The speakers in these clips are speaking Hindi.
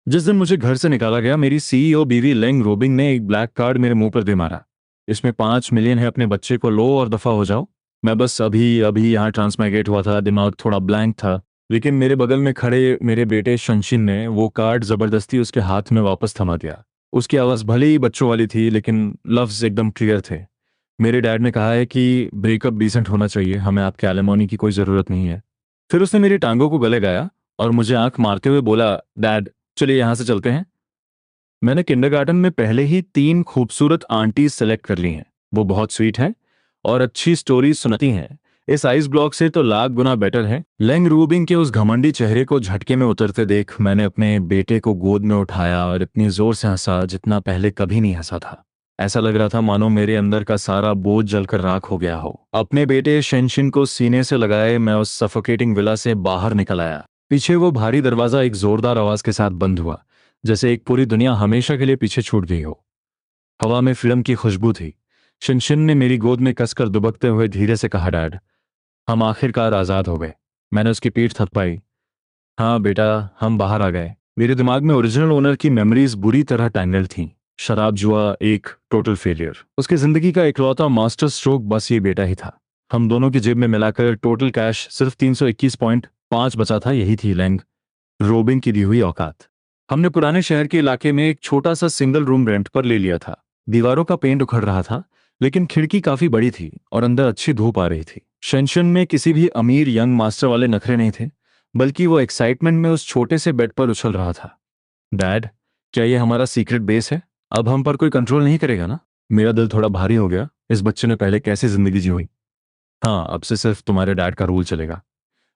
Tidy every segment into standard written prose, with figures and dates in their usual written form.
जिस दिन मुझे घर से निकाला गया, मेरी सीईओ बीवी लेंग रोबिंग ने एक ब्लैक कार्ड मेरे मुंह पर दे मारा। इसमें 5 मिलियन है, अपने बच्चे को लो और दफा हो जाओ। मैं बस अभी अभी यहाँ ट्रांसमाइग्रेट हुआ था, दिमाग थोड़ा ब्लैंक था। लेकिन मेरे बगल में खड़े मेरे बेटे शंशिन ने वो कार्ड जबरदस्ती उसके हाथ में वापस थमा दिया। उसकी आवाज़ भले ही बच्चों वाली थी, लेकिन लफ्ज़ एकदम क्लियर थे। मेरे डैड ने कहा है कि ब्रेकअप डिसेंट होना चाहिए, हमें आपके एलिमोनी की कोई ज़रूरत नहीं है। फिर उसने मेरी टांगों को गले गाया और मुझे आंख मारते हुए बोला, डैड चलिए यहाँ से चलते हैं। मैंने किंडरगार्टन में पहले ही 3 खूबसूरत आंटीज सेलेक्ट कर ली हैं। वो बहुत स्वीट हैं और अच्छी स्टोरीज सुनाती हैं। इस आइस ब्लॉक से तो लाख गुना बेटर है। लेंग रूबिंग के उस घमंडी चेहरे को झटके में उतरते देख मैंने अपने बेटे को गोद में उठाया और इतनी जोर से हंसा जितना पहले कभी नहीं हंसा था। ऐसा लग रहा था मानो मेरे अंदर का सारा बोझ जलकर राख हो गया हो। अपने बेटे शेनशिन को सीने से लगाए मैं उस सफोकेटिंग विला से बाहर निकल आया। पीछे वो भारी दरवाजा एक जोरदार आवाज के साथ बंद हुआ, जैसे एक पूरी दुनिया हमेशा के लिए पीछे छूट गई हो। हवा में फिल्म की खुशबू थी। शिनशिन ने मेरी गोद में कसकर दुबकते हुए धीरे से कहा, डैड हम आखिरकार आजाद हो गए। मैंने उसकी पीठ थपथपाई। हाँ बेटा, हम बाहर आ गए। मेरे दिमाग में ओरिजिनल ओनर की मेमोरीज बुरी तरह टैंगल्ड थीं। शराब जुआ एक टोटल फेलियर, उसकी जिंदगी का इकलौता मास्टर स्ट्रोक बस ये बेटा ही था। हम दोनों की जेब में मिलाकर टोटल कैश सिर्फ 321.5 बचा था। यही थी लैंग रोबिंग की दी हुई औकात। हमने पुराने शहर के इलाके में एक छोटा सा सिंगल रूम रेंट पर ले लिया था। दीवारों का पेंट उखड़ रहा था, लेकिन खिड़की काफी बड़ी थी और अंदर अच्छी धूप आ रही थी। शेंशन में किसी भी अमीर यंग मास्टर वाले नखरे नहीं थे, बल्कि वो एक्साइटमेंट में उस छोटे से बेड पर उछल रहा था। डैड, क्या ये हमारा सीक्रेट बेस है? अब हम पर कोई कंट्रोल नहीं करेगा ना? मेरा दिल थोड़ा भारी हो गया। इस बच्चे ने पहले कैसे जिंदगी जी हुई। हाँ, अब से सिर्फ तुम्हारे डैड का रूल चलेगा।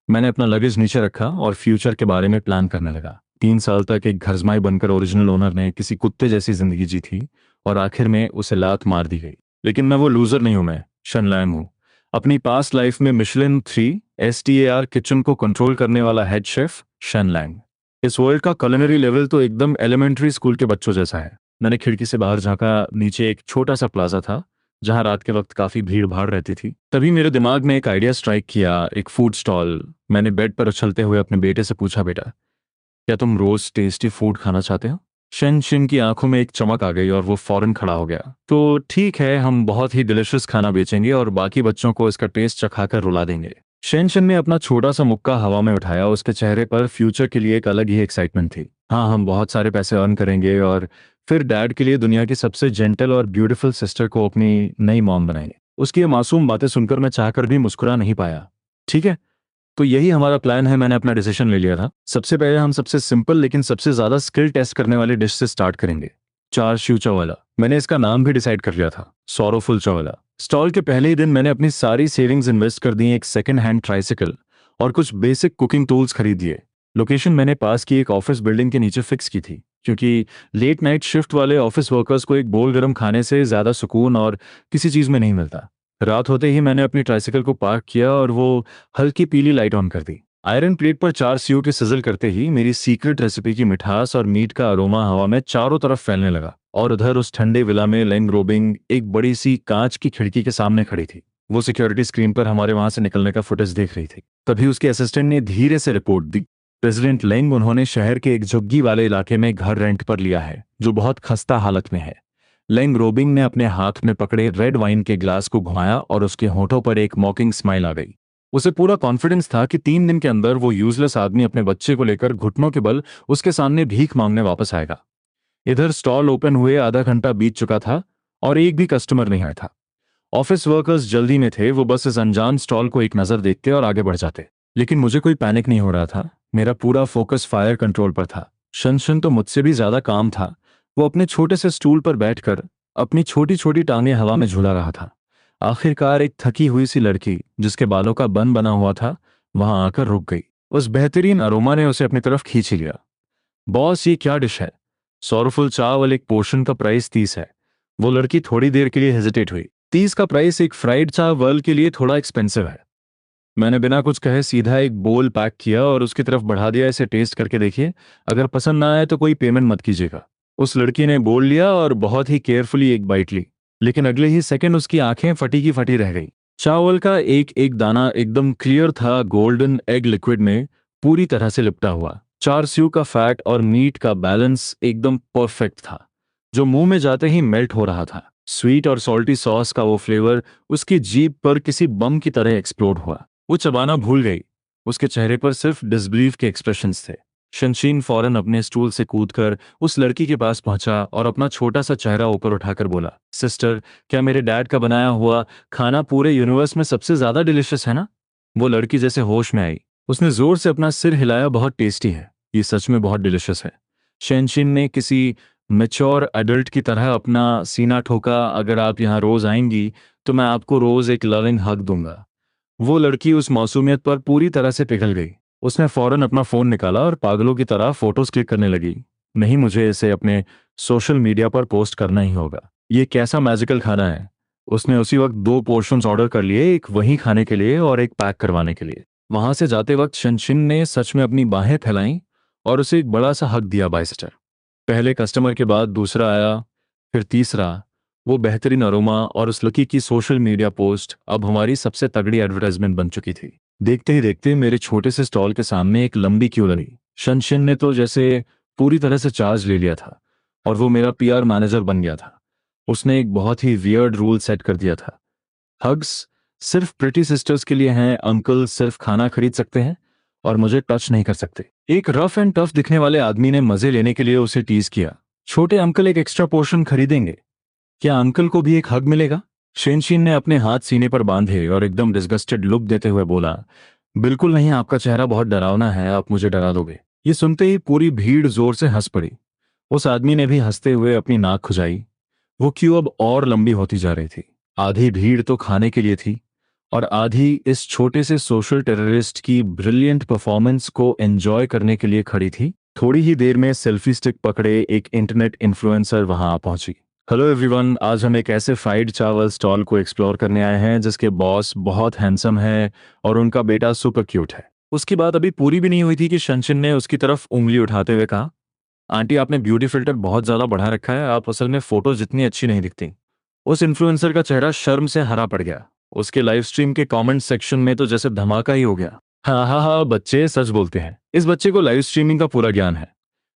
मैंने अपना लगेज नीचे रखा और फ्यूचर के बारे में प्लान करने लगा। 3 साल तक एक घरजमाई बनकर ओरिजिनल ओनर ने किसी कुत्ते जैसी जिंदगी जी थी और आखिर में उसे लात मार दी गई। लेकिन मैं वो लूजर नहीं हूं, मैं शन लैंग हूं। अपनी पास्ट लाइफ में मिशेलिन 3 STAR किचन को कंट्रोल करने वाला हेड शेफ शन लैंग। इस वर्ल्ड का culinary लेवल तो एकदम एलिमेंट्री स्कूल के बच्चों जैसा है। मैंने खिड़की से बाहर झांका। नीचे एक छोटा सा प्लाजा था जहां रात के वक्त काफी भीड़ भाड़ रहती थी। तभी मेरे दिमाग में एक आइडिया स्ट्राइक किया, एक फूड स्टॉल। मैंने बेड पर उछलते हुए अपने बेटे से पूछा, बेटा क्या तुम रोज टेस्टी फूड खाना चाहते हो? शन शिन की आंखों में एक चमक आ गई और वो फौरन खड़ा हो गया। तो ठीक है, हम बहुत ही डिलिशियस खाना बेचेंगे और बाकी बच्चों को इसका टेस्ट चखाकर रुला देंगे। शन शिन ने अपना छोटा सा मुक्का हवा में उठाया। उसके चेहरे पर फ्यूचर के लिए एक अलग ही एक्साइटमेंट थी। हाँ, हम बहुत सारे पैसे अर्न करेंगे और फिर डैड के लिए दुनिया की सबसे जेंटल और ब्यूटीफुल सिस्टर को अपनी नई मॉम बनाएंगे। उसकी ये मासूम बातें सुनकर मैं चाहकर भी मुस्कुरा नहीं पाया। ठीक है, तो यही हमारा प्लान है। मैंने अपना डिसीजन ले लिया था। सबसे पहले हम सबसे सिंपल लेकिन सबसे ज्यादा स्किल टेस्ट करने वाली डिश से स्टार्ट करेंगे, चार शिव चावला। मैंने इसका नाम भी डिसाइड कर लिया था, सौरवफुल चावला। स्टॉल के पहले ही दिन मैंने अपनी सारी सेविंग्स इन्वेस्ट कर दी, एक सेकंड हैंड ट्राइसिकल और कुछ बेसिक कुकिंग टूल्स खरीद दिए। लोकेशन मैंने पास की एक ऑफिस बिल्डिंग के नीचे फिक्स की थी, क्योंकि लेट नाइट शिफ्ट वाले ऑफिस वर्कर्स को एक बोल गर्म खाने से ज्यादा सुकून और किसी चीज में नहीं मिलता। रात होते ही मैंने अपनी ट्राइसिकल को पार्क किया और वो हल्की पीली लाइट ऑन कर दी। आयरन प्लेट पर 4 सीओ के सिजल करते ही मेरी सीक्रेट रेसिपी की मिठास और मीट का अरोमा हवा में चारों तरफ फैलने लगा। और उधर उस ठंडे विला में लेंग रोबिंग एक बड़ी सी कांच की खिड़की के सामने खड़ी थी। वो सिक्योरिटी स्क्रीन पर हमारे वहां से निकलने का फुटेज देख रही थी। तभी उसके असिस्टेंट ने धीरे से रिपोर्ट दी, प्रेसिडेंट लेंग, उन्होंने शहर के एक झुग्गी वाले इलाके में घर रेंट पर लिया है जो बहुत खस्ता हालत में है। लेंग रोबिंग ने अपने हाथ में पकड़े रेड वाइन के ग्लास को घुमाया और उसके होठों पर एक मॉकिंग स्माइल आ गई। उसे पूरा कॉन्फिडेंस था कि 3 दिन के अंदर वो यूजलेस आदमी अपने बच्चे को लेकर घुटनों के बल उसके सामने भीख मांगने वापस आएगा। इधर स्टॉल ओपन हुए आधा घंटा बीत चुका था और एक भी कस्टमर नहीं आया था। ऑफिस वर्कर्स जल्दी में थे, वो बस इस अनजान स्टॉल को एक नजर देखते और आगे बढ़ जाते। लेकिन मुझे कोई पैनिक नहीं हो रहा था। मेरा पूरा फोकस फायर कंट्रोल पर था। शनशन तो मुझसे भी ज्यादा काम था। वो अपने छोटे से स्टूल पर बैठकर अपनी छोटी छोटी टांगें हवा में झूला रहा था। आखिरकार एक थकी हुई सी लड़की जिसके बालों का बन बना हुआ था वहां आकर रुक गई। उस बेहतरीन अरोमा ने उसे अपनी तरफ खींच ही लिया। बॉस, ये क्या डिश है? सोरफुल चावल, एक पोर्शन का प्राइस 30 है। वो लड़की थोड़ी देर के लिए हेजिटेट हुई। 30 का प्राइस एक फ्राइड चावल के लिए थोड़ा एक्सपेंसिव है। मैंने बिना कुछ कहे सीधा एक बोल पैक किया और उसकी तरफ बढ़ा दिया, इसे टेस्ट करके देखिए, अगर पसंद ना आए तो कोई पेमेंट मत कीजिएगा। उस लड़की ने बोल लिया और बहुत ही केयरफुली एक बाइट ली, लेकिन अगले ही सेकंड उसकी आंखें फटी की फटी रह गई। चावल का एक एक दाना एकदम क्लियर था, गोल्डन एग लिक्विड में पूरी तरह से लिपटा हुआ। चारस्यू का फैट और मीट का बैलेंस एकदम परफेक्ट था, जो मुंह में जाते ही मेल्ट हो रहा था। स्वीट और सॉल्टी सॉस का वो फ्लेवर उसकी जीभ पर किसी बम की तरह एक्सप्लोड हुआ। वो चबाना भूल गई। उसके चेहरे पर सिर्फ डिसबिलीफ के एक्सप्रेशंस थे। शनशीन फौरन अपने स्टूल से कूदकर उस लड़की के पास पहुंचा और अपना छोटा सा चेहरा ऊपर उठाकर बोला, सिस्टर, क्या मेरे डैड का बनाया हुआ खाना पूरे यूनिवर्स में सबसे ज्यादा डिलिशियस है ना? वो लड़की जैसे होश में आई। उसने जोर से अपना सिर हिलाया। बहुत टेस्टी है, ये सच में बहुत डिलिशियस है। शेनशिन ने किसी मैच्योर एडल्ट की तरह अपना सीना ठोका। अगर आप यहाँ रोज आएंगी तो मैं आपको रोज एक लविंग हग दूंगा। वो लड़की उस मासूमियत पर पूरी तरह से पिघल गई। उसने फौरन अपना फोन निकाला और पागलों की तरह फोटोज क्लिक करने लगी। नहीं, मुझे इसे अपने सोशल मीडिया पर पोस्ट करना ही होगा। ये कैसा मैजिकल खाना है। उसने उसी वक्त 2 पोर्शंस ऑर्डर कर लिए, एक वहीं खाने के लिए और एक पैक करवाने के लिए। वहां से जाते वक्त शनशिन ने सच में अपनी बाहें फैलाईं और उसे एक बड़ा सा हक दिया। बाइस्टर पहले कस्टमर के बाद दूसरा आया, फिर तीसरा। वो बेहतरीन अरोमा और उस लकी की सोशल मीडिया पोस्ट अब हमारी सबसे तगड़ी एडवर्टाइजमेंट बन चुकी थी। देखते ही देखते मेरे छोटे से स्टॉल के सामने एक लंबी क्यू लगी। शनशिन ने तो जैसे पूरी तरह से चार्ज ले लिया था और वो मेरा पीआर मैनेजर बन गया था। उसने एक बहुत ही वियर्ड रूल सेट कर दिया था। हग्स सिर्फ प्रिटी सिस्टर्स के लिए हैं, अंकल सिर्फ खाना खरीद सकते हैं और मुझे टच नहीं कर सकते। एक रफ एंड टफ दिखने वाले आदमी ने मजे लेने के लिए उसे टीज किया, छोटे अंकल एक एक्स्ट्रा पोर्शन खरीदेंगे क्या? अंकल को भी एक हग मिलेगा? शेनशीन ने अपने हाथ सीने पर बांधे और एकदम डिस्गस्टेड लुक देते हुए बोला, बिल्कुल नहीं, आपका चेहरा बहुत डरावना है, आप मुझे डरा दोगे। ये सुनते ही पूरी भीड़ जोर से हंस पड़ी। उस आदमी ने भी हंसते हुए अपनी नाक खुजाई। वो क्यों अब और लंबी होती जा रही थी। आधी भीड़ तो खाने के लिए थी और आधी इस छोटे से सोशल टेररिस्ट की ब्रिलियंट परफॉर्मेंस को एंजॉय करने के लिए खड़ी थी। थोड़ी ही देर में सेल्फी स्टिक पकड़े एक इंटरनेट इन्फ्लुएंसर वहां आ पहुंची। हेलो एवरीवन, आज हम एक ऐसे फ्राइड चावल स्टॉल को एक्सप्लोर करने आए हैं जिसके बॉस बहुत हैंडसम है और उनका बेटा सुपर क्यूट है। उसकी बात अभी पूरी भी नहीं हुई थी कि शनशिन ने उसकी तरफ उंगली उठाते हुए कहा, आंटी, आपने ब्यूटी फिल्टर बहुत ज्यादा बढ़ा रखा है, आप असल में फोटो जितनी अच्छी नहीं दिखती। उस इन्फ्लुएंसर का चेहरा शर्म से हरा पड़ गया। उसके लाइव स्ट्रीम के कमेंट सेक्शन में तो जैसे धमाका ही हो गया। हाँ हाँ हाँ, बच्चे सच बोलते हैं। इस बच्चे को लाइव स्ट्रीमिंग का पूरा ज्ञान है।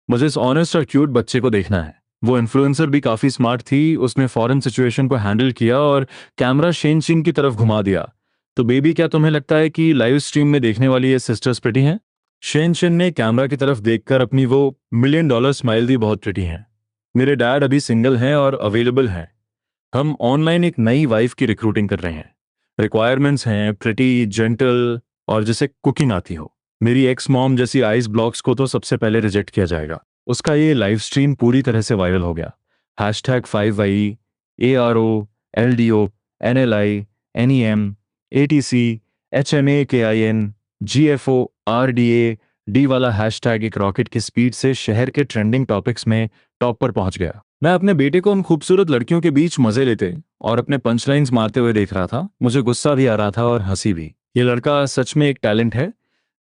मुझे इस ऑनेस्ट और क्यूट बच्चे को देखना है। वो इन्फ्लुएंसर भी काफी स्मार्ट थी। उसने फॉरेन सिचुएशन को हैंडल किया और कैमरा शेनशिन की तरफ घुमा दिया। तो बेबी, क्या तुम्हें लगता है कि लाइव स्ट्रीम में देखने वाली ये सिस्टर्स प्रिटी हैं? शेनशिन ने कैमरा की तरफ देखकर अपनी वो $1 million स्माइल दी। बहुत प्रिटी हैं। मेरे डैड अभी सिंगल हैं और अवेलेबल हैं। हम ऑनलाइन एक नई वाइफ की रिक्रूटिंग कर रहे हैं। रिक्वायरमेंट्स हैं प्रिटी, जेंटल और जिसे कुकिंग आती हो। मेरी एक्स मॉम जैसी आइस ब्लॉक्स को तो सबसे पहले रिजेक्ट किया जाएगा। उसका ये लाइव स्ट्रीम पूरी तरह से वायरल हो गया। #5YE ARO LDO NLI NEM ATC HMAKIN GFO RDA D वाला हैशटैग एक रॉकेट की स्पीड से शहर के ट्रेंडिंग टॉपिक्स में टॉप पर पहुंच गया। मैं अपने बेटे को उन खूबसूरत लड़कियों के बीच मजे लेते और अपने पंचलाइंस मारते हुए देख रहा था। मुझे गुस्सा भी आ रहा था और हंसी भी। ये लड़का सच में एक टैलेंट है।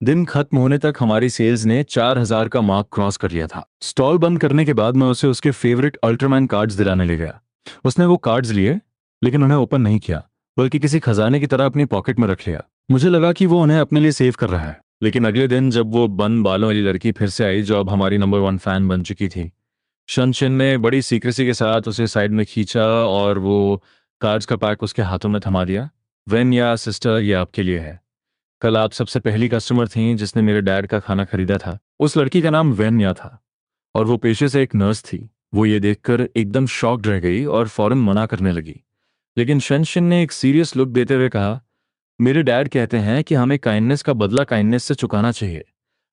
दिन खत्म होने तक हमारी सेल्स ने 4000 का मार्क क्रॉस कर लिया था। स्टॉल बंद करने के बाद मैं उसे उसके फेवरेट अल्ट्रामैन कार्ड्स दिलाने ले गया। उसने वो कार्ड्स लिए, लेकिन उन्हें ओपन नहीं किया, बल्कि किसी खजाने की तरह अपनी पॉकेट में रख लिया। मुझे लगा कि वो उन्हें अपने लिए सेव कर रहा है। लेकिन अगले दिन जब वो बन बालों वाली लड़की फिर से आई, जो अब हमारी नंबर 1 फैन बन चुकी थी, शनशिन ने बड़ी सीक्रेसी के साथ उसे साइड में खींचा और वो कार्ड्स का पैक उसके हाथों में थमा दिया। वेन, या सिस्टर, ये आपके लिए है। कल आप सबसे पहली कस्टमर थी जिसने मेरे डैड का खाना खरीदा था। उस लड़की का नाम वेन्या था और वो पेशे से एक नर्स थी। वो ये देखकर एकदम शॉक्ड रह गई और फौरन मना करने लगी। लेकिन शनशिन ने एक सीरियस लुक देते हुए कहा, मेरे डैड कहते हैं कि हमें काइंडनेस का बदला काइंडनेस से चुकाना चाहिए।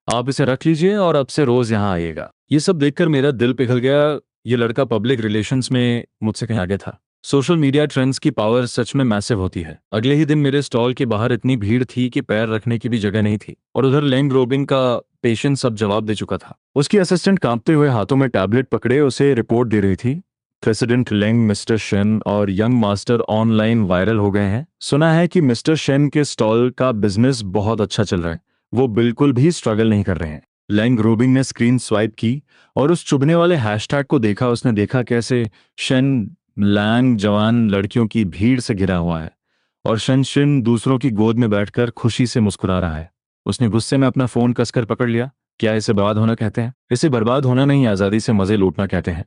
आप इसे रख लीजिए और अब से रोज यहाँ आइएगा। ये सब देखकर मेरा दिल पिघल गया। ये लड़का पब्लिक रिलेशंस में मुझसे कहीं आगे था। सोशल मीडिया ट्रेंड्स की पावर सच में मैसिव होती है। अगले ही दिन मेरे स्टॉल के बाहर इतनी भीड़ थी कि पैर रखने की भी जगह नहीं थी और उधर लेंग रोबिन का पेशेंट सब जवाब दे चुका था। उसकी असिस्टेंट कांपते हुए हाथों में टैबलेट पकड़े उसे रिपोर्ट दे रही थी। प्रेसिडेंट लेंग, मिस्टर शेन और यंग मास्टर ऑनलाइन वायरल हो गए हैं। सुना है कि मिस्टर शेन के स्टॉल का बिजनेस बहुत अच्छा चल रहा है। वो बिल्कुल भी स्ट्रगल नहीं कर रहे हैं। लेंग रोबिन ने स्क्रीन स्वाइप की और उस चुभने वाले हैशटैग को देखा। उसने देखा कैसे शेन लैंग जवान लड़कियों की भीड़ से घिरा हुआ है और शनशिन दूसरों की गोद में बैठकर खुशी से मुस्कुरा रहा है। उसने गुस्से में अपना फोन कसकर पकड़ लिया। क्या इसे बर्बाद होना कहते हैं? इसे बर्बाद होना नहीं, आज़ादी से मज़े लूटना कहते हैं।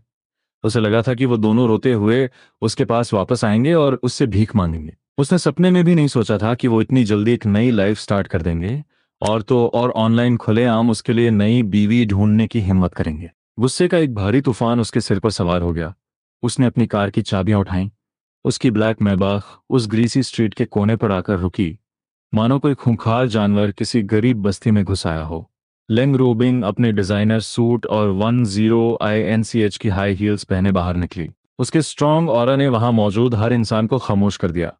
उसे लगा था कि वो दोनों रोते हुए उसके पास वापस आएंगे और उससे भीख मांगेंगे। उसने सपने में भी नहीं सोचा था कि वो इतनी जल्दी एक नई लाइफ स्टार्ट कर देंगे, और तो और ऑनलाइन खुलेआम उसके लिए नई बीवी ढूंढने की हिम्मत करेंगे। गुस्से का एक भारी तूफान उसके सिर पर सवार हो गया। उसने अपनी कार की चाबियां उठाईं। उसकी ब्लैक मैबाख उस ग्रीसी स्ट्रीट के कोने पर आकर रुकी, मानो कोई खूंखार जानवर किसी गरीब बस्ती में घुस आया हो। लेंग रोबिंग अपने डिजाइनर सूट और 10 INCH की हाई हील्स पहने बाहर निकली। उसके स्ट्रॉन्ग ऑरा ने वहां मौजूद हर इंसान को खामोश कर दिया।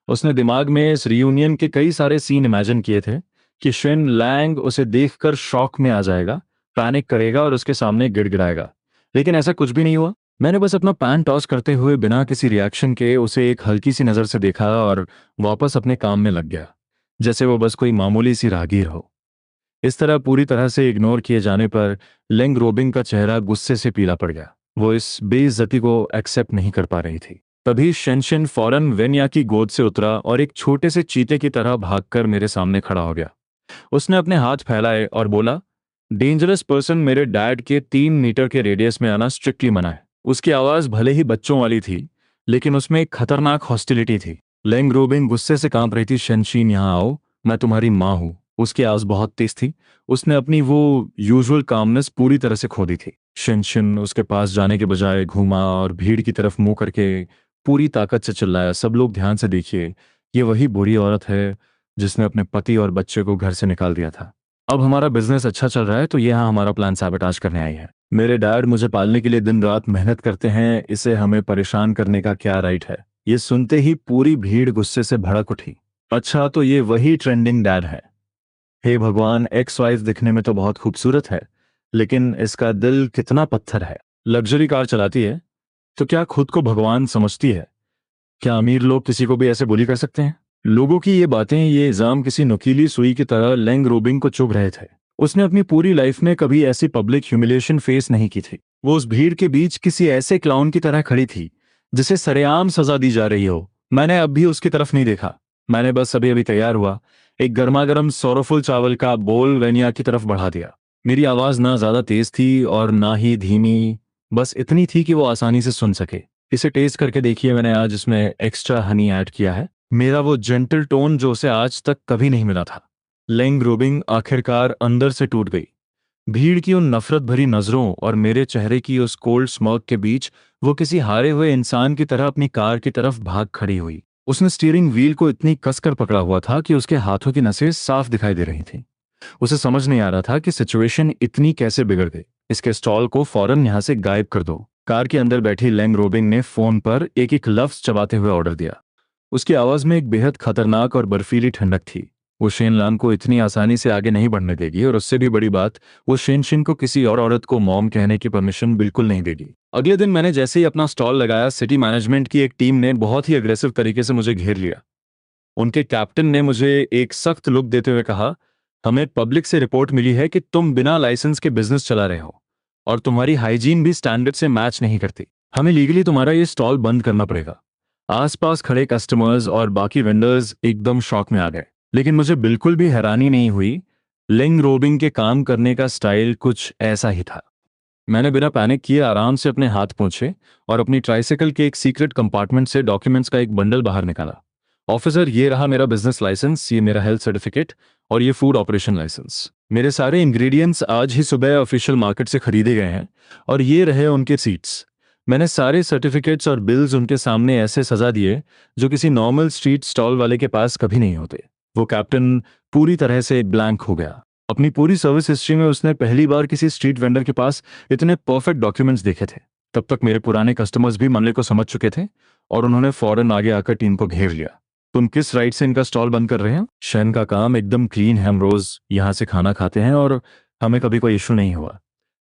उसने दिमाग में इस रियूनियन के कई सारे सीन इमेजिन किए थे कि शिन लैंग उसे देखकर शॉक में आ जाएगा, पैनिक करेगा और उसके सामने गिड़गिड़ाएगा। लेकिन ऐसा कुछ भी नहीं हुआ। मैंने बस अपना पैन टॉस करते हुए बिना किसी रिएक्शन के उसे एक हल्की सी नज़र से देखा और वापस अपने काम में लग गया, जैसे वो बस कोई मामूली सी राहगीर हो। इस तरह पूरी तरह से इग्नोर किए जाने पर लेंग रोबिंग का चेहरा गुस्से से पीला पड़ गया। वो इस बेइज्जती को एक्सेप्ट नहीं कर पा रही थी। तभी शेनशिन फौरन वेन्या की गोद से उतरा और एक छोटे से चीते की तरह भागकर मेरे सामने खड़ा हो गया। उसने अपने हाथ फैलाए और बोला, डेंजरस पर्सन मेरे डैड के 3 मीटर के रेडियस में आना स्ट्रिक्टली मना है। उसकी आवाज भले ही बच्चों वाली थी, लेकिन उसमें एक खतरनाक हॉस्टिलिटी थी। लेंग रोबिन गुस्से से कांप रही थी। शेनशीन, यहाँ आओ, मैं तुम्हारी माँ हूँ। उसकी आवाज बहुत तेज थी। उसने अपनी वो यूजुअल कामनेस पूरी तरह से खो दी थी। शेनशिन उसके पास जाने के बजाय घूमा और भीड़ की तरफ मुंह करके पूरी ताकत से चिल्लाया, सब लोग ध्यान से देखिए, ये वही बुरी औरत है जिसने अपने पति और बच्चे को घर से निकाल दिया था। अब हमारा बिजनेस अच्छा चल रहा है तो ये यहाँ हमारा प्लान सैबोटाज करने आई है। मेरे डैड मुझे पालने के लिए दिन रात मेहनत करते हैं, इसे हमें परेशान करने का क्या राइट है? ये सुनते ही पूरी भीड़ गुस्से से भड़क उठी। अच्छा, तो ये वही ट्रेंडिंग डैड है? हे भगवान, एक्स वाइफ दिखने में तो बहुत खूबसूरत है, लेकिन इसका दिल कितना पत्थर है। लग्जरी कार चलाती है तो क्या खुद को भगवान समझती है? क्या अमीर लोग किसी को भी ऐसे बुली कर सकते हैं? लोगों की ये बातें, ये इल्जाम किसी नुकीली सुई की तरह लेंग रोबिंग को चुभ रहे थे। उसने अपनी पूरी लाइफ में कभी ऐसी पब्लिक ह्यूमिलिएशन फेस नहीं की थी। वो उस भीड़ के बीच किसी ऐसे क्लाउन की तरह खड़ी थी जिसे सरेआम सजा दी जा रही हो। मैंने अब भी उसकी तरफ नहीं देखा। मैंने बस अभी अभी तैयार हुआ एक गर्मागर्म सोरोफुल चावल का बोल वेनिया की तरफ बढ़ा दिया। मेरी आवाज ना ज्यादा तेज थी और ना ही धीमी, बस इतनी थी कि वो आसानी से सुन सके। इसे टेस्ट करके देखिए, मैंने आज इसमें एक्स्ट्रा हनी ऐड किया है। मेरा वो जेंटल टोन जो उसे आज तक कभी नहीं मिला था। लेंग रोबिंग आखिरकार अंदर से टूट गई। भीड़ की उन नफरत भरी नजरों और मेरे चेहरे की उस कोल्ड स्मोक के बीच वो किसी हारे हुए इंसान की तरह अपनी कार की तरफ भाग खड़ी हुई। उसने स्टीयरिंग व्हील को इतनी कसकर पकड़ा हुआ था कि उसके हाथों की नसें साफ दिखाई दे रही थीं। उसे समझ नहीं आ रहा था कि सिचुएशन इतनी कैसे बिगड़ गई। इसके स्टॉल को फौरन यहां से गायब कर दो। कार के अंदर बैठी लेंग रोबिंग ने फोन पर एक एक लफ्ज चबाते हुए ऑर्डर दिया। उसकी आवाज में एक बेहद खतरनाक और बर्फीली ठंडक थी। वो शेनलान को इतनी आसानी से आगे नहीं बढ़ने देगी, और उससे भी बड़ी बात, वो शेनशिन को किसी और औरत को मॉम कहने की परमिशन बिल्कुल नहीं देगी। अगले दिन मैंने जैसे ही अपना स्टॉल लगाया, सिटी मैनेजमेंट की एक टीम ने बहुत ही अग्रेसिव तरीके से मुझे घेर लिया। उनके कैप्टन ने मुझे एक सख्त लुक देते हुए कहा, हमें पब्लिक से रिपोर्ट मिली है कि तुम बिना लाइसेंस के बिजनेस चला रहे हो और तुम्हारी हाइजीन भी स्टैंडर्ड से मैच नहीं करती। हमें लीगली तुम्हारा ये स्टॉल बंद करना पड़ेगा। आसपास खड़े कस्टमर्स और बाकी वेंडर्स एकदम शॉक में आ गए, लेकिन मुझे बिल्कुल भी हैरानी नहीं हुई। लेंग रोबिंग के काम करने का स्टाइल कुछ ऐसा ही था। मैंने बिना पैनिक किए आराम से अपने हाथ पोंछे और अपनी ट्राइसाइकिल के एक सीक्रेट कंपार्टमेंट से डॉक्यूमेंट्स का एक बंडल बाहर निकाला। ऑफिसर, ये रहा मेरा बिजनेस लाइसेंस, ये मेरा हेल्थ सर्टिफिकेट और ये फूड ऑपरेशन लाइसेंस। मेरे सारे इंग्रेडिएंट्स आज ही सुबह ऑफिशियल मार्केट से खरीदे गए हैं, और ये रहे उनके सीट्स। मैंने सारे सर्टिफिकेट्स और बिल्स उनके सामने ऐसे सजा दिए जो किसी नॉर्मल स्ट्रीट स्टॉल वाले के पास कभी नहीं होते। वो कैप्टन पूरी तरह से ब्लैंक हो गया। अपनी पूरी सर्विस हिस्ट्री में उसने पहली बार किसी स्ट्रीट वेंडर के पास इतने परफेक्ट डॉक्यूमेंट्स देखे थे। तब तक मेरे पुराने कस्टमर्स भी मामले को समझ चुके थे और उन्होंने फौरन आगे आकर टीम को घेर लिया। तुम किस राइट से इनका स्टॉल बंद कर रहे हैं? शैन का काम एकदम क्लीन है, हम रोज यहाँ से खाना खाते हैं और हमें कभी कोई इशू नहीं हुआ।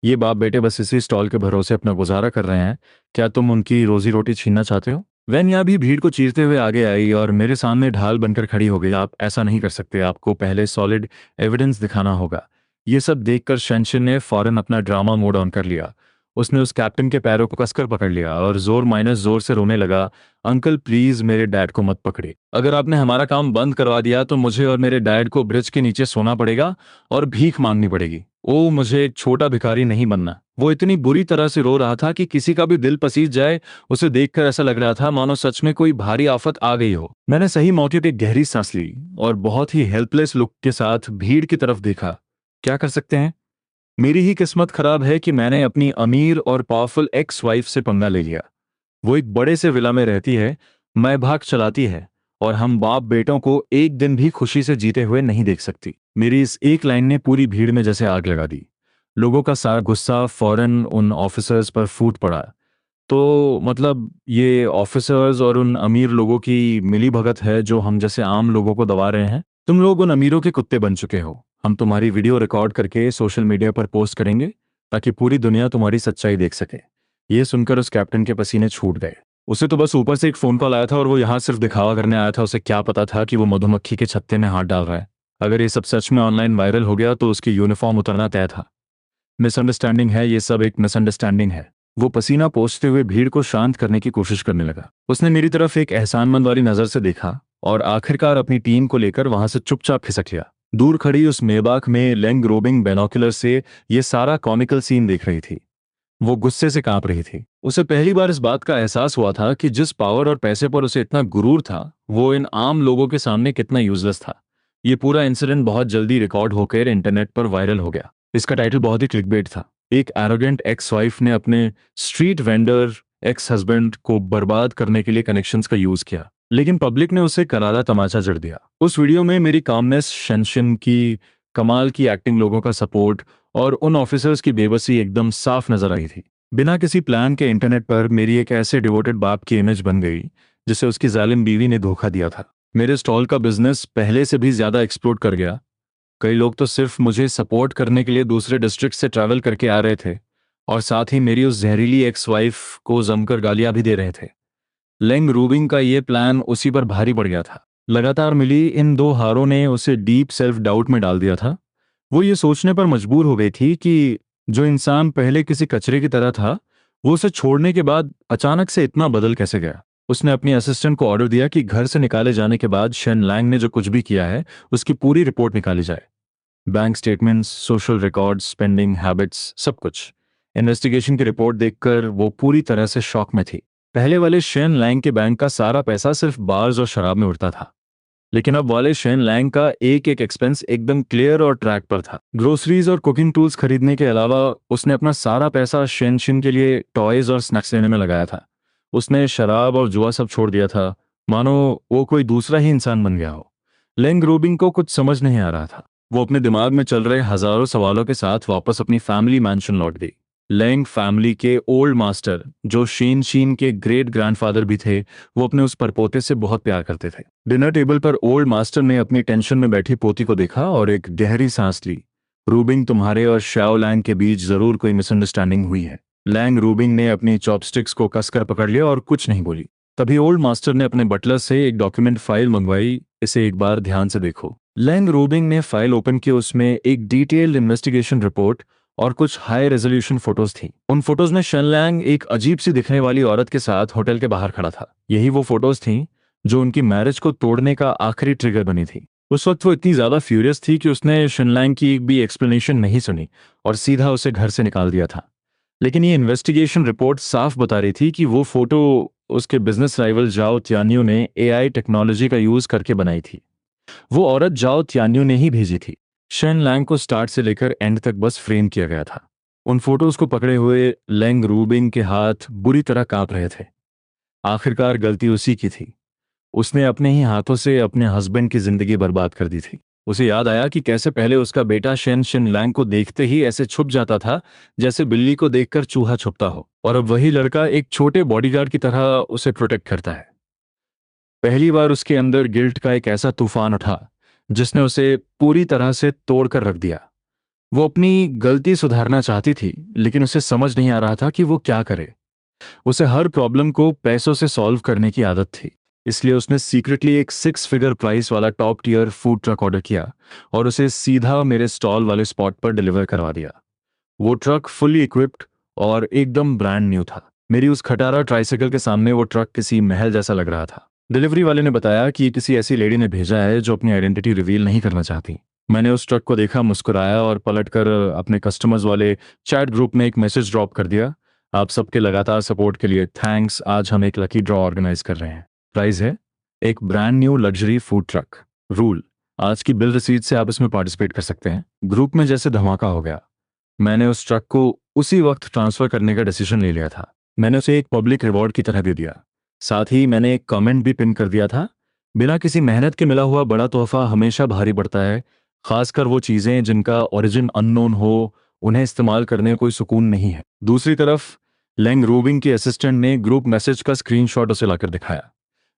ये बाप बेटे बस इसी स्टॉल के भरोसे अपना गुजारा कर रहे हैं। क्या तुम उनकी रोजी रोटी छीनना चाहते हो? वैन यहाँ भी भीड़ को चीरते हुए आगे आई और मेरे सामने ढाल बनकर खड़ी हो गई। आप ऐसा नहीं कर सकते, आपको पहले सॉलिड एविडेंस दिखाना होगा। ये सब देखकर शेनशिन ने फौरन अपना ड्रामा मोड ऑन कर लिया। उसने उस कैप्टन के पैरों को कसकर पकड़ लिया और जोर माइनस जोर से रोने लगा। अंकल प्लीज मेरे डैड को मत पकड़े। अगर आपने हमारा काम बंद करवा दिया तो मुझे और मेरे डैड को ब्रिज के नीचे सोना पड़ेगा और भीख मांगनी पड़ेगी। ओ मुझे एक छोटा भिखारी नहीं बनना। वो इतनी बुरी तरह से रो रहा था कि किसी का भी दिल पसीज जाए। उसे देखकर ऐसा लग रहा था मानो सच में कोई भारी आफत आ गई हो। मैंने सही मौके पे गहरी सांस ली और बहुत ही हेल्पलेस लुक के साथ भीड़ की तरफ देखा। क्या कर सकते हैं? मेरी ही किस्मत खराब है कि मैंने अपनी अमीर और पावरफुल एक्स वाइफ से पंगा ले लिया। वो एक बड़े से विला में रहती है, मैं भाग चलाती है, और हम बाप बेटों को एक दिन भी खुशी से जीते हुए नहीं देख सकती। मेरी इस एक लाइन ने पूरी भीड़ में जैसे आग लगा दी। लोगों का सारा गुस्सा फौरन उन ऑफिसर्स पर फूट पड़ा। तो मतलब ये ऑफिसर्स और उन अमीर लोगों की मिली भगत है जो हम जैसे आम लोगों को दबा रहे हैं। तुम लोग उन अमीरों के कुत्ते बन चुके हो। हम तुम्हारी वीडियो रिकॉर्ड करके सोशल मीडिया पर पोस्ट करेंगे ताकि पूरी दुनिया तुम्हारी सच्चाई देख सके। ये सुनकर उस कैप्टन के पसीने छूट गए। उसे तो बस ऊपर से एक फोन कॉल आया था और वो यहाँ सिर्फ दिखावा करने आया था। उसे क्या पता था कि वो मधुमक्खी के छत्ते में हाथ डाल रहा है। अगर ये सब सच में ऑनलाइन वायरल हो गया तो उसकी यूनिफॉर्म उतरना तय था। मिसअंडरस्टैंडिंग है, ये सब एक मिसअंडरस्टैंडिंग है। वो पसीना पोंछते हुए भीड़ को शांत करने की कोशिश करने लगा। उसने मेरी तरफ एक एहसानमंद वाली नजर से देखा और आखिरकार अपनी टीम को लेकर वहां से चुपचाप खिसक गया। दूर खड़ी उस मेबाक में लेंग रोबिंग बैनोकुलर से ये सारा कॉमिकल सीन देख रही थी। वो गुस्से से कांप रही थी। उसे पहली बार इस बात का एहसास हुआ था कि जिस पावर और पैसे पर उसे इतना गुरूर था वो इन आम लोगों के सामने कितना यूजलेस था। ये पूरा इंसिडेंट बहुत जल्दी रिकॉर्ड होकर इंटरनेट पर वायरल हो गया। इसका टाइटल बहुत ही क्लिकबेट था। एक एरोगेंट एक्स वाइफ ने अपने स्ट्रीट वेंडर एक्स हस्बैंड को बर्बाद करने के लिए कनेक्शंस का यूज किया, लेकिन पब्लिक ने उसे करारा तमाचा जड़ दिया। उस वीडियो में मेरी कामनेस, शेंशन की कमाल की एक्टिंग, लोगों का सपोर्ट और उन ऑफिसर्स की बेबसी एकदम साफ नजर आई थी। बिना किसी प्लान के इंटरनेट पर मेरी एक ऐसे डिवोटेड बाप की इमेज बन गई जिसे उसकी जालिम बीवी ने धोखा दिया था। मेरे स्टॉल का बिजनेस पहले से भी ज्यादा एक्सप्लोड कर गया। कई लोग तो सिर्फ मुझे सपोर्ट करने के लिए दूसरे डिस्ट्रिक्ट से ट्रैवल करके आ रहे थे और साथ ही मेरी उस जहरीली एक्स वाइफ को जमकर गालियां भी दे रहे थे। लेंग रूबिंग का ये प्लान उसी पर भारी पड़ गया था। लगातार मिली इन दो हारों ने उसे डीप सेल्फ डाउट में डाल दिया था। वो ये सोचने पर मजबूर हो गई थी कि जो इंसान पहले किसी कचरे की तरह था वो उसे छोड़ने के बाद अचानक से इतना बदल कैसे गया। उसने अपनी असिस्टेंट को ऑर्डर दिया कि घर से निकाले जाने के बाद शेन लैंग ने जो कुछ भी किया है उसकी पूरी रिपोर्ट निकाली जाए। Bank statements, social records, spending habits, सब कुछ। इन्वेस्टिगेशन की रिपोर्ट देखकर वो पूरी तरह से शॉक में थी। पहले वाले शेन लैंग के बैंक का सारा पैसा सिर्फ बार्स और शराब में उड़ता था, लेकिन अब वाले शेन लैंग का एक एक एक्सपेंस एकदम क्लियर और ट्रैक पर था। ग्रोसरीज और कुकिंग टूल्स खरीदने के अलावा उसने अपना सारा पैसा शेन शिन के लिए टॉयज और स्नैक्स लेने में लगाया था। उसने शराब और जुआ सब छोड़ दिया था, मानो वो कोई दूसरा ही इंसान बन गया हो। लेंग रूबिंग को कुछ समझ नहीं आ रहा था। वो अपने दिमाग में चल रहे हजारों सवालों के साथ वापस अपनी फैमिली मैंशन लौट गई। लेंग फैमिली के ओल्ड मास्टर, जो शीन शीन के ग्रेट ग्रैंडफादर भी थे, वो अपने उस परपोते से बहुत प्यार करते थे। डिनर टेबल पर ओल्ड मास्टर ने अपनी टेंशन में बैठी पोती को देखा और एक गहरी सांस ली। रूबिंग, तुम्हारे और शाओ लैंग के बीच जरूर कोई मिसअंडरस्टैंडिंग हुई है। लैंग रूबिंग ने अपनी चॉपस्टिक्स को कसकर पकड़ लिया और कुछ नहीं बोली। तभी ओल्ड मास्टर ने अपने बटलर से एक डॉक्यूमेंट फाइल मंगवाई। इसे एक बार ध्यान से देखो। लैंग रूबिंग ने फाइल ओपन की। उसमें एक डिटेल्ड इन्वेस्टिगेशन रिपोर्ट और कुछ हाई रेजोल्यूशन फोटोज थी। उन फोटोज में शन लैंग एक अजीब सी दिखने वाली औरत के साथ होटल के बाहर खड़ा था। यही वो फोटोज थीं जो उनकी मैरिज को तोड़ने का आखिरी ट्रिगर बनी थी। उस वक्त वो इतनी ज्यादा फ्यूरियस थी कि उसने शन लैंग की एक भी एक्सप्लेनेशन नहीं सुनी और सीधा उसे घर से निकाल दिया था। लेकिन ये इन्वेस्टिगेशन रिपोर्ट साफ बता रही थी कि वो फोटो उसके बिजनेस राइवल जाओ त्यान्यू ने एआई टेक्नोलॉजी का यूज करके बनाई थी। वो औरत जाओ त्यान्यू ने ही भेजी थी। शेन लैंग को स्टार्ट से लेकर एंड तक बस फ्रेम किया गया था। उन फोटोज को पकड़े हुए लेंग रूबिंग के हाथ बुरी तरह कांप रहे थे। आखिरकार गलती उसी की थी। उसने अपने ही हाथों से अपने हस्बैंड की जिंदगी बर्बाद कर दी थी। उसे याद आया कि कैसे पहले उसका बेटा शेन शिन लैंग को देखते ही ऐसे छुप जाता था जैसे बिल्ली को देखकर चूहा छुपता हो, और अब वही लड़का एक छोटे बॉडीगार्ड की तरह उसे प्रोटेक्ट करता है। पहली बार उसके अंदर गिल्ट का एक ऐसा तूफान उठा जिसने उसे पूरी तरह से तोड़ कर रख दिया। वो अपनी गलती सुधारना चाहती थी, लेकिन उसे समझ नहीं आ रहा था कि वो क्या करे। उसे हर प्रॉब्लम को पैसों से सॉल्व करने की आदत थी, इसलिए उसने सीक्रेटली एक 6 फिगर प्राइस वाला top tier food truck order किया और उसे सीधा मेरे स्टॉल वाले स्पॉट पर डिलीवर करवा दिया। वो ट्रक फुली इक्विप्ड और एकदम ब्रांड न्यू था। मेरी उस खटारा ट्राइसाइकिल के सामने वो ट्रक किसी महल जैसा लग रहा था। डिलीवरी वाले ने बताया कि किसी ऐसी लेडी ने भेजा है जो अपनी आइडेंटिटी रिवील नहीं करना चाहती। मैंने उस ट्रक को देखा, मुस्कुराया और पलटकर अपने कस्टमर्स वाले चैट ग्रुप में एक मैसेज ड्रॉप कर दिया। आप सबके लगातार सपोर्ट के लिए थैंक्स। आज हम एक लकी ड्रॉ ऑर्गेनाइज कर रहे हैं। प्राइज है एक brand new luxury food truck. Rule, आज की बिल रसीद से आप इसमें पार्टिसिपेट कर सकते हैं। ग्रुप में जैसे धमाका हो गया। मैंने उस ट्रक को उसी वक्त ट्रांसफर करने का डिसीजन ले लिया था। मैंने उसे एक पब्लिक रिवॉर्ड की तरह दे दिया। साथ ही मैंने एक कमेंट भी पिन कर दिया था, बिना किसी मेहनत के मिला हुआ बड़ा तोहफा हमेशा भारी पड़ता है, खासकर वो चीजें जिनका ओरिजिन अननोन हो। उन्हें इस्तेमाल करने में कोई सुकून नहीं है। दूसरी तरफ लेंग रूबिंग के असिस्टेंट ने ग्रुप मैसेज का स्क्रीनशॉट उसे लाकर दिखाया।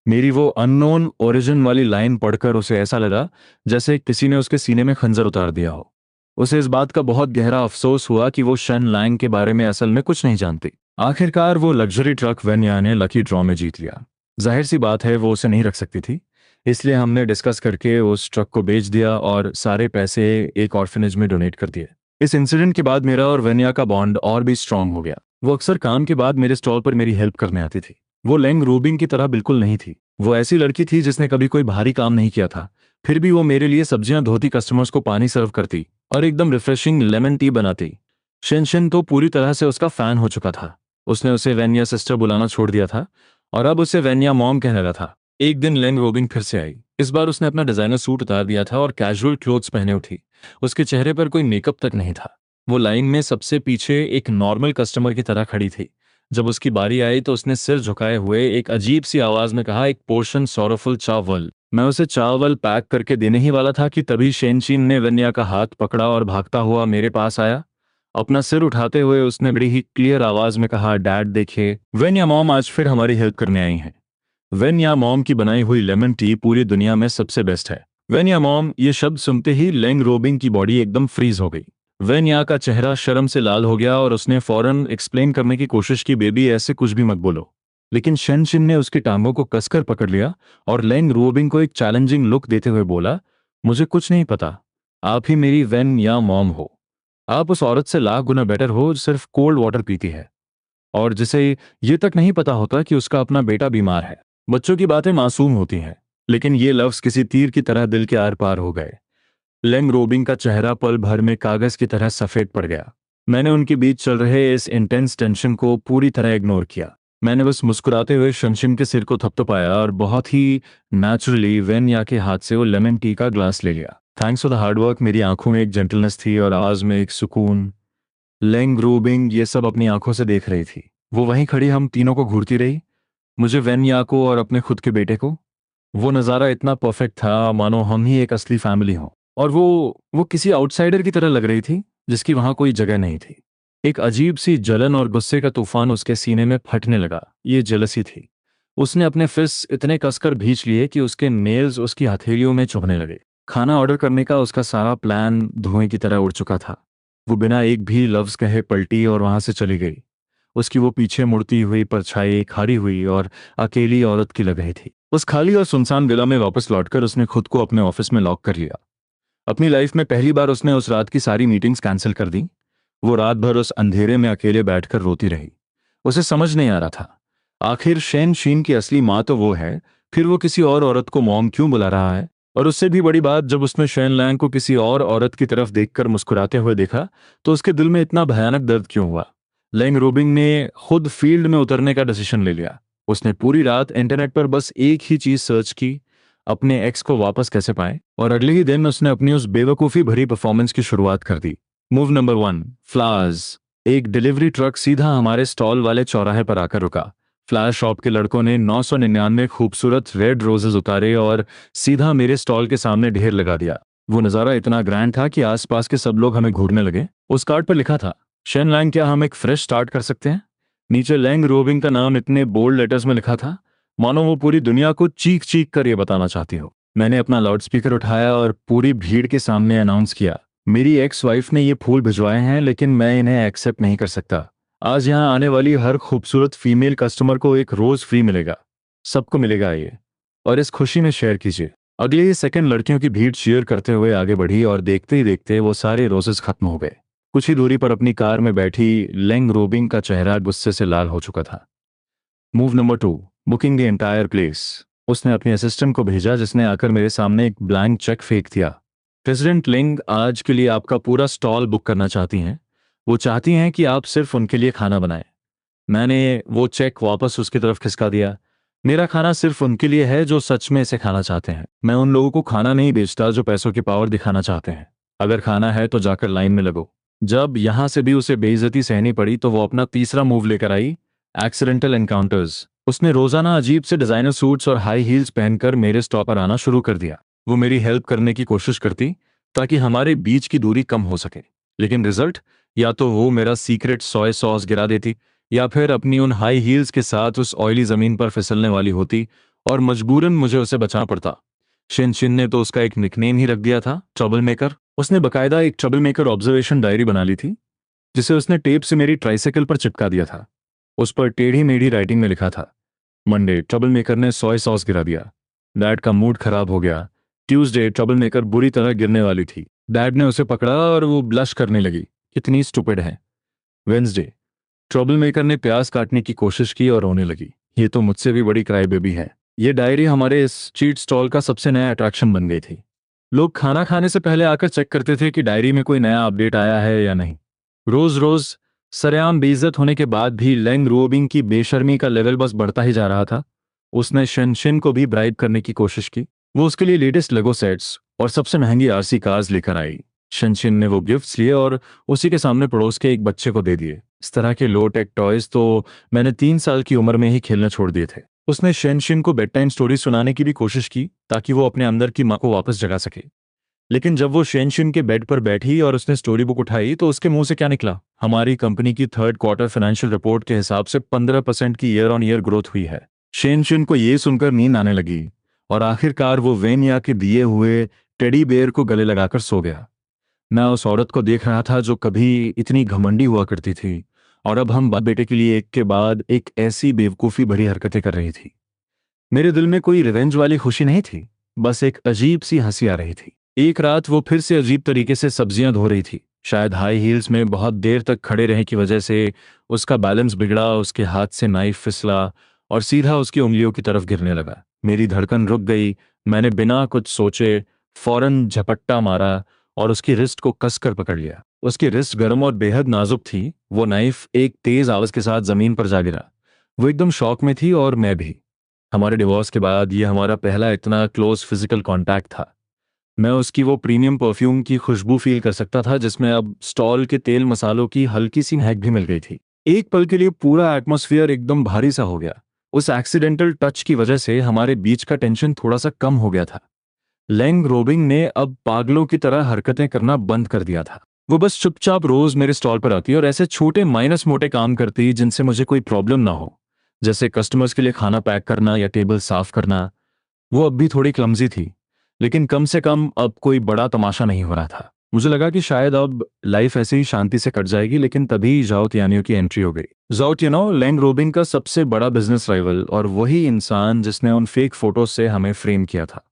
मेरी वो अननोन ओरिजिन वाली लाइन पढ़कर उसे ऐसा लगा जैसे किसी ने उसके सीने में खंजर उतार दिया हो। उसे इस बात का बहुत गहरा अफसोस हुआ कि वो शन लैंग के बारे में असल में कुछ नहीं जानती। आखिरकार वो लग्जरी ट्रक वेन्या ने लकी ड्रॉ में जीत लिया। जाहिर सी बात है वो उसे नहीं रख सकती थी, इसलिए हमने डिस्कस करके उस ट्रक को बेच दिया और सारे पैसे एक ऑर्फनेज में डोनेट कर दिए। इस इंसिडेंट के बाद मेरा और वेन्या का बॉन्ड और भी स्ट्रांग हो गया। वो अक्सर काम के बाद मेरे स्टॉल पर मेरी हेल्प करने आती थी। वो लेंग रूबिंग की तरह बिल्कुल नहीं थी। वो ऐसी लड़की थी जिसने कभी कोई भारी काम नहीं किया था, फिर भी वो मेरे लिए सब्जियां धोती, कस्टमर्स को पानी सर्व करती और एकदम रिफ्रेशिंग लेमन टी बनाती। शिनशिन तो पूरी तरह से उसका फैन हो चुका था। उसने उसे वेन्या सिस्टर बुलाना छोड़ दिया था और अब उसे वेन्या मॉम कहने लगा था। एक दिन लेंग रोबिंग फिर से आई। इस बार उसने अपना डिजाइनर सूट उतार दिया था और कैजुअल क्लोथ्स पहने उठी। उसके चेहरे पर कोई मेकअप तक नहीं था। वो लाइन में सबसे पीछे एक नॉर्मल कस्टमर की तरह खड़ी थी। जब उसकी बारी आई तो उसने सिर झुकाए हुए एक अजीब सी आवाज में कहा, एक पोर्शन सोरोफुल चावल। मैं उसे चावल पैक करके देने ही वाला था कि तभी शेनचिन ने वेन्या का हाथ पकड़ा और भागता हुआ मेरे पास आया। अपना सिर उठाते हुए उसने बड़ी ही क्लियर आवाज में कहा, डैड देखिए, वेन्या मॉम आज फिर हमारी हेल्प करने आई हैं। वेन्या मॉम की बनाई हुई लेमन टी पूरी दुनिया में सबसे बेस्ट है। वेन्या मॉम, ये शब्द सुनते ही लेंग रोबिंग की बॉडी एकदम फ्रीज हो गई। वेन्या का चेहरा शर्म से लाल हो गया और उसने फौरन एक्सप्लेन करने की कोशिश की, बेबी ऐसे कुछ भी मत बोलो। लेकिन शेनशिन ने उसकी टांगों को कसकर पकड़ लिया और लेंग रोबिंग को एक चैलेंजिंग लुक देते हुए बोला, मुझे कुछ नहीं पता, आप ही मेरी वेन या मॉम हो। आप उस औरत से लाख गुना बेटर हो जो सिर्फ कोल्ड वाटर पीती है और जिसे ये तक नहीं पता होता कि उसका अपना बेटा बीमार है। बच्चों की बातें मासूम होती हैं, लेकिन ये लफ्ज किसी तीर की तरह दिल के आर पार हो गए। लेंग रोबिंग का चेहरा पल भर में कागज की तरह सफेद पड़ गया। मैंने उनके बीच चल रहे इस इंटेंस टेंशन को पूरी तरह इग्नोर किया। मैंने बस मुस्कुराते हुए शमशिम के सिर को थपथपाया और बहुत ही नेचुरली वेन्या के हाथ से वो लेमन टी का ग्लास ले लिया। Thanks for the hard work. मेरी आंखों में एक जेंटलनेस थी और आवाज में एक सुकून। लेंग रूबिंग ये सब अपनी आंखों से देख रही थी। वो वहीं खड़ी हम तीनों को घूरती रही, मुझे, वेन्या को और अपने खुद के बेटे को। वो नज़ारा इतना परफेक्ट था मानो हम ही एक असली फैमिली हों। और वो किसी आउटसाइडर की तरह लग रही थी जिसकी वहां कोई जगह नहीं थी। एक अजीब सी जलन और गुस्से का तूफान उसके सीने में फटने लगा। ये जेलसी थी। उसने अपने फिस्ट इतने कसकर भींच लिए कि उसके नेल्स उसकी हथेलियों में चुभने लगे। खाना ऑर्डर करने का उसका सारा प्लान धुएं की तरह उड़ चुका था। वो बिना एक भी लफ्ज कहे पलटी और वहां से चली गई। उसकी वो पीछे मुड़ती हुई परछाई खड़ी हुई और अकेली औरत की लग रही थी। उस खाली और सुनसान विला में वापस लौटकर उसने खुद को अपने ऑफिस में लॉक कर लिया। अपनी लाइफ में पहली बार उसने उस रात की सारी मीटिंग्स कैंसिल कर दी। वो रात भर उस अंधेरे में अकेले बैठकर रोती रही। उसे समझ नहीं आ रहा था, आखिर शेन शीन की असली माँ तो वो है, फिर वो किसी और औरत को मॉम क्यों बुला रहा है। और उससे भी बड़ी बात, जब उसने शेन लैंग को किसी और औरत की तरफ देखकर मुस्कुराते हुए देखा तो उसके दिल में इतना भयानक दर्द क्यों हुआ। लेंग रूबिंग ने खुद फील्ड में उतरने का डिसीजन ले लिया। उसने पूरी रात इंटरनेट पर बस एक ही चीज सर्च की, अपने एक्स को वापस कैसे पाए, और अगले ही दिन उसने अपनी उस बेवकूफ़ी भरी परफॉर्मेंस की शुरुआत कर दी। Move number 1, flowers. एक डिलीवरी ट्रक सीधा हमारे स्टॉल वाले चौराहे पर आकर रुका। फ्लावर शॉप के लड़कों ने 999 खूबसूरत रेड रोजेज उतारे और सीधा मेरे स्टॉल के सामने ढेर लगा दिया। वो नज़ारा इतना ग्रैंड था कि आसपास के सब लोग हमें घूरने लगे। उस कार्ड पर लिखा था, शेन लैंग, क्या हम एक फ्रेश स्टार्ट कर सकते हैं। नीचे लैंग रोबिंग का नाम इतने बोल्ड लेटर्स में लिखा था मानो वो पूरी दुनिया को चीख चीख कर ये बताना चाहती हो। मैंने अपना लाउडस्पीकर उठाया और पूरी भीड़ के सामने अनाउंस किया, मेरी एक्स वाइफ ने ये फूल भिजवाए हैं लेकिन मैं इन्हें एक्सेप्ट नहीं कर सकता। आज यहाँ आने वाली हर खूबसूरत फीमेल कस्टमर को एक रोज फ्री मिलेगा। सबको मिलेगा ये, और इस खुशी में शेयर कीजिए। अगले ही सेकंड लड़कियों की भीड़ चीयर करते हुए आगे बढ़ी और देखते ही देखते वो सारे रोजेस खत्म हो गए। कुछ ही दूरी पर अपनी कार में बैठी लेंग रोबिंग का चेहरा गुस्से से लाल हो चुका था। Move number 2, booking the entire place. उसने अपने असिस्टेंट को भेजा जिसने आकर मेरे सामने एक ब्लैंक चेक फेंक दिया। प्रेसिडेंट लिंग आज के लिए आपका पूरा स्टॉल बुक करना चाहती हैं। वो चाहती हैं कि आप सिर्फ उनके लिए खाना बनाएं। मैंने वो चेक वापस उसकी तरफ खिसका दिया। मेरा खाना सिर्फ उनके लिए है जो सच में इसे खाना चाहते हैं। मैं उन लोगों को खाना नहीं बेचता जो पैसों की पावर दिखाना चाहते हैं। अगर खाना है तो जाकर लाइन में लगो। जब यहां से भी उसे बेइज्जती सहनी पड़ी तो वो अपना तीसरा मूव लेकर आई, एक्सीडेंटल एनकाउंटर्स। उसने रोजाना अजीब से डिजाइनर सूट्स और हाई हील्स पहनकर मेरे स्टॉल पर आना शुरू कर दिया। वो मेरी हेल्प करने की कोशिश करती ताकि हमारे बीच की दूरी कम हो सके, लेकिन रिजल्ट, या तो वो मेरा सीक्रेट सोया सॉस गिरा देती या फिर अपनी उन हाई हील्स के साथ उस ऑयली जमीन पर फिसलने वाली होती और मजबूरन मुझे उसे बचाना पड़ता। शिन शिन ने तो उसका एक निकनेम ही रख दिया था, ट्रबल मेकर। उसने बकायदा एक ट्रबल मेकर ऑब्जर्वेशन डायरी बना ली थी जिसे उसने टेप से मेरी ट्राइसाइकिल पर चिपका दिया था। उस पर टेढ़ी मेढ़ी राइटिंग में लिखा था, मंडे ट्रबल मेकर ने सोया सॉस गिरा दिया। डैड का मूड खराब हो गया। ट्यूसडे ट्रबल मेकर बुरी तरह गिरने वाली थी। डैड ने उसे पकड़ा और वो ब्लश करने लगी, कितनी स्टूपिड है। वेंसडे ट्रबल मेकर ने प्याज काटने की कोशिश की और रोने लगी। ये तो मुझसे भी बड़ी क्राई बेबी है। ये डायरी हमारे इस चीट स्टॉल का सबसे नया अट्रैक्शन बन गई थी। लोग खाना खाने से पहले आकर चेक करते थे कि डायरी में कोई नया अपडेट आया है या नहीं। रोज रोज सरेआम बेइज्जत होने के बाद भी लेंग रोबिंग की बेशर्मी का लेवल बस बढ़ता ही जा रहा था। उसने शन शिन को भी ब्राइब करने की कोशिश की। वो उसके लिए लेटेस्ट लेगो सेट्स और सबसे महंगी आरसी कार्स लेकर आई। शन शिन ने वो गिफ्ट्स लिए और उसी के सामने पड़ोस के एक बच्चे को दे दिए। इस तरह के लो टेक टॉयज तो मैंने 3 साल की उम्र में ही खेलना छोड़ दिए थे। उसने शन शिन को बेड टाइम स्टोरी सुनाने की भी कोशिश की ताकि वो अपने अंदर की माँ को वापस जगा सके। लेकिन जब वो शेनशिन के बेड पर बैठी और उसने स्टोरी बुक उठाई तो उसके मुंह से क्या निकला, हमारी कंपनी की थर्ड क्वार्टर फाइनेंशियल रिपोर्ट के हिसाब से 15% की ईयर ऑन ईयर ग्रोथ हुई है। शेनशिन को ये सुनकर नींद आने लगी और आखिरकार वो वेनिया के दिए हुए टेडी बेयर को गले लगाकर सो गया। मैं उस औरत को देख रहा था जो कभी इतनी घमंडी हुआ करती थी और अब हम बाप बेटे के लिए एक के बाद एक ऐसी बेवकूफ़ी भरी हरकतें कर रही थी। मेरे दिल में कोई रिवेंज वाली खुशी नहीं थी, बस एक अजीब सी हंसी आ रही थी। एक रात वो फिर से अजीब तरीके से सब्जियां धो रही थी। शायद हाई हील्स में बहुत देर तक खड़े रहने की वजह से उसका बैलेंस बिगड़ा, उसके हाथ से नाइफ फिसला और सीधा उसकी उंगलियों की तरफ गिरने लगा। मेरी धड़कन रुक गई। मैंने बिना कुछ सोचे फौरन झपट्टा मारा और उसकी रिस्ट को कसकर पकड़ लिया। उसकी रिस्ट गर्म और बेहद नाजुक थी। वो नाइफ एक तेज आवाज के साथ जमीन पर जा गिरा। वो एकदम शॉक में थी और मैं भी। हमारे डिवोर्स के बाद ये हमारा पहला इतना क्लोज फिजिकल कांटेक्ट था। मैं उसकी वो प्रीमियम परफ्यूम की खुशबू फील कर सकता था जिसमें अब स्टॉल के तेल मसालों की हल्की सी महक भी मिल गई थी। एक पल के लिए पूरा एटमॉस्फेयर एकदम भारी सा हो गया। उस एक्सीडेंटल टच की वजह से हमारे बीच का टेंशन थोड़ा सा कम हो गया था। लेंग रोबिंग ने अब पागलों की तरह हरकतें करना बंद कर दिया था। वो बस चुपचाप रोज मेरे स्टॉल पर आती और ऐसे छोटे माइनस मोटे काम करती जिनसे मुझे कोई प्रॉब्लम ना हो, जैसे कस्टमर्स के लिए खाना पैक करना या टेबल साफ करना। वो अब भी थोड़ी क्लमजी थी, लेकिन कम से कम अब कोई बड़ा तमाशा नहीं हो रहा था। मुझे लगा कि शायद अब लाइफ ऐसे ही शांति से कट जाएगी, लेकिन तभी जाओ तियानियों की एंट्री हो गई। जाओ तियानो लेंग रोबिन का सबसे बड़ा बिजनेस राइवल और वही इंसान जिसने उन फेक फोटोज से हमें फ्रेम किया था।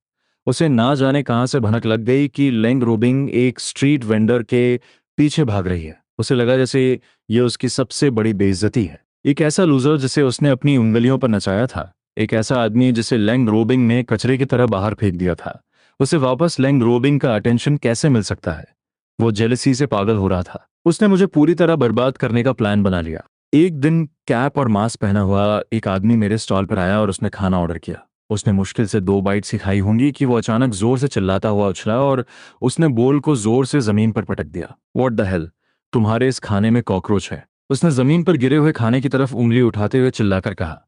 उसे ना जाने कहां से भनक लग गई कि लेंग रोबिंग एक स्ट्रीट वेंडर के पीछे भाग रही है। उसे लगा जैसे ये उसकी सबसे बड़ी बेइज्जती है। एक ऐसा लूजर जिसे उसने अपनी उंगलियों पर नचाया था, एक ऐसा आदमी जिसे लेंग रोबिंग ने कचरे की तरह बाहर फेंक दिया था, उसे वापस लेंग रोबिंग का अटेंशन कैसे मिल सकता है। वो जेलसी से पागल हो रहा था। उसने मुझे पूरी तरह बर्बाद करने का प्लान बना लिया। एक दिन कैप और मास्क पहना हुआ एक आदमी मेरे स्टॉल पर आया और उसने खाना ऑर्डर किया। उसने मुश्किल से 2 बाइट सिखाई होंगी कि वो अचानक जोर से चिल्लाता हुआ उछला और उसने बोल को जोर से जमीन पर पटक दिया। व्हाट द हेल, तुम्हारे इस खाने में कॉकरोच है। उसने जमीन पर गिरे हुए खाने की तरफ उंगली उठाते हुए चिल्लाकर कहा।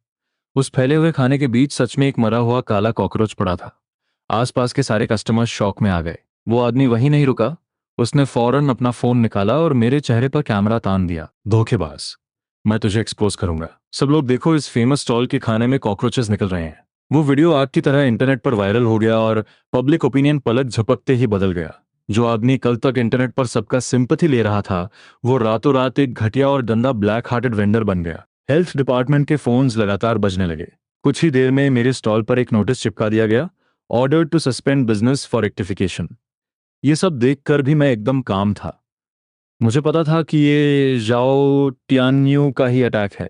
उस फैले हुए खाने के बीच सच में एक मरा हुआ काला कॉकरोच पड़ा था। आसपास के सारे कस्टमर्स शॉक में आ गए। वो आदमी वहीं नहीं रुका। उसने फौरन अपना फोन निकाला और मेरे चेहरे पर कैमरा तान दिया। धोखेबाज, मैं तुझे एक्सपोज करूंगा। सब लोग देखो, इस फेमस स्टॉल के खाने में कॉकरोचेस निकल रहे हैं। वो वीडियो आग की तरह इंटरनेट पर वायरल हो गया और पब्लिक ओपिनियन पलक झपकते ही बदल गया। जो आदमी कल तक इंटरनेट पर सबका सिंपैथी ले रहा था, वो रातों रात एक घटिया और गंदा ब्लैक हार्टेड वेंडर बन गया। हेल्थ डिपार्टमेंट के फोन्स लगातार बजने लगे। कुछ ही देर में मेरे स्टॉल पर एक नोटिस चिपका दिया गया, order to suspend business for rectification. ये सब देखकर भी मैं एकदम काम था। मुझे पता था कि ये जाओ टियान्यू का ही अटैक है।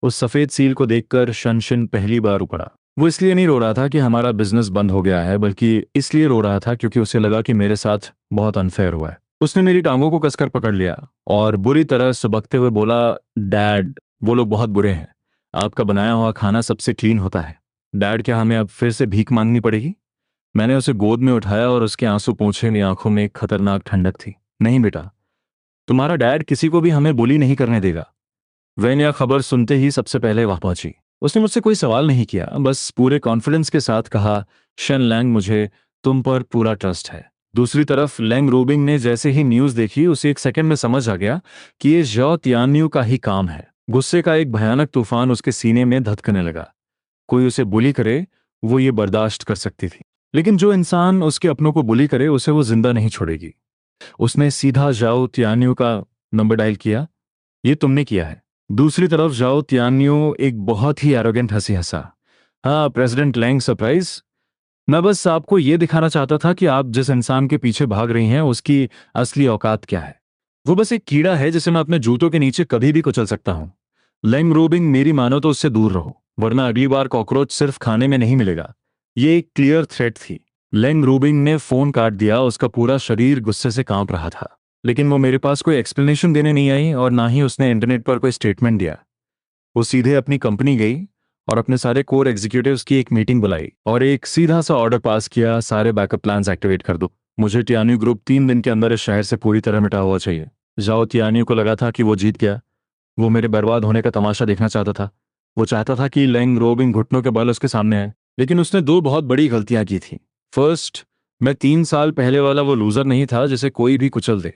उस सफेद सील को देखकर शनशिन पहली बार उपड़ा। वो इसलिए नहीं रो रहा था कि हमारा बिजनेस बंद हो गया है, बल्कि इसलिए रो रहा था क्योंकि उसे लगा कि मेरे साथ बहुत अनफेयर हुआ है। उसने मेरी टांगों को कसकर पकड़ लिया और बुरी तरह सुबकते हुए बोला, डैड, वो लोग बहुत बुरे हैं। आपका बनाया हुआ खाना सबसे क्लीन होता है। डैड, क्या हमें अब फिर से भीख मांगनी पड़ेगी? मैंने उसे गोद में उठाया और उसके आंसू पोंछे मेरी आंखों में एक खतरनाक ठंडक थी। नहीं बेटा, तुम्हारा डैड किसी को भी हमें बुली नहीं करने देगा। वैन यह खबर सुनते ही सबसे पहले वहां पहुंची। उसने मुझसे कोई सवाल नहीं किया, बस पूरे कॉन्फिडेंस के साथ कहा, शन लैंग, मुझे तुम पर पूरा ट्रस्ट है। दूसरी तरफ लैंग रूबिंग ने जैसे ही न्यूज देखी, उसे एक सेकंड में समझ आ गया कि ये ज़्याओ तियान्यू का ही काम है। गुस्से का एक भयानक तूफान उसके सीने में धधकने लगा। कोई उसे बुली करे, वो ये बर्दाश्त कर सकती थी, लेकिन जो इंसान उसके अपनों को बुली करे, उसे वो जिंदा नहीं छोड़ेगी। उसने सीधा ज़्याओ तियान्यू का नंबर डायल किया। ये तुमने किया है। दूसरी तरफ जाओ तियान्यू एक बहुत ही एरोगेंट हंसी हंसा। हाँ प्रेसिडेंट लैंग, सरप्राइज। मैं बस आपको ये दिखाना चाहता था कि आप जिस इंसान के पीछे भाग रही हैं उसकी असली औकात क्या है। वो बस एक कीड़ा है जिसे मैं अपने जूतों के नीचे कभी भी कुचल सकता हूँ। लैंग रूबिंग, मेरी मानो तो उससे दूर रहो, वरना अगली बार कॉकरोच सिर्फ खाने में नहीं मिलेगा। ये एक क्लियर थ्रेट थी। लैंग रूबिंग ने फोन काट दिया। उसका पूरा शरीर गुस्से से कांप रहा था, लेकिन वो मेरे पास कोई एक्सप्लेनेशन देने नहीं आई और ना ही उसने इंटरनेट पर कोई स्टेटमेंट दिया। वो सीधे अपनी कंपनी गई और अपने सारे कोर एग्जीक्यूटिव्स की एक मीटिंग बुलाई और एक सीधा सा ऑर्डर पास किया, सारे बैकअप प्लान्स एक्टिवेट कर दो। मुझे टियान्यू ग्रुप 3 दिन के अंदर इस शहर से पूरी तरह मिटा हुआ चाहिए। जाओ तियान्यू को लगा था कि वो जीत गया। वो मेरे बर्बाद होने का तमाशा देखना चाहता था। वो चाहता था कि लैंग रोबिंग घुटनों के बल उसके सामने आए, लेकिन उसने दो बहुत बड़ी गलतियां की थी। फर्स्ट, मैं 3 साल पहले वाला वो लूजर नहीं था जिसे कोई भी कुचल दे।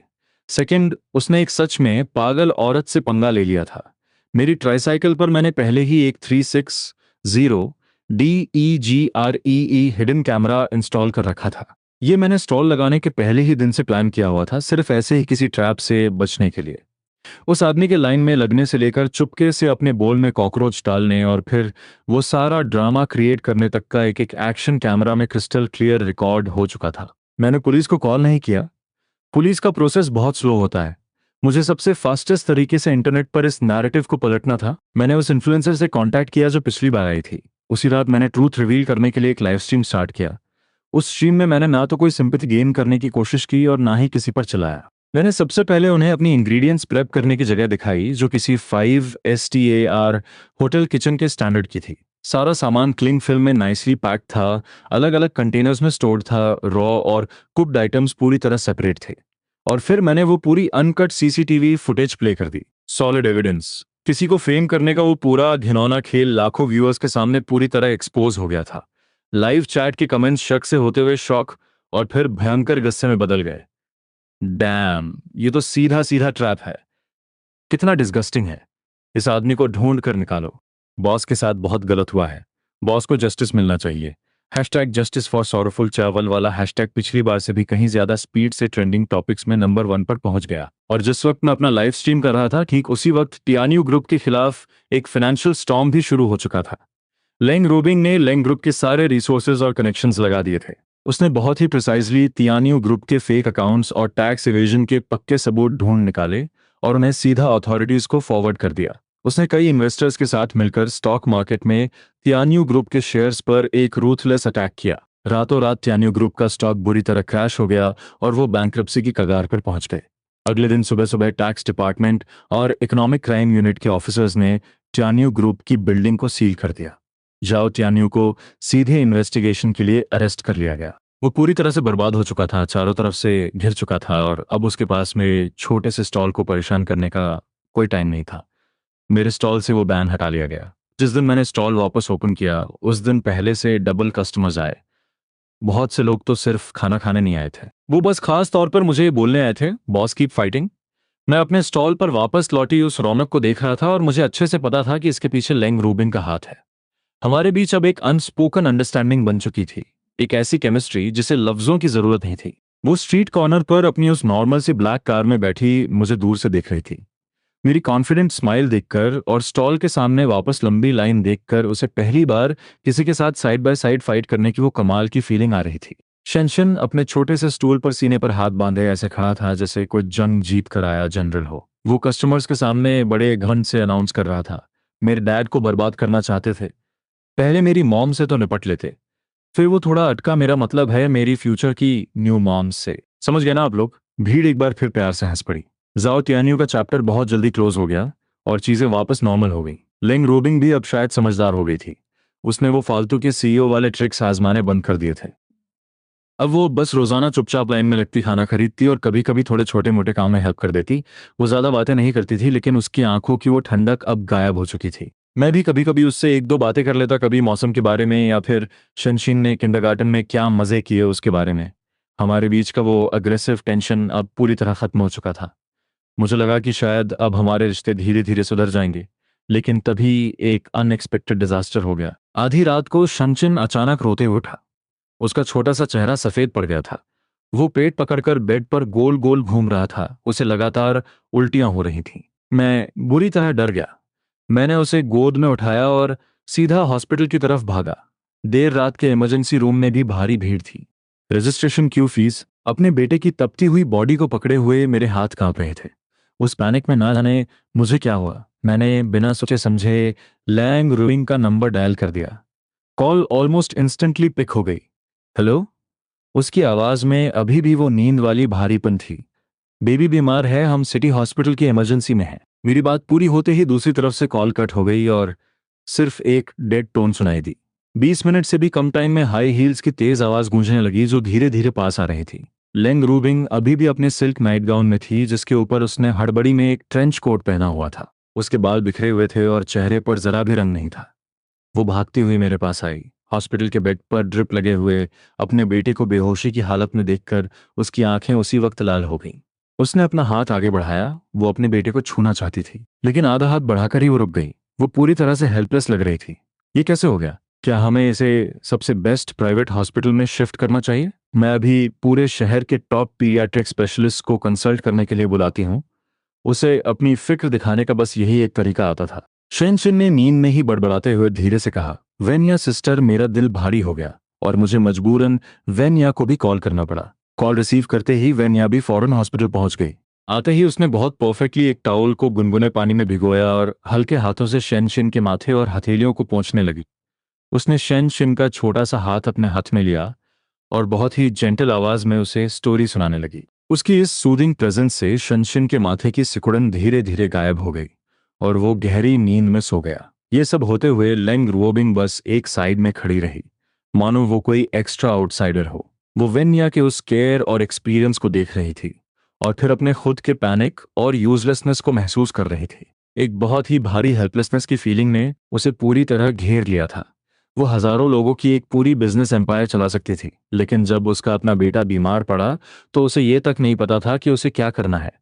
सेकंड, उसने एक सच में पागल औरत से पंगा ले लिया था। मेरी ट्राईसाइकिल पर मैंने पहले ही एक 360 DEGREE हिडन कैमरा इंस्टॉल कर रखा था। ये मैंने स्टॉल लगाने के पहले ही दिन से प्लान किया हुआ था, सिर्फ ऐसे ही किसी ट्रैप से बचने के लिए। उस आदमी के लाइन में लगने से लेकर चुपके से अपने बोल में कॉकरोच डालने और फिर वो सारा ड्रामा क्रिएट करने तक का एक एक एक्शन कैमरा में क्रिस्टल क्लियर रिकॉर्ड हो चुका था। मैंने पुलिस को कॉल नहीं किया। पुलिस का प्रोसेस बहुत स्लो होता है। मुझे सबसे फास्टेस्ट तरीके से इंटरनेट पर इस नैरेटिव को पलटना था। मैंने उस इन्फ्लुएंसर से कांटेक्ट किया जो पिछली बार आई थी। उसी रात मैंने ट्रूथ रिवील करने के लिए एक लाइव स्ट्रीम स्टार्ट किया। उस स्ट्रीम में मैंने ना तो कोई सिंपैथी गेन करने की कोशिश की और ना ही किसी पर चलाया। मैंने सबसे पहले उन्हें अपनी इंग्रेडिएंट्स प्रेप करने की जगह दिखाई, जो किसी 5 STAR होटल किचन के स्टैंडर्ड की थी। सारा सामान क्लिंग फिल्म में नाइसली पैक्ड था, अलग अलग कंटेनर्स में स्टोर्ड था। रॉ और कुक्ड आइटम्स पूरी तरह सेपरेट थे। और फिर मैंने वो पूरी अनकट CCTV फुटेज प्ले कर दी। Solid evidence. किसी को फेम करने का वो पूरा घिनौना खेल लाखों व्यूअर्स के सामने पूरी तरह एक्सपोज हो गया था। लाइव चैट के कमेंट्स शक से होते हुए शॉक और फिर भयंकर गुस्से में बदल गए। डैम, ये तो सीधा सीधा ट्रैप है। कितना डिस्गस्टिंग है। इस आदमी को ढूंढ कर निकालो। बॉस के साथ बहुत गलत हुआ है। बॉस को जस्टिस मिलना चाहिए। #जस्टिस फॉर सॉरोफुल चावल वाला हैशटैग पिछली बार से भी कहीं ज्यादा स्पीड से ट्रेंडिंग टॉपिक्स में नंबर 1 पर पहुंच गया। और जिस वक्त मैं अपना लाइव स्ट्रीम कर रहा था, ठीक उसी वक्त टियान्यू ग्रुप के खिलाफ एक फाइनेंशियल स्टॉर्म भी शुरू हो चुका था। लैंग रूबिंग ने लैंग ग्रुप के सारे रिसोर्सेज और कनेक्शंस लगा दिए थे। उसने बहुत ही प्रिसाइजली तियान्यू ग्रुप के फेक अकाउंट्स और टैक्स इवेजन के पक्के सबूत ढूंढ निकाले और उन्हें सीधा अथॉरिटीज को फॉरवर्ड कर दिया। उसने कई इन्वेस्टर्स के साथ मिलकर स्टॉक मार्केट में तियान्यू ग्रुप के शेयर्स पर एक रूथलेस अटैक किया। रातों रात तियान्यू ग्रुप का स्टॉक बुरी तरह क्रैश हो गया और वो बैंक्रप्सी की कगार पर पहुंच गए। अगले दिन सुबह सुबह टैक्स डिपार्टमेंट और इकोनॉमिक क्राइम यूनिट के ऑफिसर्स ने तियान्यू ग्रुप की बिल्डिंग को सील कर दिया। जाओ तियान्यू को सीधे इन्वेस्टिगेशन के लिए अरेस्ट कर लिया गया। वो पूरी तरह से बर्बाद हो चुका था, चारों तरफ से घिर चुका था और अब उसके पास मेरे छोटे से स्टॉल को परेशान करने का कोई टाइम नहीं था। मेरे स्टॉल से वो बैन हटा लिया गया। जिस दिन मैंने स्टॉल वापस ओपन किया, उस दिन पहले से डबल कस्टमर्स आए। बहुत से लोग तो सिर्फ खाना खाने नहीं आए थे, वो बस खास तौर पर मुझे ये बोलने आए थे, बॉस कीप फाइटिंग। मैं अपने स्टॉल पर वापस लौटी उस रौनक को देख रहा था और मुझे अच्छे से पता था कि इसके पीछे लैंग रूबिन का हाथ है। हमारे बीच अब एक अनस्पोकन अंडरस्टैंडिंग बन चुकी थी, एक ऐसी केमिस्ट्री जिसे लफ्जों की जरूरत नहीं थी। वो स्ट्रीट कॉर्नर पर अपनी उस नॉर्मल सी ब्लैक कार में बैठी मुझे दूर से देख रही थी। मेरी कॉन्फिडेंट स्माइल देखकर और स्टॉल के सामने वापस लंबी लाइन देखकर उसे पहली बार किसी के साथ साइड बाय साइड फाइट करने की वो कमाल की फीलिंग आ रही थी। शेंशन अपने छोटे से स्टूल पर सीने पर हाथ बांधे ऐसे खड़ा था जैसे कोई जंग जीत कर आया जनरल हो। वो कस्टमर्स के सामने बड़े घमंड से अनाउंस कर रहा था, मेरे डैड को बर्बाद करना चाहते थे, पहले मेरी मॉम से तो निपट लेते, फिर वो थोड़ा अटका, मेरा मतलब है मेरी फ्यूचर की न्यू मॉम से। समझ गए ना आप लोग? भीड़ एक बार फिर प्यार से हंस पड़ी। जाओ तियानियों का चैप्टर बहुत जल्दी क्लोज हो गया और चीजें वापस नॉर्मल हो गई। लेंग रोबिंग भी अब शायद समझदार हो गई थी। उसने वो फालतू के सीईओ वाले ट्रिक्स आजमाने बंद कर दिए थे। अब वो बस रोजाना चुपचाप लाइन में लगती, खाना खरीदती और कभी कभी थोड़े छोटे मोटे काम में हेल्प कर देती। वो ज्यादा बातें नहीं करती थी, लेकिन उसकी आंखों की वो ठंडक अब गायब हो चुकी थी। मैं भी कभी कभी उससे एक दो बातें कर लेता, कभी मौसम के बारे में या फिर शनशीन ने किंडरगार्टन में क्या मजे किए उसके बारे में। हमारे बीच का वो अग्रेसिव टेंशन अब पूरी तरह खत्म हो चुका था। मुझे लगा कि शायद अब हमारे रिश्ते धीरे धीरे सुधर जाएंगे, लेकिन तभी एक अनएक्सपेक्टेड डिजास्टर हो गया। आधी रात को शनशिन अचानक रोते हुए उठा। उसका छोटा सा चेहरा सफेद पड़ गया था। वो पेट पकड़कर बेड पर गोल गोल घूम रहा था। उसे लगातार उल्टियां हो रही थीं। मैं बुरी तरह डर गया। मैंने उसे गोद में उठाया और सीधा हॉस्पिटल की तरफ भागा। देर रात के इमरजेंसी रूम में भी भारी भीड़ थी। Registration Q fees. अपने बेटे की तपती हुई बॉडी को पकड़े हुए मेरे हाथ कांप रहे थे। उस पैनिक में ना जाने मुझे क्या हुआ, मैंने बिना सोचे समझे लैंग रूइंग का नंबर डायल कर दिया। कॉल ऑलमोस्ट इंस्टेंटली पिक हो गई। हेलो। उसकी आवाज में अभी भी वो नींद वाली भारीपन थी। बेबी बीमार है, हम सिटी हॉस्पिटल की इमरजेंसी में हैं। मेरी बात पूरी होते ही दूसरी तरफ से कॉल कट हो गई और सिर्फ एक डेड टोन सुनाई दी। 20 मिनट से भी कम टाइम में हाई हील्स की तेज आवाज गूंजने लगी जो धीरे धीरे पास आ रही थी। लेंग रूबिंग अभी भी अपने सिल्क नाइट गाउन में थी, जिसके ऊपर उसने हड़बड़ी में एक ट्रेंच कोट पहना हुआ था। उसके बाल बिखरे हुए थे और चेहरे पर जरा भी रंग नहीं था। वो भागती हुई मेरे पास आई। हॉस्पिटल के बेड पर ड्रिप लगे हुए अपने बेटे को बेहोशी की हालत में देखकर उसकी आंखें उसी वक्त लाल हो गईं। उसने अपना हाथ आगे बढ़ाया। वो अपने बेटे को छूना चाहती थी, लेकिन आधा हाथ बढ़ाकर ही वो रुक गई। वो पूरी तरह से हेल्पलेस लग रही थी। ये कैसे हो गया? क्या हमें इसे सबसे बेस्ट प्राइवेट हॉस्पिटल में शिफ्ट करना चाहिए? मैं अभी पूरे शहर के टॉप पीडियाट्रिक स्पेशलिस्ट को कंसल्ट करने के लिए बुलाती हूँ। उसे अपनी फिक्र दिखाने का बस यही एक तरीका आता था। शेनशिन ने नींद में ही बड़बड़ाते हुए धीरे से कहा, वेन्या सिस्टर, मेरा दिल भारी हो गया और मुझे मजबूरन वेन्या को भी कॉल करना पड़ा। कॉल रिसीव करते ही वेन्या भी फौरन हॉस्पिटल पहुंच गई। आते ही उसने बहुत परफेक्टली एक टॉवल को गुनगुने पानी में भिगोया और हल्के हाथों से शेनशिन के माथे और हथेलियों को पोंछने लगी। उसने शेनशिन का छोटा सा हाथ अपने हाथ में लिया और बहुत ही जेंटल आवाज में उसे स्टोरी सुनाने लगी। उसकी इस सूदिंग प्रेजेंस से शेनशिन के माथे की सिकुड़न धीरे धीरे गायब हो गई और वो गहरी नींद में सो गया। ये सब होते हुए लेंग रुओबिंग बस एक साइड में खड़ी रही, मानो वो कोई एक्स्ट्रा आउटसाइडर हो। वो वेन्या के उस केयर और एक्सपीरियंस को देख रही थी और फिर अपने खुद के पैनिक और यूजलेसनेस को महसूस कर रही थी। एक बहुत ही भारी हेल्पलेसनेस की फीलिंग ने उसे पूरी तरह घेर लिया था। वो हजारों लोगों की एक पूरी बिजनेस एम्पायर चला सकती थी, लेकिन जब उसका अपना बेटा बीमार पड़ा तो उसे ये तक नहीं पता था कि उसे क्या करना है।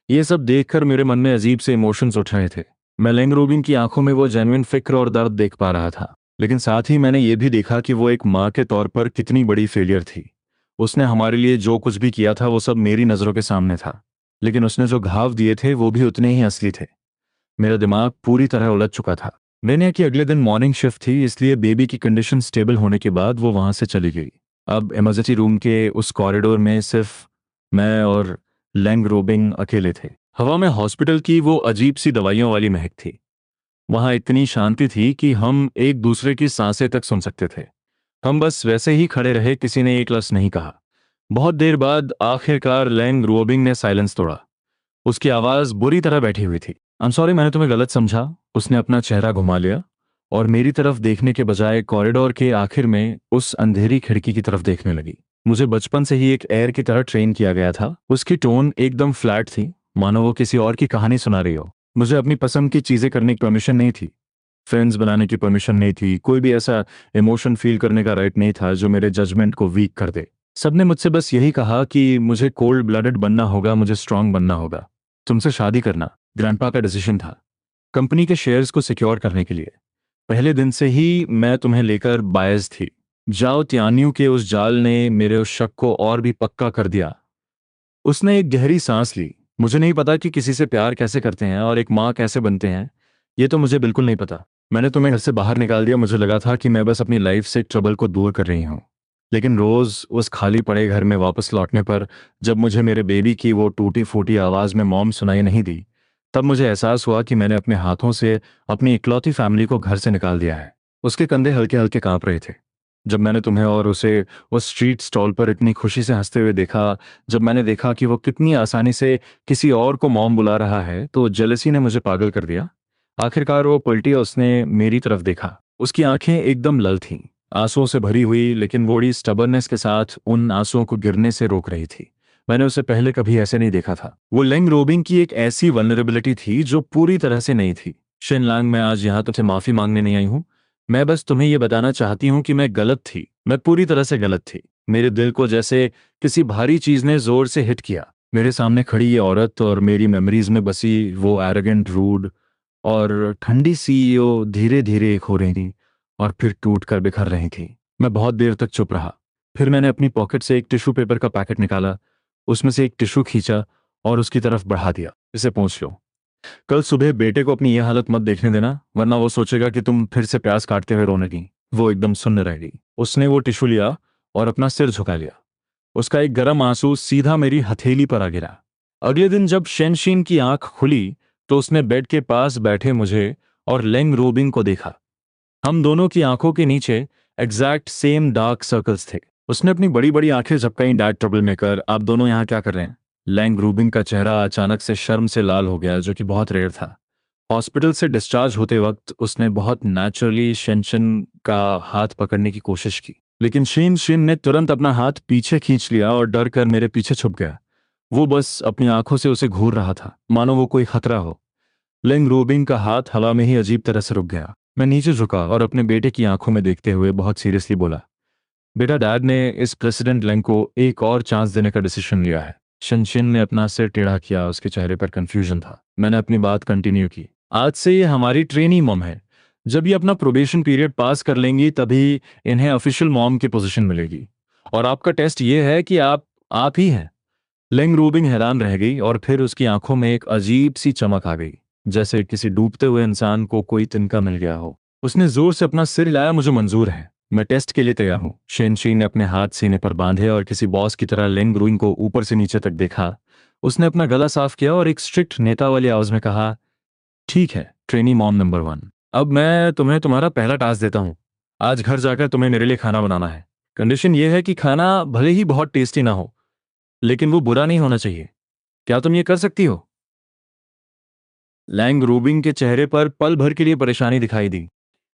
ये सब देखकर मेरे मन में अजीब से इमोशंस उठ रहे थे। मैं लेंग रूबिन की आंखों में वो जेन्युइन फिक्र और दर्द देख पा रहा था, लेकिन साथ ही मैंने ये भी देखा कि वो एक माँ के तौर पर कितनी बड़ी फेलियर थी। उसने हमारे लिए जो कुछ भी किया था वो सब मेरी नज़रों के सामने था, लेकिन उसने जो घाव दिए थे वो भी उतने ही असली थे। मेरा दिमाग पूरी तरह उलझ चुका था। मैंने कि अगले दिन मॉर्निंग शिफ्ट थी, इसलिए बेबी की कंडीशन स्टेबल होने के बाद वो वहां से चली गई। अब इमरजेंसी रूम के उस कॉरिडोर में सिर्फ मैं और लेंग रोबिंग अकेले थे। हवा में हॉस्पिटल की वो अजीब सी दवाइयों वाली महक थी। वहां इतनी शांति थी कि हम एक दूसरे की सांसें तक सुन सकते थे। हम बस वैसे ही खड़े रहे, किसी ने एक लफ्ज नहीं कहा। बहुत देर बाद आखिरकार लेंग रोबिंग ने साइलेंस तोड़ा। उसकी आवाज बुरी तरह बैठी हुई थी। आई एम सॉरी, मैंने तुम्हें गलत समझा। उसने अपना चेहरा घुमा लिया और मेरी तरफ देखने के बजाय कॉरिडोर के आखिर में उस अंधेरी खिड़की की तरफ देखने लगी। मुझे बचपन से ही एक एयर की तरह ट्रेन किया गया था। उसकी टोन एकदम फ्लैट थी, मानो वो किसी और की कहानी सुना रही हो। मुझे अपनी पसंद की चीजें करने की परमिशन नहीं थी, फ्रेंड्स बनाने की परमिशन नहीं थी, कोई भी ऐसा इमोशन फील करने का राइट नहीं था जो मेरे जजमेंट को वीक कर दे। सबने मुझसे बस यही कहा कि मुझे कोल्ड ब्लडेड बनना होगा, मुझे स्ट्रांग बनना होगा। तुमसे शादी करना ग्रैंडपा का डिसीजन था, कंपनी के शेयर्स को सिक्योर करने के लिए। पहले दिन से ही मैं तुम्हें लेकर बायस थी। जाओ तियानियों के उस जाल ने मेरे उस शक को और भी पक्का कर दिया। उसने एक गहरी सांस ली। मुझे नहीं पता कि किसी से प्यार कैसे करते हैं और एक माँ कैसे बनते हैं, ये तो मुझे बिल्कुल नहीं पता। मैंने तुम्हें घर से बाहर निकाल दिया, मुझे लगा था कि मैं बस अपनी लाइफ से ट्रबल को दूर कर रही हूँ। लेकिन रोज उस खाली पड़े घर में वापस लौटने पर जब मुझे मेरे बेबी की वो टूटी फूटी आवाज़ में मॉम सुनाई नहीं दी, तब मुझे एहसास हुआ कि मैंने अपने हाथों से अपनी इकलौती फैमिली को घर से निकाल दिया है। उसके कंधे हल्के हल्के कांप रहे थे। जब मैंने तुम्हें और उसे उस स्ट्रीट स्टॉल पर इतनी खुशी से हंसते हुए देखा, जब मैंने देखा कि वो कितनी आसानी से किसी और को मॉम बुला रहा है, तो जेलसी ने मुझे पागल कर दिया। आखिरकार वो पलटी और उसने मेरी तरफ देखा। उसकी आंखें एकदम लल थीं, आंसुओं से भरी हुई, लेकिन वो बड़ी स्टबर्नेस के साथ उन आंसुओं को गिरने से रोक रही थी। मैंने उसे पहले कभी ऐसे नहीं देखा था। वो लेंग रोबिंग की एक ऐसी वल्नरेबिलिटी थी जो पूरी तरह से नहीं थी। शिनलांग, मैं आज यहाँ तुमसे माफी मांगने नहीं आई हूँ। मैं बस तुम्हें यह बताना चाहती हूँ कि मैं गलत थी, मैं पूरी तरह से गलत थी। मेरे दिल को जैसे किसी भारी चीज ने जोर से हिट किया। मेरे सामने खड़ी ये औरत और मेरी मेमोरीज में बसी वो एरोगेंट, रूड और ठंडी सीईओ धीरे धीरे एक हो रही थी और फिर टूट कर बिखर रही थी। मैं बहुत देर तक चुप रहा। फिर मैंने अपनी पॉकेट से एक टिश्यू पेपर का पैकेट निकाला, उसमें से एक टिश्यू खींचा और उसकी तरफ बढ़ा दिया। इसे पोंछ लो। कल सुबह बेटे को अपनी यह हालत मत देखने देना, वरना वो सोचेगा कि तुम फिर से प्यास काटते हुए रोने लगी। वो एकदम सुन्न रह गई। उसने वो टिश्यू लिया और अपना सिर झुका लिया। उसका एक गर्म आंसू सीधा मेरी हथेली पर आ गिरा। अगले दिन जब शेनशीन की आंख खुली तो उसने बेड के पास बैठे मुझे और लेंग रोबिंग को देखा। हम दोनों की आंखों के नीचे एग्जैक्ट सेम डार्क सर्कल्स थे। उसने अपनी बड़ी बड़ी आंखें झपकाई। डैड ट्रबल मेकर, आप दोनों यहाँ क्या कर रहे हैं? लैंग रूबिंग का चेहरा अचानक से शर्म से लाल हो गया, जो कि बहुत रेयर था। हॉस्पिटल से डिस्चार्ज होते वक्त उसने बहुत नेचुरली शेनशन का हाथ पकड़ने की कोशिश की, लेकिन शेन शिन ने तुरंत अपना हाथ पीछे खींच लिया और डर कर मेरे पीछे छुप गया। वो बस अपनी आंखों से उसे घूर रहा था, मानो वो कोई खतरा हो। लेंग रूबिंग का हाथ हवा में ही अजीब तरह से रुक गया। मैं नीचे झुका और अपने बेटे की आंखों में देखते हुए बहुत सीरियसली बोला, बेटा, डैड ने इस प्रेसिडेंट लेंग को एक और चांस देने का डिसीजन लिया है। शनशिन ने अपना सिर टेढ़ा किया, उसके चेहरे पर कंफ्यूजन था। मैंने अपनी बात कंटिन्यू की, आज से ये हमारी ट्रेनी मॉम है। जब ये अपना प्रोबेशन पीरियड पास कर लेंगी तभी इन्हें ऑफिशियल मॉम की पोजीशन मिलेगी। और आपका टेस्ट ये है कि आप ही हैं। लेंग रूबिंग हैरान रह गई और फिर उसकी आंखों में एक अजीब सी चमक आ गई, जैसे किसी डूबते हुए इंसान को कोई तिनका मिल गया हो। उसने जोर से अपना सिर हिलाया, मुझे मंजूर है, मैं टेस्ट के लिए तैयार हूँ। शेनशी ने अपने हाथ सीने पर बांधे और किसी बॉस की तरह लेंग रूइंग को ऊपर से नीचे तक देखा। उसने अपना गला साफ किया और एक स्ट्रिक्ट नेता वाली आवाज में कहा, ठीक है ट्रेनी मॉम नंबर 1, अब मैं तुम्हें तुम्हारा पहला टास्क देता हूँ। आज घर जाकर तुम्हें मेरे लिए खाना बनाना है। कंडीशन यह है कि खाना भले ही बहुत टेस्टी ना हो, लेकिन वो बुरा नहीं होना चाहिए। क्या तुम ये कर सकती हो? लैंग रूबिंग के चेहरे पर पल भर के लिए परेशानी दिखाई दी,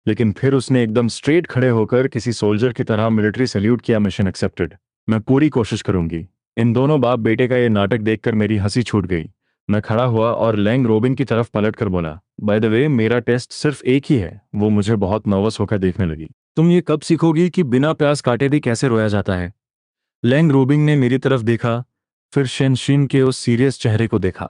लेकिन फिर उसने एकदम स्ट्रेट खड़े होकर किसी सोल्जर की तरह मिलिट्री सैल्यूट किया। Mission accepted. मैं पूरी कोशिश करूंगी। इन दोनों बाप बेटे का ये नाटक देखकर मेरी हंसी छूट गई। मैं खड़ा हुआ और लैंग रोबिन की तरफ पलट कर बोला, बाय द वे, मेरा टेस्ट सिर्फ एक ही है। वो मुझे बहुत नर्वस होकर देखने लगी। तुम ये कब सीखोगी कि बिना प्यास काटे भी कैसे रोया जाता है? लैंग रोबिंग ने मेरी तरफ देखा, फिर शेनशिन के उस सीरियस चेहरे को देखा।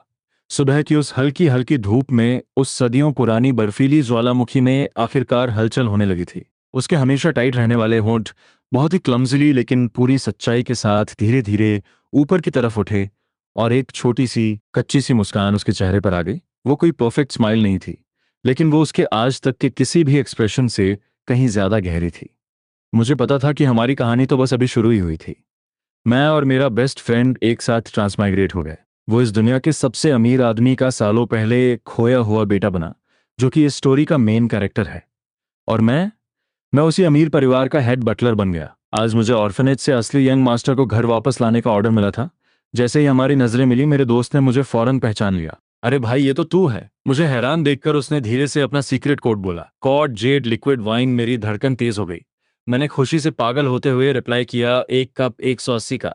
सुबह की उस हल्की हल्की धूप में, उस सदियों पुरानी बर्फीली ज्वालामुखी में आखिरकार हलचल होने लगी थी। उसके हमेशा टाइट रहने वाले होंठ बहुत ही क्लमजली लेकिन पूरी सच्चाई के साथ धीरे धीरे ऊपर की तरफ उठे और एक छोटी सी कच्ची सी मुस्कान उसके चेहरे पर आ गई। वो कोई परफेक्ट स्माइल नहीं थी, लेकिन वो उसके आज तक के किसी भी एक्सप्रेशन से कहीं ज्यादा गहरी थी। मुझे पता था कि हमारी कहानी तो बस अभी शुरू ही हुई थी। मैं और मेरा बेस्ट फ्रेंड एक साथ ट्रांसमाइग्रेट हो गए। वो इस दुनिया के सबसे अमीर आदमी का सालों पहले खोया हुआ बेटा बना, जो कि इस स्टोरी का मेन कैरेक्टर है। और मैं उसी अमीर परिवार का हेड बटलर बन गया। आज मुझे ऑर्फनेज से असली यंग मास्टर को घर वापस लाने का ऑर्डर मिला था। जैसे ही हमारी नजरें मिली, मेरे दोस्त ने मुझे फौरन पहचान लिया। अरे भाई, ये तो तू है। मुझे हैरान देखकर उसने धीरे से अपना सीक्रेट कोड बोला, कॉड जेड लिक्विड वाइन। मेरी धड़कन तेज हो गई। मैंने खुशी से पागल होते हुए रिप्लाई किया, एक कप 180 का।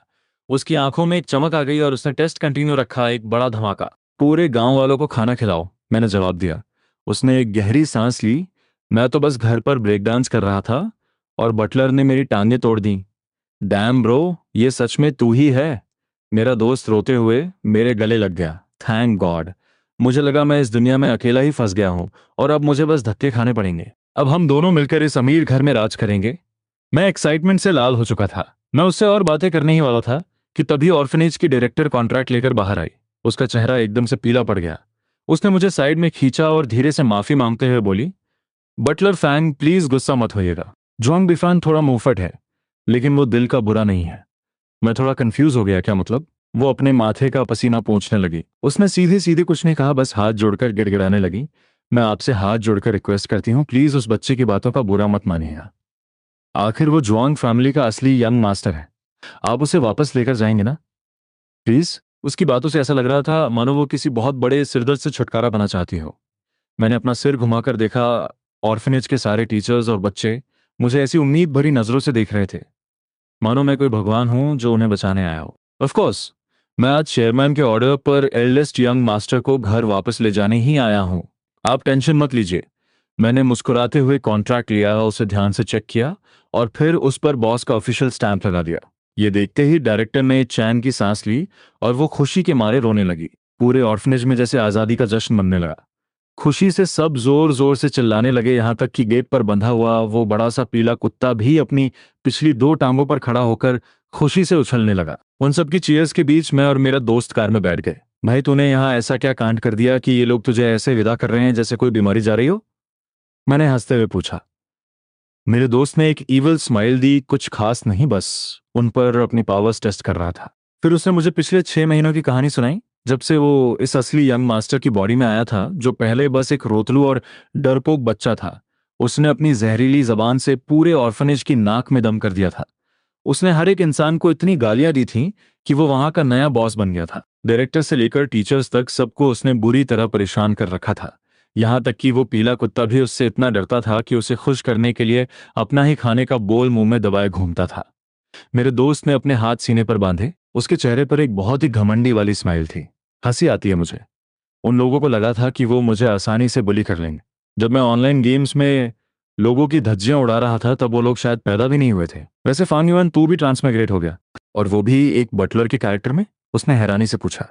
उसकी आंखों में एक चमक आ गई और उसने टेस्ट कंटिन्यू रखा, एक बड़ा धमाका। पूरे गांव वालों को खाना खिलाओ, मैंने जवाब दिया। उसने एक गहरी सांस ली। मैं तो बस घर पर ब्रेक डांस कर रहा था और बटलर ने मेरी टांगें तोड़ दी। डैम ब्रो, ये सच में तू ही है? मेरा दोस्त रोते हुए मेरे गले लग गया। Thank God. मुझे लगा मैं इस दुनिया में अकेला ही फंस गया हूं और अब मुझे बस धक्के खाने पड़ेंगे। अब हम दोनों मिलकर इस अमीर घर में राज करेंगे। मैं एक्साइटमेंट से लाल हो चुका था। मैं उससे और बातें करने ही वाला था कि तभी ऑर्फनेज की डायरेक्टर कॉन्ट्रैक्ट लेकर बाहर आई। उसका चेहरा एकदम से पीला पड़ गया। उसने मुझे साइड में खींचा और धीरे से माफी मांगते हुए बोली, बटलर फैंग, प्लीज गुस्सा मत होइएगा। जुआंग बिफान थोड़ा मुंहफट है, लेकिन वो दिल का बुरा नहीं है। मैं थोड़ा कंफ्यूज हो गया, क्या मतलब? वो अपने माथे का पसीना पोंछने लगी। उसने सीधे सीधे कुछ नहीं कहा, बस हाथ जोड़कर गिड़गिड़ाने लगी, मैं आपसे हाथ जोड़कर रिक्वेस्ट करती हूँ, प्लीज उस बच्चे की बातों का बुरा मत मानिएगा। आखिर वो जुआंग फैमिली का असली यंग मास्टर है। आप उसे वापस लेकर जाएंगे ना, प्लीज? उसकी बातों से ऐसा लग रहा था मानो वो किसी बहुत बड़े सिरदर्द से छुटकारा पाना चाहती हो। मैंने अपना सिर घुमाकर देखा। ऑर्फनेज के सारे टीचर्स और बच्चे मुझे ऐसी उम्मीद भरी नजरों से देख रहे थे, मानो मैं कोई भगवान हूं जो उन्हें बचाने आया हो। ऑफ कोर्स, मैं आज चेयरमैन के ऑर्डर पर एल्डेस्ट यंग मास्टर को घर वापस ले जाने ही आया हूं। आप टेंशन मत लीजिए। मैंने मुस्कुराते हुए कॉन्ट्रैक्ट लिया, उसे ध्यान से चेक किया और फिर उस पर बॉस का ऑफिशियल स्टैंप लगा दिया। ये देखते ही डायरेक्टर ने चैन की सांस ली और वो खुशी के मारे रोने लगी। पूरे ऑर्फनेज में जैसे आज़ादी का जश्न मनने लगा। खुशी से सब जोर जोर से चिल्लाने लगे, यहां तक कि गेट पर बंधा हुआ वो बड़ा सा पीला कुत्ता भी अपनी पिछली दो टांगों पर खड़ा होकर खुशी से उछलने लगा। उन सब की चीयर्स के बीच मैं और मेरा दोस्त कार में बैठ गए। भाई, तूने यहाँ ऐसा क्या कांड कर दिया कि ये लोग तुझे ऐसे विदा कर रहे हैं जैसे कोई बीमारी जा रही हो? मैंने हंसते हुए पूछा। मेरे दोस्त ने एक ईवल स्माइल दी। कुछ खास नहीं, बस उन पर अपनी पावर्स टेस्ट कर रहा था। फिर उसने मुझे पिछले 6 महीनों की कहानी सुनाई, जब से वो इस असली यंग मास्टर की बॉडी में आया था, जो पहले बस एक रोतलू और डरपोक बच्चा था। उसने अपनी जहरीली जबान से पूरे ऑर्फनेज की नाक में दम कर दिया था। उसने हर एक इंसान को इतनी गालियां दी थी कि वो वहां का नया बॉस बन गया था। डायरेक्टर से लेकर टीचर्स तक सबको उसने बुरी तरह परेशान कर रखा था। यहाँ तक कि वो पीला कुत्ता भी उससे इतना डरता था कि उसे खुश करने के लिए अपना ही खाने का बोल मुंह में दबाए घूमता था। मेरे दोस्त ने अपने हाथ सीने पर बांधे। उसके चेहरे पर एक बहुत ही घमंडी वाली स्माइल थी। हंसी आती है मुझे। उन लोगों को लगा था कि वो मुझे आसानी से बुली कर लेंगे। जब मैं ऑनलाइन गेम्स में लोगों की धज्जियां उड़ा रहा था तब वो लोग शायद पैदा भी नहीं हुए थे। वैसे फांग युआन, तू भी ट्रांसमाइग्रेट हो गया, और वो भी एक बटलर के कैरेक्टर में? उसने हैरानी से पूछा।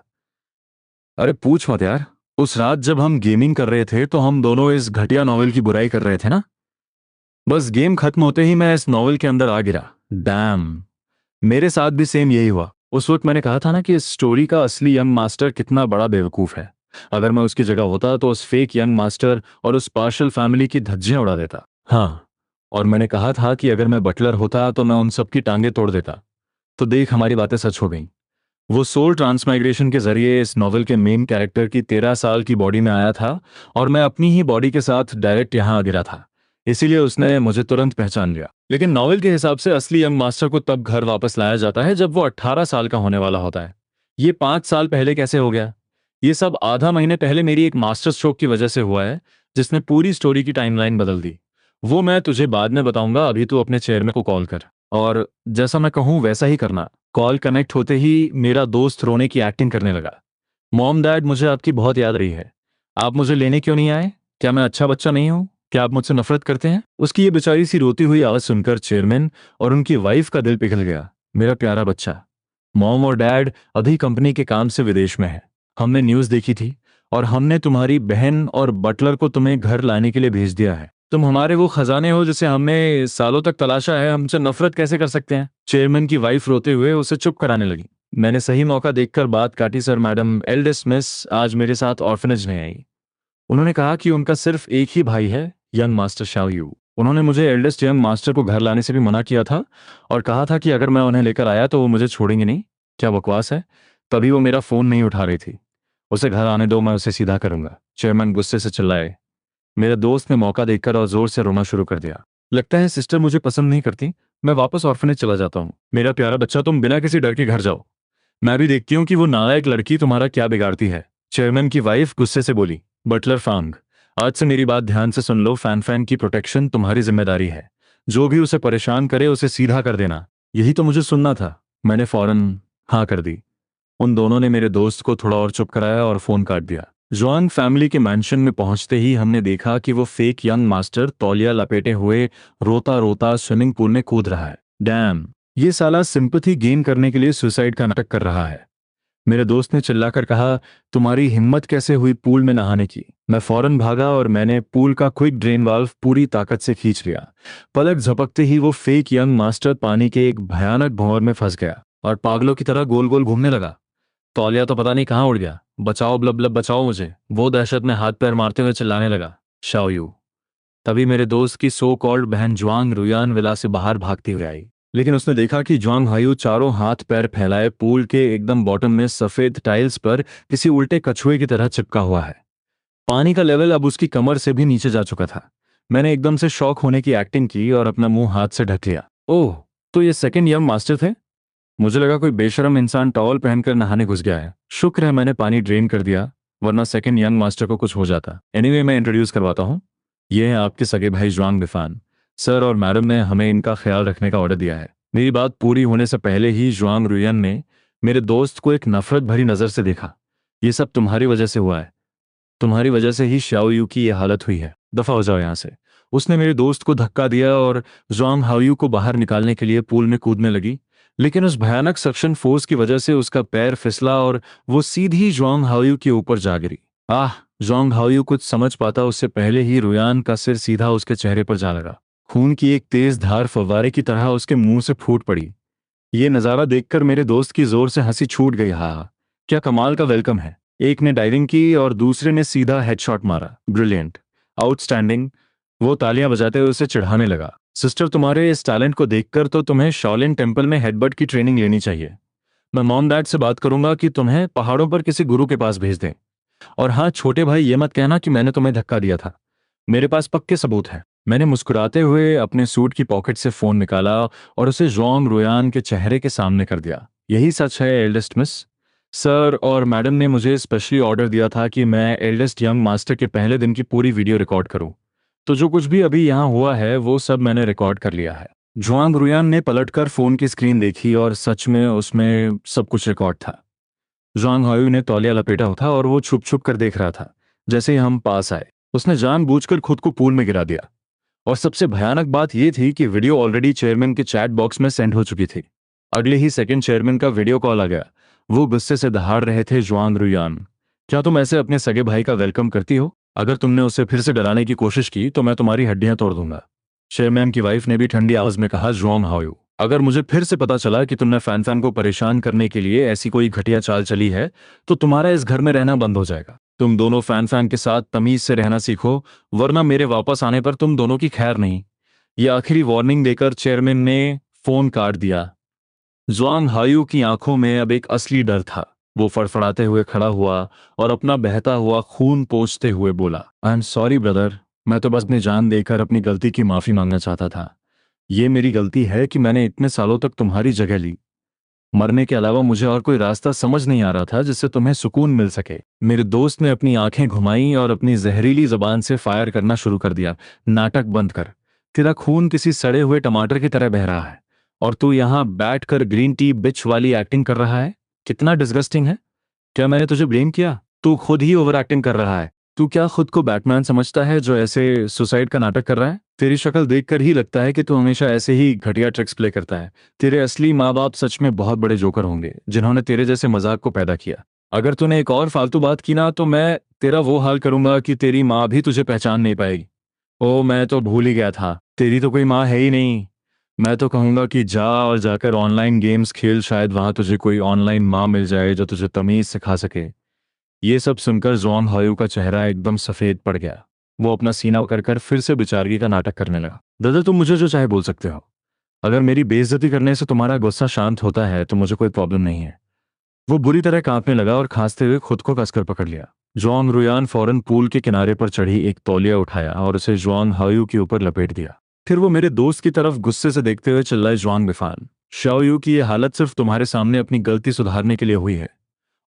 अरे पूछ मत यार। उस रात जब हम गेमिंग कर रहे थे तो हम दोनों इस घटिया नॉवेल की बुराई कर रहे थे ना। बस गेम खत्म होते ही मैं इस नॉवेल के अंदर आ गिरा। डैम, मेरे साथ भी सेम यही हुआ। उस वक्त मैंने कहा था ना कि इस स्टोरी का असली यंग मास्टर कितना बड़ा बेवकूफ है। अगर मैं उसकी जगह होता तो उस फेक यंग मास्टर और उस पार्शल फैमिली की धज्जियां उड़ा देता। हाँ, और मैंने कहा था कि अगर मैं बटलर होता तो मैं उन सबकी टांगे तोड़ देता। तो देख, हमारी बातें सच हो गई। वो सोल ट्रांसमाइग्रेशन के जरिए इस नॉवेल के मेन कैरेक्टर की 13 साल की बॉडी में आया था और मैं अपनी ही बॉडी के साथ डायरेक्ट यहाँ आ गिरा था। इसीलिए उसने मुझे तुरंत पहचान लिया। लेकिन नॉवेल के हिसाब से असली यंग मास्टर को तब घर वापस लाया जाता है जब वो 18 साल का होने वाला होता है। ये 5 साल पहले कैसे हो गया? ये सब आधा महीने पहले मेरी एक मास्टर स्ट्रोक की वजह से हुआ है, जिसने पूरी स्टोरी की टाइमलाइन बदल दी। वो मैं तुझे बाद में बताऊंगा, अभी तू अपने चेयरमैन को कॉल कर और जैसा मैं कहूँ वैसा ही करना। कॉल कनेक्ट होते ही मेरा दोस्त रोने की एक्टिंग करने लगा। मॉम डैड, मुझे आपकी बहुत याद रही है। आप मुझे लेने क्यों नहीं आए? क्या मैं अच्छा बच्चा नहीं हूँ? क्या आप मुझसे नफरत करते हैं? उसकी ये बेचारी सी रोती हुई आवाज सुनकर चेयरमैन और उनकी वाइफ का दिल पिघल गया। मेरा प्यारा बच्चा, मॉम और डैड अभी कंपनी के काम से विदेश में है। हमने न्यूज़ देखी थी और हमने तुम्हारी बहन और बटलर को तुम्हें घर लाने के लिए भेज दिया है। तुम हमारे वो खजाने हो जिसे हमने सालों तक तलाशा है। हमसे नफरत कैसे कर सकते हैं? चेयरमैन की वाइफ रोते हुए उसे चुप कराने लगी। मैंने सही मौका देखकर बात काटी। सर, मैडम एल्डेस्ट मिस आज मेरे साथ ऑर्फनेज में आई। उन्होंने कहा कि उनका सिर्फ एक ही भाई है, यंग मास्टर शाओ यू। उन्होंने मुझे एल्डेस्ट यंग मास्टर को घर लाने से भी मना किया था और कहा था कि अगर मैं उन्हें लेकर आया तो वो मुझे छोड़ेंगे नहीं। क्या बकवास है। तभी वो मेरा फोन नहीं उठा रही थी। उसे घर आने दो, मैं उसे सीधा करूंगा। चेयरमैन गुस्से से चिल्लाए। मेरे दोस्त ने मौका देखकर और जोर से रोना शुरू कर दिया। लगता है सिस्टर मुझे पसंद नहीं करती। मैं वापस ऑर्फनेज चला जाता हूँ। मेरा प्यारा बच्चा, तुम बिना किसी डर के घर जाओ। मैं भी देखती हूँ कि वो नालायक लड़की तुम्हारा क्या बिगाड़ती है। चेयरमैन की वाइफ गुस्से से बोली। बटलर फांग, आज से मेरी बात ध्यान से सुन लो। फैन फैन की प्रोटेक्शन तुम्हारी जिम्मेदारी है। जो भी उसे परेशान करे उसे सीधा कर देना। यही तो मुझे सुनना था। मैंने फौरन हाँ कर दी। उन दोनों ने मेरे दोस्त को थोड़ा और चुप कराया और फोन काट दिया। जुआंग फैमिली के मैंशन में पहुंचते ही हमने देखा कि वो फेक यंग मास्टर तौलिया लपेटे हुए रोता रोता स्विमिंग पूल में कूद रहा है। डैम, ये साला सिंपैथी गेन करने के लिए सुसाइड का नाटक कर रहा है। मेरे दोस्त ने चिल्लाकर कहा, तुम्हारी हिम्मत कैसे हुई पूल में नहाने की? मैं फौरन भागा और मैंने पूल का क्विक ड्रेन वाल्व पूरी ताकत से खींच लिया। पलक झपकते ही वो फेक यंग मास्टर पानी के एक भयानक भंवर में फंस गया और पागलों की तरह गोल गोल घूमने लगा। तौलिया तो पता नहीं कहाँ उड़ गया। बचाओ ब्लब ब्लब, बचाओ मुझे, वो दहशत में हाथ पैर मारते हुए चिल्लाने लगा। शाओयू। तभी मेरे दोस्त की सो कॉल्ड बहन जुआंग रुयान विला से बाहर भागती हुई आई। लेकिन उसने देखा कि जुआंग हायू चारों हाथ पैर फैलाए पूल के एकदम बॉटम में सफेद टाइल्स पर किसी उल्टे कछुए की तरह चिपका हुआ है। पानी का लेवल अब उसकी कमर से भी नीचे जा चुका था। मैंने एकदम से शॉक होने की एक्टिंग की और अपना मुंह हाथ से ढक लिया। ओह, तो ये सेकंड यंग मास्टर थे? मुझे लगा कोई बेशरम इंसान टॉवल पहनकर नहाने घुस गया है। शुक्र है मैंने पानी ड्रेन कर दिया, वरना सेकंड यंग मास्टर को कुछ हो जाता। एनीवे, मैं इंट्रोड्यूस करवाता हूँ। ये है आपके सगे भाई जुआंग बिफान। सर और मैडम ने हमें इनका ख्याल रखने का ऑर्डर दिया है। मेरी बात पूरी होने से पहले ही जुआंग रुयन ने मेरे दोस्त को एक नफरत भरी नज़र से देखा। ये सब तुम्हारी वजह से हुआ है। तुम्हारी वजह से ही शाओयू की ये हालत हुई है। दफा हो जाओ यहाँ से। उसने मेरे दोस्त को धक्का दिया और जुआंग हाओयू को बाहर निकालने के लिए पूल में कूदने लगी, लेकिन उस भयानक सक्शन फोर्स की वजह से उसका पैर फिसला और वो सीधी जुआंग हाओयू के ऊपर जा गिरी। आह! जुआंग हाओयू कुछ समझ पाता उससे पहले ही रुयान का सिर सीधा उसके चेहरे पर जा लगा। खून की एक तेज धार फव्वारे की तरह उसके मुंह से फूट पड़ी। ये नज़ारा देखकर मेरे दोस्त की जोर से हंसी छूट गई। हाँ, क्या कमाल का वेलकम है। एक ने डाइविंग की और दूसरे ने सीधा हेडशॉट मारा। Brilliant, outstanding. वो तालियां बजाते हुए उसे चिढ़ाने लगा। सिस्टर, तुम्हारे इस टैलेंट को देखकर तो तुम्हें शाओलिन टेम्पल में हेडबट की ट्रेनिंग लेनी चाहिए। मैं मॉम डैड से बात करूंगा कि तुम्हें पहाड़ों पर किसी गुरु के पास भेज दें। और हाँ छोटे भाई, ये मत कहना कि मैंने तुम्हें धक्का दिया था। मेरे पास पक्के सबूत हैं। मैंने मुस्कुराते हुए अपने सूट की पॉकेट से फोन निकाला और उसे जोंग रुयान के चेहरे के सामने कर दिया। यही सच है एल्डेस्ट मिस। सर और मैडम ने मुझे स्पेशली ऑर्डर दिया था कि मैं एल्डेस्ट यंग मास्टर के पहले दिन की पूरी वीडियो रिकॉर्ड करूं। तो जो कुछ भी अभी यहाँ हुआ है वो सब मैंने रिकॉर्ड कर लिया है। जुआंग रुयान ने पलटकर फोन की स्क्रीन देखी और सच में उसमें सब कुछ रिकॉर्ड था। जुआंग हायू ने तौलिया लपेटा था और वो छुप छुप कर देख रहा था। जैसे ही हम पास आए, उसने जानबूझकर खुद को पूल में गिरा दिया। और सबसे भयानक बात यह थी कि वीडियो ऑलरेडी चेयरमैन के चैट बॉक्स में सेंड हो चुकी थी। अगले ही सेकंड चेयरमैन का वीडियो कॉल आ गया। वो गुस्से से दहाड़ रहे थे। जुआंग रुयान, क्या तुम ऐसे अपने सगे भाई का वेलकम करती हो? अगर तुमने उसे फिर से डराने की कोशिश की तो मैं तुम्हारी हड्डियां तोड़ दूंगा। चेयरमैन की वाइफ ने भी ठंडी आवाज में कहा। जुआंग हायू, अगर मुझे फिर से पता चला कि तुमने फैन फैन को परेशान करने के लिए ऐसी कोई घटिया चाल चली है तो तुम्हारा इस घर में रहना बंद हो जाएगा। तुम दोनों फैन फैन के साथ तमीज से रहना सीखो, वरना मेरे वापस आने पर तुम दोनों की खैर नहीं। यह आखिरी वार्निंग देकर चेयरमैन ने फोन काट दिया। जुआंग हायू की आंखों में अब एक असली डर था। वो फड़फड़ाते हुए खड़ा हुआ और अपना बहता हुआ खून पोंछते हुए बोला, आई एम सॉरी ब्रदर। मैं तो बस अपनी जान देकर अपनी गलती की माफी मांगना चाहता था। ये मेरी गलती है कि मैंने इतने सालों तक तुम्हारी जगह ली। मरने के अलावा मुझे और कोई रास्ता समझ नहीं आ रहा था जिससे तुम्हें सुकून मिल सके। मेरे दोस्त ने अपनी आंखें घुमाई और अपनी जहरीली जबान से फायर करना शुरू कर दिया। नाटक बंद कर। तेरा खून किसी सड़े हुए टमाटर की तरह बह रहा है और तू यहाँ बैठकर ग्रीन टी बिच वाली एक्टिंग कर रहा है। कितना डिस्गस्टिंग है। क्या मैंने तुझे ब्लेम किया? तू खुद ही ओवर एक्टिंग कर रहा है। तू क्या खुद को बैटमैन समझता है जो ऐसे सुसाइड का नाटक कर रहा है? तेरी शक्ल देखकर ही लगता है कि तू हमेशा ऐसे ही घटिया ट्रिक्स प्ले करता है। तेरे असली माँ बाप सच में बहुत बड़े जोकर होंगे जिन्होंने तेरे जैसे मजाक को पैदा किया। अगर तूने एक और फालतू बात की ना तो मैं तेरा वो हाल करूंगा कि तेरी माँ भी तुझे पहचान नहीं पाएगी। ओ, मैं तो भूल ही गया था, तेरी तो कोई माँ है ही नहीं। मैं तो कहूंगा कि जा और जाकर ऑनलाइन गेम्स खेल, शायद वहां तुझे कोई ऑनलाइन माँ मिल जाए जो तुझे तमीज सिखा सके। ये सब सुनकर जुआंग हायू का चेहरा एकदम सफेद पड़ गया। वो अपना सीना कर फिर से बेचारगी का नाटक करने लगा। दादा, तुम मुझे जो चाहे बोल सकते हो। अगर मेरी बेइज्जती करने से तुम्हारा गुस्सा शांत होता है तो मुझे कोई प्रॉब्लम नहीं है। वो बुरी तरह कांपने लगा और खांसते हुए खुद को कसकर पकड़ लिया। जुआंग रुयान फौरन पूल के किनारे पर चढ़ी एक तौलिया उठाया और उसे जुआंग हायू के ऊपर लपेट दिया। फिर वो मेरे दोस्त की तरफ गुस्से से देखते हुए चिल्लाए, जुआंग बिफान, शाओयू की यह हालत सिर्फ तुम्हारे सामने अपनी गलती सुधारने के लिए हुई है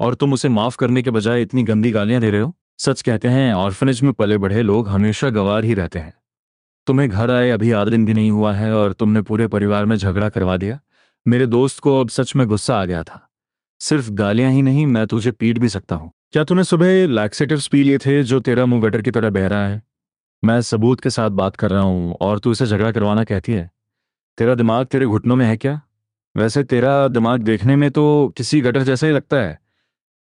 और तुम उसे माफ करने के बजाय इतनी गंदी गालियां दे रहे हो। सच कहते हैं, ऑर्फनेज में पले बढ़े लोग हमेशा गंवार ही रहते हैं। तुम्हें घर आए अभी आधा दिन भी नहीं हुआ है और तुमने पूरे परिवार में झगड़ा करवा दिया। मेरे दोस्त को अब सच में गुस्सा आ गया था। सिर्फ गालियां ही नहीं, मैं तुझे पीट भी सकता हूँ। क्या तूने सुबह लैक्सेटिव्स पी लिए थे जो तेरा मुंह वेटर की तरह बह रहा है? मैं सबूत के साथ बात कर रहा हूँ और तू इसे झगड़ा करवाना कहती है। तेरा दिमाग तेरे घुटनों में है क्या? वैसे तेरा दिमाग देखने में तो किसी गटर जैसा ही लगता है,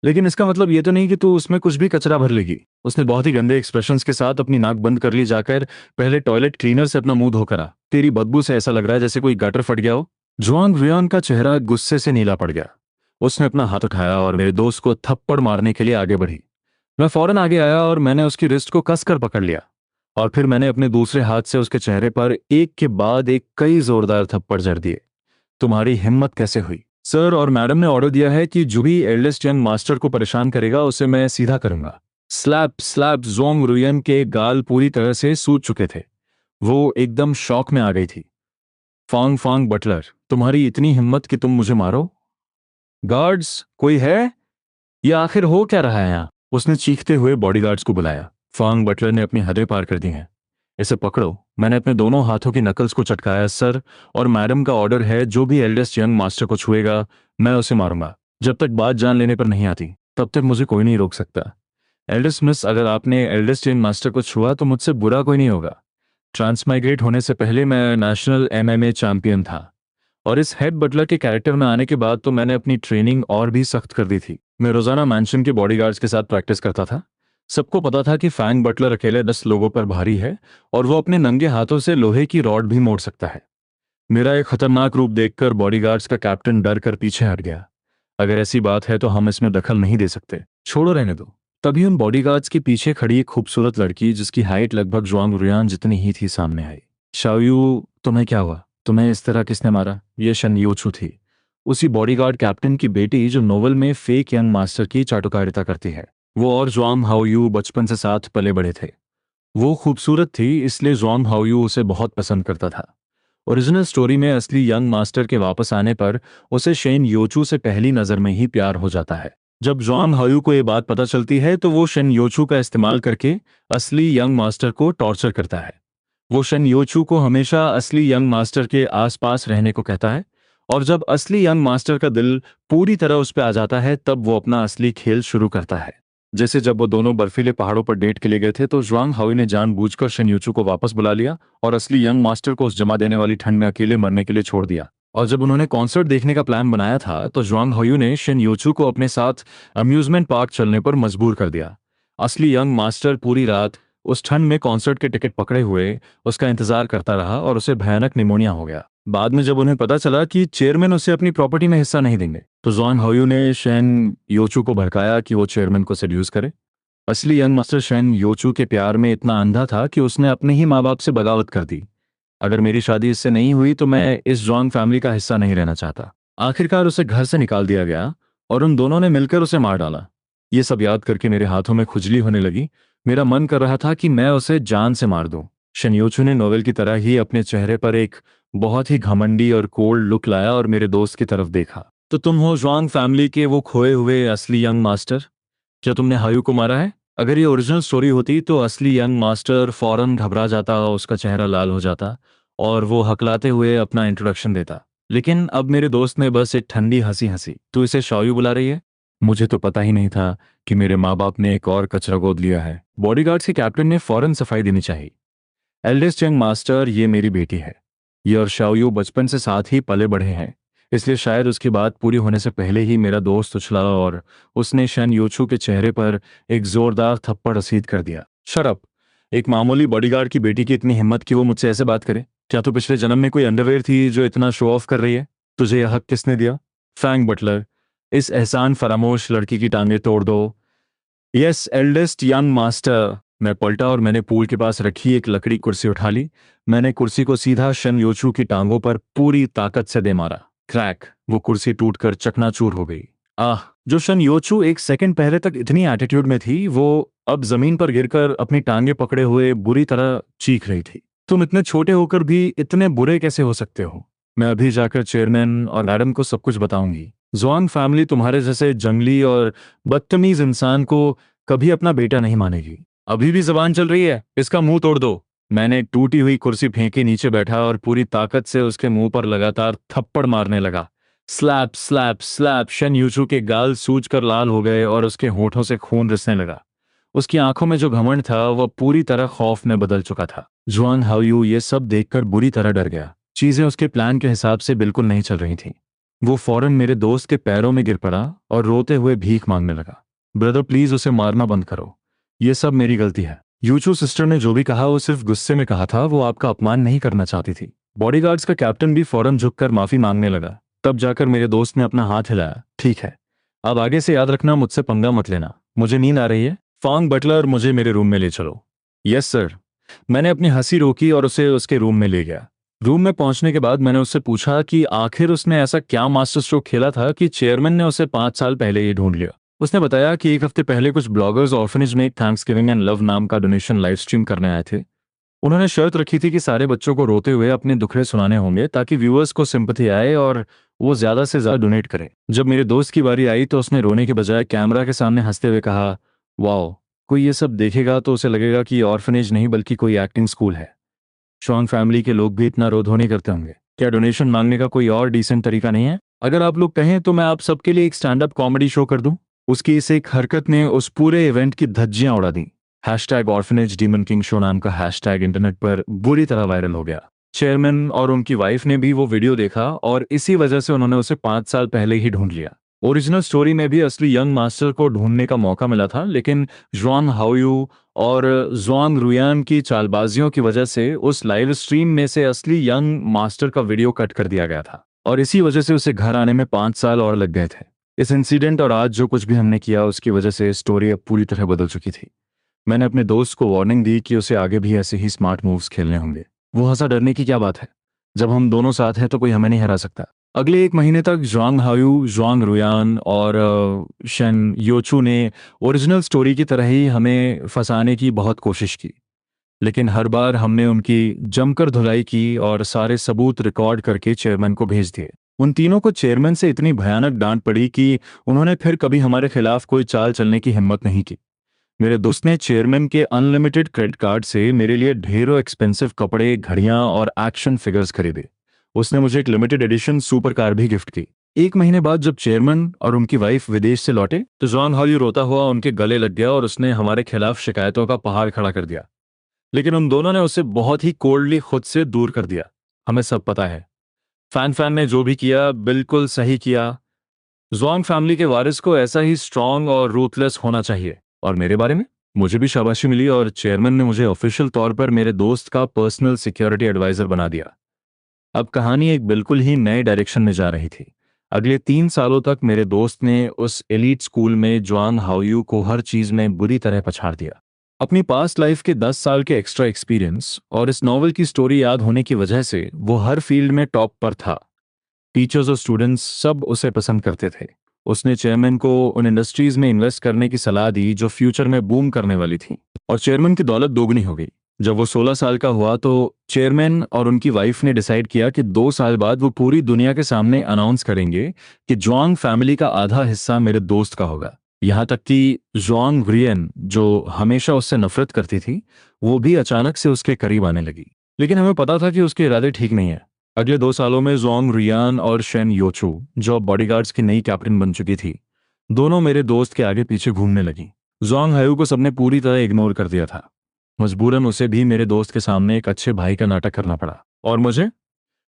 लेकिन इसका मतलब ये तो नहीं कि तू उसमें कुछ भी कचरा भर लेगी। उसने बहुत ही गंदे एक्सप्रेशंस के साथ अपनी नाक बंद कर ली। जाकर पहले टॉयलेट क्लीनर से अपना मुंह धोकर आ। तेरी बदबू से ऐसा लग रहा है जैसे कोई गटर फट गया हो। जुआंग रुयान का चेहरा गुस्से से नीला पड़ गया। उसने अपना हाथ उठाया और मेरे दोस्त को थप्पड़ मारने के लिए आगे बढ़ी। मैं फौरन आगे आया और मैंने उसकी रिस्ट को कसकर पकड़ लिया और फिर मैंने अपने दूसरे हाथ से उसके चेहरे पर एक के बाद एक कई जोरदार थप्पड़ जड़ दिए। तुम्हारी हिम्मत कैसे हुई? सर और मैडम ने ऑर्डर दिया है कि जो भी एल्डेस्ट यंग मास्टर को परेशान करेगा उसे मैं सीधा करूंगा। स्लैप स्लैप जोंग रुयन के गाल पूरी तरह से सूज चुके थे। वो एकदम शॉक में आ गई थी। फांग फांग बटलर, तुम्हारी इतनी हिम्मत कि तुम मुझे मारो? गार्ड्स, कोई है? ये आखिर हो क्या रहा है यहाँ? उसने चीखते हुए बॉडीगार्ड्स को बुलाया। फांग बटलर ने अपनी हदें पार कर दी हैं। इसे पकड़ो। मैंने अपने दोनों हाथों की नकल्स को चटकाया। सर और मैडम का ऑर्डर है, जो भी एल्डेस्ट यंग मास्टर को छुएगा मैं उसे मारूंगा। जब तक बात जान लेने पर नहीं आती तब तक मुझे कोई नहीं रोक सकता। एल्डेस्ट मिस, अगर आपने एल्डेस्ट यंग मास्टर को छुआ तो मुझसे बुरा कोई नहीं होगा। ट्रांसमाइग्रेट होने से पहले मैं नेशनल एमएमए चैंपियन था, और इस हेड बटलर के कैरेक्टर में आने के बाद तो मैंने अपनी ट्रेनिंग और भी सख्त कर दी थी। मैं रोजाना मैंशन के बॉडीगार्ड्स के साथ प्रैक्टिस करता था। सबको पता था कि फैंग बटलर अकेले 10 लोगों पर भारी है, और वो अपने नंगे हाथों से लोहे की रॉड भी मोड़ सकता है। मेरा एक खतरनाक रूप देखकर बॉडीगार्ड्स का कैप्टन डर कर पीछे हट गया। अगर ऐसी बात है तो हम इसमें दखल नहीं दे सकते, छोड़ो, रहने दो। तभी उन बॉडीगार्ड्स के पीछे खड़ी एक खूबसूरत लड़की, जिसकी हाइट लगभग जुआंग रुयान जितनी ही थी, सामने आई। शाओयू, तुम्हें क्या हुआ? तुम्हें इस तरह किसने मारा? ये शन योचू थी, उसी बॉडीगार्ड कैप्टन की बेटी जो नोवेल में फेक यंग मास्टर की चाटुकारिता करती है। वो और जुआंग हाओयू बचपन से साथ पले बड़े थे। वो खूबसूरत थी, इसलिए जुआंग हाओयू उसे बहुत पसंद करता था। ओरिजिनल स्टोरी में असली यंग मास्टर के वापस आने पर उसे शेन योचू से पहली नज़र में ही प्यार हो जाता है। जब जुआंग हाओयू को ये बात पता चलती है तो वो शेन योचू का इस्तेमाल करके असली यंग मास्टर को टॉर्चर करता है। वो शन योचू को हमेशा असली यंग मास्टर के आसपास रहने को कहता है, और जब असली यंग मास्टर का दिल पूरी तरह उस पर आ जाता है तब वो अपना असली खेल शुरू करता है। जैसे जब वो दोनों बर्फीले पहाड़ों पर डेट के लिए गए थे तो जुआंग हाओई ने जानबूझकर शन योचू को वापस बुला लिया और असली यंग मास्टर को उस जमा देने वाली ठंड में अकेले मरने के लिए छोड़ दिया। और जब उन्होंने कॉन्सर्ट देखने का प्लान बनाया था तो जुआंग हाओयू ने शन योचू को अपने साथ अम्यूजमेंट पार्क चलने पर मजबूर कर दिया। असली यंग मास्टर पूरी रात उस ठंड में कॉन्सर्ट के टिकट पकड़े हुए उसका इंतजार करता रहा और उसे भयानक निमोनिया हो गया। बाद में जब उन्हें पता चला कि चेयरमैन उसे अपनी प्रॉपर्टी में हिस्सा नहीं देंगे तो जुआंग हाओयू ने शेन योचू को भड़काया कि वो चेयरमैन को सेड्यूस करे। असली यंग मास्टर शेन योचू के प्यार में इतना अंधा था कि उसने अपने ही माँ बाप से बगावत कर दी। अगर मेरी शादी इससे नहीं हुई तो मैं इस जॉन्ग फैमिली का हिस्सा नहीं रहना चाहता। आखिरकार उसे घर से निकाल दिया गया और उन दोनों ने मिलकर उसे मार डाला। ये सब याद करके मेरे हाथों में खुजली होने लगी। मेरा मन कर रहा था कि मैं उसे जान से मार दूं। शनयोचू ने नोवेल की तरह ही अपने चेहरे पर एक बहुत ही घमंडी और कोल्ड लुक लाया और मेरे दोस्त की तरफ देखा। तो तुम हो जुआंग फैमिली के वो खोए हुए असली यंग मास्टर? क्या तुमने हायू को मारा है? अगर ये ओरिजिनल स्टोरी होती तो असली यंग मास्टर फौरन घबरा जाता, उसका चेहरा लाल हो जाता और वो हकलाते हुए अपना इंट्रोडक्शन देता। लेकिन अब मेरे दोस्त ने बस एक ठंडी हंसी हंसी, तू इसे शायू बुला रही है? मुझे तो पता ही नहीं था कि मेरे माँ बाप ने एक और कचरा गोद लिया है। बॉडीगार्ड्स के कैप्टन ने फौरन सफाई देनी चाहिए। एल्डेस्ट यंग मास्टर, ये मेरी बेटी है। ये और शाओयू बचपन से साथ ही पले बढ़े हैं, इसलिए शायद उसकी बात पूरी होने से पहले ही मेरा दोस्त उछला और उसने शन योचू के चेहरे पर एक जोरदार थप्पड़ रसीद कर दिया। Shut up! एक मामूली बॉडीगार्ड की बेटी की इतनी हिम्मत कि वो मुझसे ऐसे बात करे? क्या तू पिछले जन्म में कोई अंडरवेयर थी जो इतना शो ऑफ कर रही है? तुझे यह हक किसने दिया? फैंग बटलर, इस एहसान फरामोश लड़की की टांगें तोड़ दो। Yes eldest young master. मैं पलटा और मैंने पूल के पास रखी एक लकड़ी कुर्सी उठा ली। मैंने कुर्सी को सीधा शन योचू की टांगों पर पूरी ताकत से दे मारा। क्रैक! वो कुर्सी टूटकर चकनाचूर हो गई। आह! जो शन योचू एक सेकंड पहले तक इतनी एटीट्यूड में थी, वो अब जमीन पर गिरकर अपनी टांगे पकड़े हुए बुरी तरह चीख रही थी। तुम इतने छोटे होकर भी इतने बुरे कैसे हो सकते हो? मैं अभी जाकर चेयरमैन और मैडम को सब कुछ बताऊंगी। जुआंग फैमिली तुम्हारे जैसे जंगली और बदतमीज इंसान को कभी अपना बेटा नहीं मानेगी। अभी भी जबान चल रही है, इसका मुंह तोड़ दो। मैंने टूटी हुई कुर्सी फेंके नीचे बैठा और पूरी ताकत से उसके मुंह पर लगातार थप्पड़ मारने लगा। Slap slap slap! शन यूचू के गाल सूजकर लाल हो गए और उसके होठों से खून रिसने लगा। उसकी आंखों में जो घमंड था वह पूरी तरह खौफ में बदल चुका था। जुआंग हाओयू ये सब देखकर बुरी तरह डर गया। चीजें उसके प्लान के हिसाब से बिल्कुल नहीं चल रही थीं। वो फौरन मेरे दोस्त के पैरों में गिर पड़ा और रोते हुए भीख मांगने लगा। ब्रदर, प्लीज उसे मारना बंद करो। ये सब मेरी गलती है। यूचू सिस्टर ने जो भी कहा वो सिर्फ गुस्से में कहा था, वो आपका अपमान नहीं करना चाहती थी। बॉडीगार्ड्स का कैप्टन भी फौरन झुककर माफी मांगने लगा। तब जाकर मेरे दोस्त ने अपना हाथ हिलाया। ठीक है, अब आगे से याद रखना, मुझसे पंगा मत लेना। मुझे नींद आ रही है। फांग बटलर, मुझे मेरे रूम में ले चलो। Yes sir. मैंने अपनी हंसी रोकी और उसे उसके रूम में ले गया। रूम में पहुंचने के बाद मैंने उससे पूछा कि आखिर उसने ऐसा क्या मास्टर स्ट्रोक खेला था कि चेयरमैन ने उसे 5 साल पहले ही ढूंढ लिया। उसने बताया कि एक हफ्ते पहले कुछ ब्लॉगर्स ऑर्फनेज में एक थैंक्सगिविंग एंड लव नाम का डोनेशन लाइव स्ट्रीम करने आए थे। उन्होंने शर्त रखी थी कि सारे बच्चों को रोते हुए अपने दुखड़े सुनाने होंगे ताकि व्यूअर्स को सिंपैथी आए और वो ज्यादा से ज्यादा डोनेट करें। जब मेरे दोस्त की बारी आई तो उसने रोने के बजाय कैमरा के सामने हंसते हुए कहा, वाओ, कोई ये सब देखेगा तो उसे लगेगा कि ऑर्फनेज नहीं बल्कि कोई एक्टिंग स्कूल है। शॉन फैमिली के लोग भी इतना रो धो नहीं करते होंगे। क्या डोनेशन मांगने का कोई और डिसेंट तरीका नहीं है? अगर आप लोग कहें तो मैं आप सबके लिए एक स्टैंड अप कॉमेडी शो कर दूं। उसकी इस एक हरकत ने उस पूरे इवेंट की धज्जियां उड़ा दी। Hashtag orphanage demon king show नाम का हैशटैग इंटरनेट पर बुरी तरह वायरल हो गया। चेयरमैन और उनकी वाइफ ने भी वो वीडियो देखा और इसी वजह से उन्होंने उसे 5 साल पहले ही ढूंढ लिया। ओरिजिनल स्टोरी में भी असली यंग मास्टर को ढूंढने का मौका मिला था, लेकिन जॉन हाओयू और जुआंग रुयान की चालबाजियों की वजह से उस लाइव स्ट्रीम में से असली यंग मास्टर का वीडियो कट कर दिया गया था और इसी वजह से उसे घर आने में 5 साल और लग गए थे। इस इंसिडेंट और आज जो कुछ भी हमने किया उसकी वजह से स्टोरी अब पूरी तरह बदल चुकी थी। मैंने अपने दोस्त को वार्निंग दी कि उसे आगे भी ऐसे ही स्मार्ट मूव्स खेलने होंगे। वो हंसा, डरने की क्या बात है, जब हम दोनों साथ हैं तो कोई हमें नहीं हरा सकता। अगले 1 महीने तक जुआंग हायू, जुआंग रुयान और शेन योचू ने ओरिजिनल स्टोरी की तरह ही हमें फंसाने की बहुत कोशिश की, लेकिन हर बार हमने उनकी जमकर धुलाई की और सारे सबूत रिकॉर्ड करके चेयरमैन को भेज दिए। उन तीनों को चेयरमैन से इतनी भयानक डांट पड़ी कि उन्होंने फिर कभी हमारे खिलाफ कोई चाल चलने की हिम्मत नहीं की। मेरे दोस्त ने चेयरमैन के अनलिमिटेड क्रेडिट कार्ड से मेरे लिए ढेरों एक्सपेंसिव कपड़े, घड़ियां और एक्शन फिगर्स खरीदे। उसने मुझे एक लिमिटेड एडिशन सुपर कार भी गिफ्ट की। 1 महीने बाद जब चेयरमैन और उनकी वाइफ विदेश से लौटे तो जॉन हॉली रोता हुआ उनके गले लग गया और उसने हमारे खिलाफ शिकायतों का पहाड़ खड़ा कर दिया, लेकिन उन दोनों ने उसे बहुत ही कोल्डली खुद से दूर कर दिया। हमें सब पता है, फैन फैन ने जो भी किया बिल्कुल सही किया। जुआंग फैमिली के वारिस को ऐसा ही स्ट्रांग और रूथलेस होना चाहिए। और मेरे बारे में मुझे भी शाबाशी मिली और चेयरमैन ने मुझे ऑफिशियल तौर पर मेरे दोस्त का पर्सनल सिक्योरिटी एडवाइजर बना दिया। अब कहानी एक बिल्कुल ही नए डायरेक्शन में जा रही थी। अगले 3 सालों तक मेरे दोस्त ने उस एलीट स्कूल में जुआंग हाओयू को हर चीज में बुरी तरह पछाड़ दिया। अपनी पास्ट लाइफ के 10 साल के एक्स्ट्रा एक्सपीरियंस और इस नॉवल की स्टोरी याद होने की वजह से वो हर फील्ड में टॉप पर था। टीचर्स और स्टूडेंट्स सब उसे पसंद करते थे। उसने चेयरमैन को उन इंडस्ट्रीज में इन्वेस्ट करने की सलाह दी जो फ्यूचर में बूम करने वाली थी, और चेयरमैन की दौलत दोगुनी हो गई। जब वो 16 साल का हुआ तो चेयरमैन और उनकी वाइफ ने डिसाइड किया कि 2 साल बाद वो पूरी दुनिया के सामने अनाउंस करेंगे कि जुआंग फैमिली का आधा हिस्सा मेरे दोस्त का होगा। यहाँ तक कि जुआंग रियन, जो हमेशा उससे नफरत करती थी, वो भी अचानक से उसके करीब आने लगी। लेकिन हमें पता था कि उसके इरादे ठीक नहीं है। अगले 2 सालों में जोंग रियान और शेन योचू, जो बॉडीगार्ड्स की नई कैप्टन बन चुकी थी, दोनों मेरे दोस्त के आगे पीछे घूमने लगी। जोंग हायू को सबने पूरी तरह इग्नोर कर दिया था। मजबूरन उसे भी मेरे दोस्त के सामने एक अच्छे भाई का नाटक करना पड़ा। और मुझे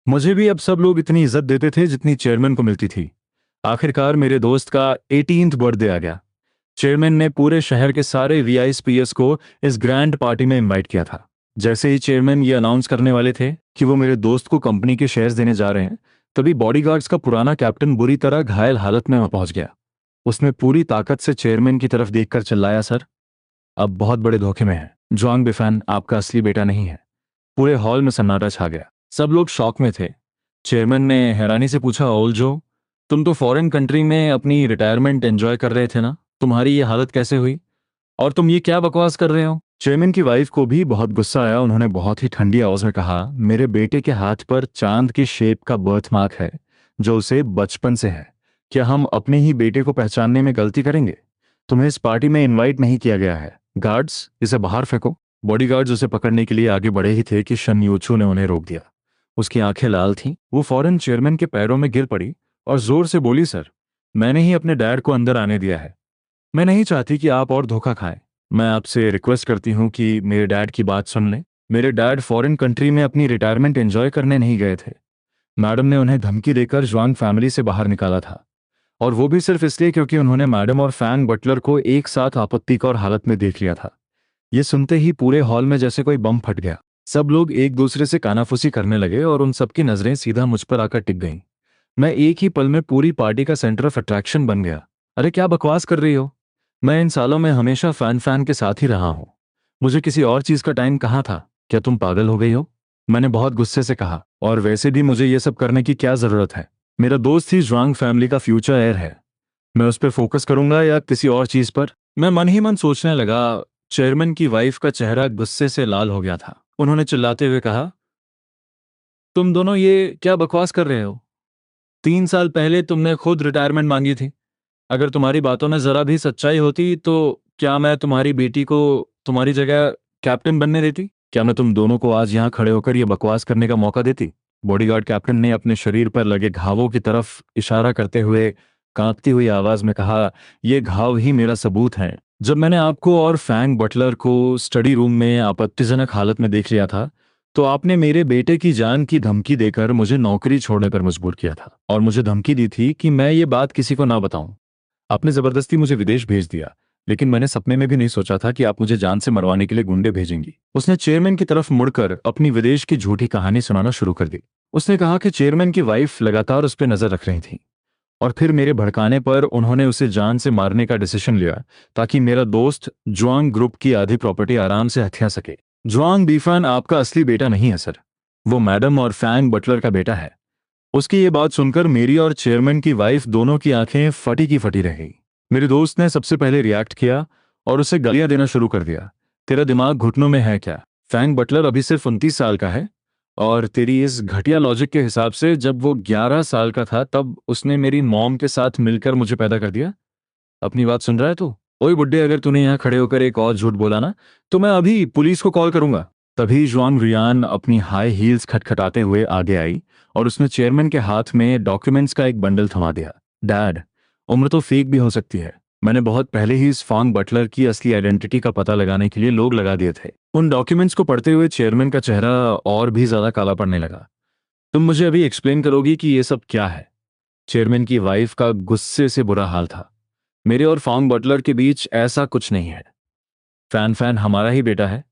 मुझे भी अब सब लोग इतनी इज्जत देते थे जितनी चेयरमैन को मिलती थी। आखिरकार मेरे दोस्त का 18th बर्थडे आ गया। चेयरमैन ने पूरे शहर के सारे वीआईपीएस को इस ग्रैंड पार्टी में इनवाइट किया था। जैसे ही चेयरमैन ये अनाउंस करने वाले थे कि वो मेरे दोस्त को कंपनी के शेयर्स देने जा रहे हैं, तभी बॉडीगार्ड्स का पुराना कैप्टन बुरी तरह घायल हालत में पहुंच गया। उसने पूरी ताकत से चेयरमैन की तरफ देखकर चिल्लाया, सर, अब बहुत बड़े धोखे में है। जुआंग बिफैन आपका असली बेटा नहीं है। पूरे हॉल में सन्नाटा छा गया। सब लोग शॉक में थे। चेयरमैन ने हैरानी से पूछा, ओल्जो, तुम तो फॉरेन कंट्री में अपनी रिटायरमेंट एंजॉय कर रहे थे ना, तुम्हारी ये हालत कैसे हुई? और तुम ये क्या बकवास कर रहे हो? चेयरमैन की वाइफ को भी बहुत गुस्सा आया। उन्होंने बहुत ही ठंडी आवाज में कहा, मेरे बेटे के हाथ पर चांद की शेप का बर्थ मार्क है जो उसे बचपन से है। क्या हम अपने ही बेटे को पहचानने में गलती करेंगे? तुम्हें इस पार्टी में इनवाइट नहीं किया गया है। गार्ड्स, इसे बाहर फेंको। बॉडीगार्ड्स उसे पकड़ने के लिए आगे बढ़े ही थे कि शन यूचू ने उन्हें रोक दिया। उसकी आंखें लाल थीं। वो फौरन चेयरमैन के पैरों में गिर पड़ी और जोर से बोली, सर, मैंने ही अपने डैड को अंदर आने दिया है। मैं नहीं चाहती कि आप और धोखा खाएं। मैं आपसे रिक्वेस्ट करती हूं कि मेरे डैड की बात सुन लें। मेरे डैड फॉरेन कंट्री में अपनी रिटायरमेंट एंजॉय करने नहीं गए थे। मैडम ने उन्हें धमकी देकर जुआंग फैमिली से बाहर निकाला था, और वो भी सिर्फ इसलिए क्योंकि उन्होंने मैडम और फैंग बटलर को एक साथ आपत्तिकर हालत में देख लिया था। ये सुनते ही पूरे हॉल में जैसे कोई बम फट गया। सब लोग एक दूसरे से कानाफूसी करने लगे और उन सबकी नजरें सीधा मुझ पर आकर टिक गईं। मैं एक ही पल में पूरी पार्टी का सेंटर ऑफ अट्रैक्शन बन गया। अरे क्या बकवास कर रही हो? मैं इन सालों में हमेशा फैन के साथ ही रहा हूं। मुझे किसी और चीज का टाइम कहाँ था? क्या तुम पागल हो गई हो? मैंने बहुत गुस्से से कहा। और वैसे भी मुझे ये सब करने की क्या जरूरत है? मेरा दोस्त ही जुआंग फैमिली का फ्यूचर हेयर है। मैं उस पर फोकस करूंगा या किसी और चीज पर? मैं मन ही मन सोचने लगा। चेयरमैन की वाइफ का चेहरा गुस्से से लाल हो गया था। उन्होंने चिल्लाते हुए कहा, तुम दोनों ये क्या बकवास कर रहे हो? 3 साल पहले तुमने खुद रिटायरमेंट मांगी थी। अगर तुम्हारी बातों में जरा भी सच्चाई होती तो क्या मैं तुम्हारी बेटी को तुम्हारी जगह कैप्टन बनने देती? क्या मैं तुम दोनों को आज यहाँ खड़े होकर ये बकवास करने का मौका देती? बॉडीगार्ड कैप्टन ने अपने शरीर पर लगे घावों की तरफ इशारा करते हुए कांपती हुई आवाज में कहा, ये घाव ही मेरा सबूत है। जब मैंने आपको और फैंग बटलर को स्टडी रूम में आपत्तिजनक हालत में देख लिया था, तो आपने मेरे बेटे की जान की धमकी देकर मुझे नौकरी छोड़ने पर मजबूर किया था और मुझे धमकी दी थी कि मैं ये बात किसी को ना बताऊं। आपने जबरदस्ती मुझे विदेश भेज दिया, लेकिन मैंने सपने में भी नहीं सोचा था कि आप मुझे जान से मरवाने के लिए गुंडे भेजेंगी। उसने चेयरमैन की तरफ मुड़कर अपनी विदेश की झूठी कहानी सुनाना शुरू कर दी। उसने कहा कि चेयरमैन की वाइफ लगातार उस पर नजर रख रही थी और फिर मेरे भड़काने पर उन्होंने उसे जान से मारने का डिसीजन लिया ताकि मेरा दोस्त जुआंग ग्रुप की आधी प्रॉपर्टी आराम से हथिया सके। जुआंग बीफान आपका असली बेटा नहीं है सर, वो मैडम और फैंग बटलर का बेटा है। उसकी ये बात सुनकर मेरी और चेयरमैन की वाइफ दोनों की आंखें फटी की फटी रह गई। मेरे दोस्त ने सबसे पहले रिएक्ट किया और उसे गालियां देना शुरू कर दिया। तेरा दिमाग घुटनों में है क्या? फैंग बटलर अभी सिर्फ 29 साल का है और तेरी इस घटिया लॉजिक के हिसाब से जब वो 11 साल का था तब उसने मेरी मॉम के साथ मिलकर मुझे पैदा कर दिया। अपनी बात सुन रहा है तू? ओए बुड्ढे, अगर तूने यहाँ खड़े होकर एक और झूठ बोला ना तो मैं अभी पुलिस को कॉल करूंगा। तभी जुआंग रियान अपनी हाई हील्स खटखटाते हुए आगे आई और उसने चेयरमैन के हाथ में डॉक्यूमेंट्स का एक बंडल थमा दिया। डैड, उम्र तो फेक भी हो सकती है। मैंने बहुत पहले ही इस फॉन्ग बटलर की असली आइडेंटिटी का पता लगाने के लिए लोग लगा दिए थे। उन डॉक्यूमेंट्स को पढ़ते हुए चेयरमैन का चेहरा और भी ज्यादा काला पड़ने लगा। तुम मुझे अभी एक्सप्लेन करोगी कि ये सब क्या है? चेयरमैन की वाइफ का गुस्से से बुरा हाल था। मेरे और फॉन्ग बटलर के बीच ऐसा कुछ नहीं है। फैन फैन हमारा ही बेटा है।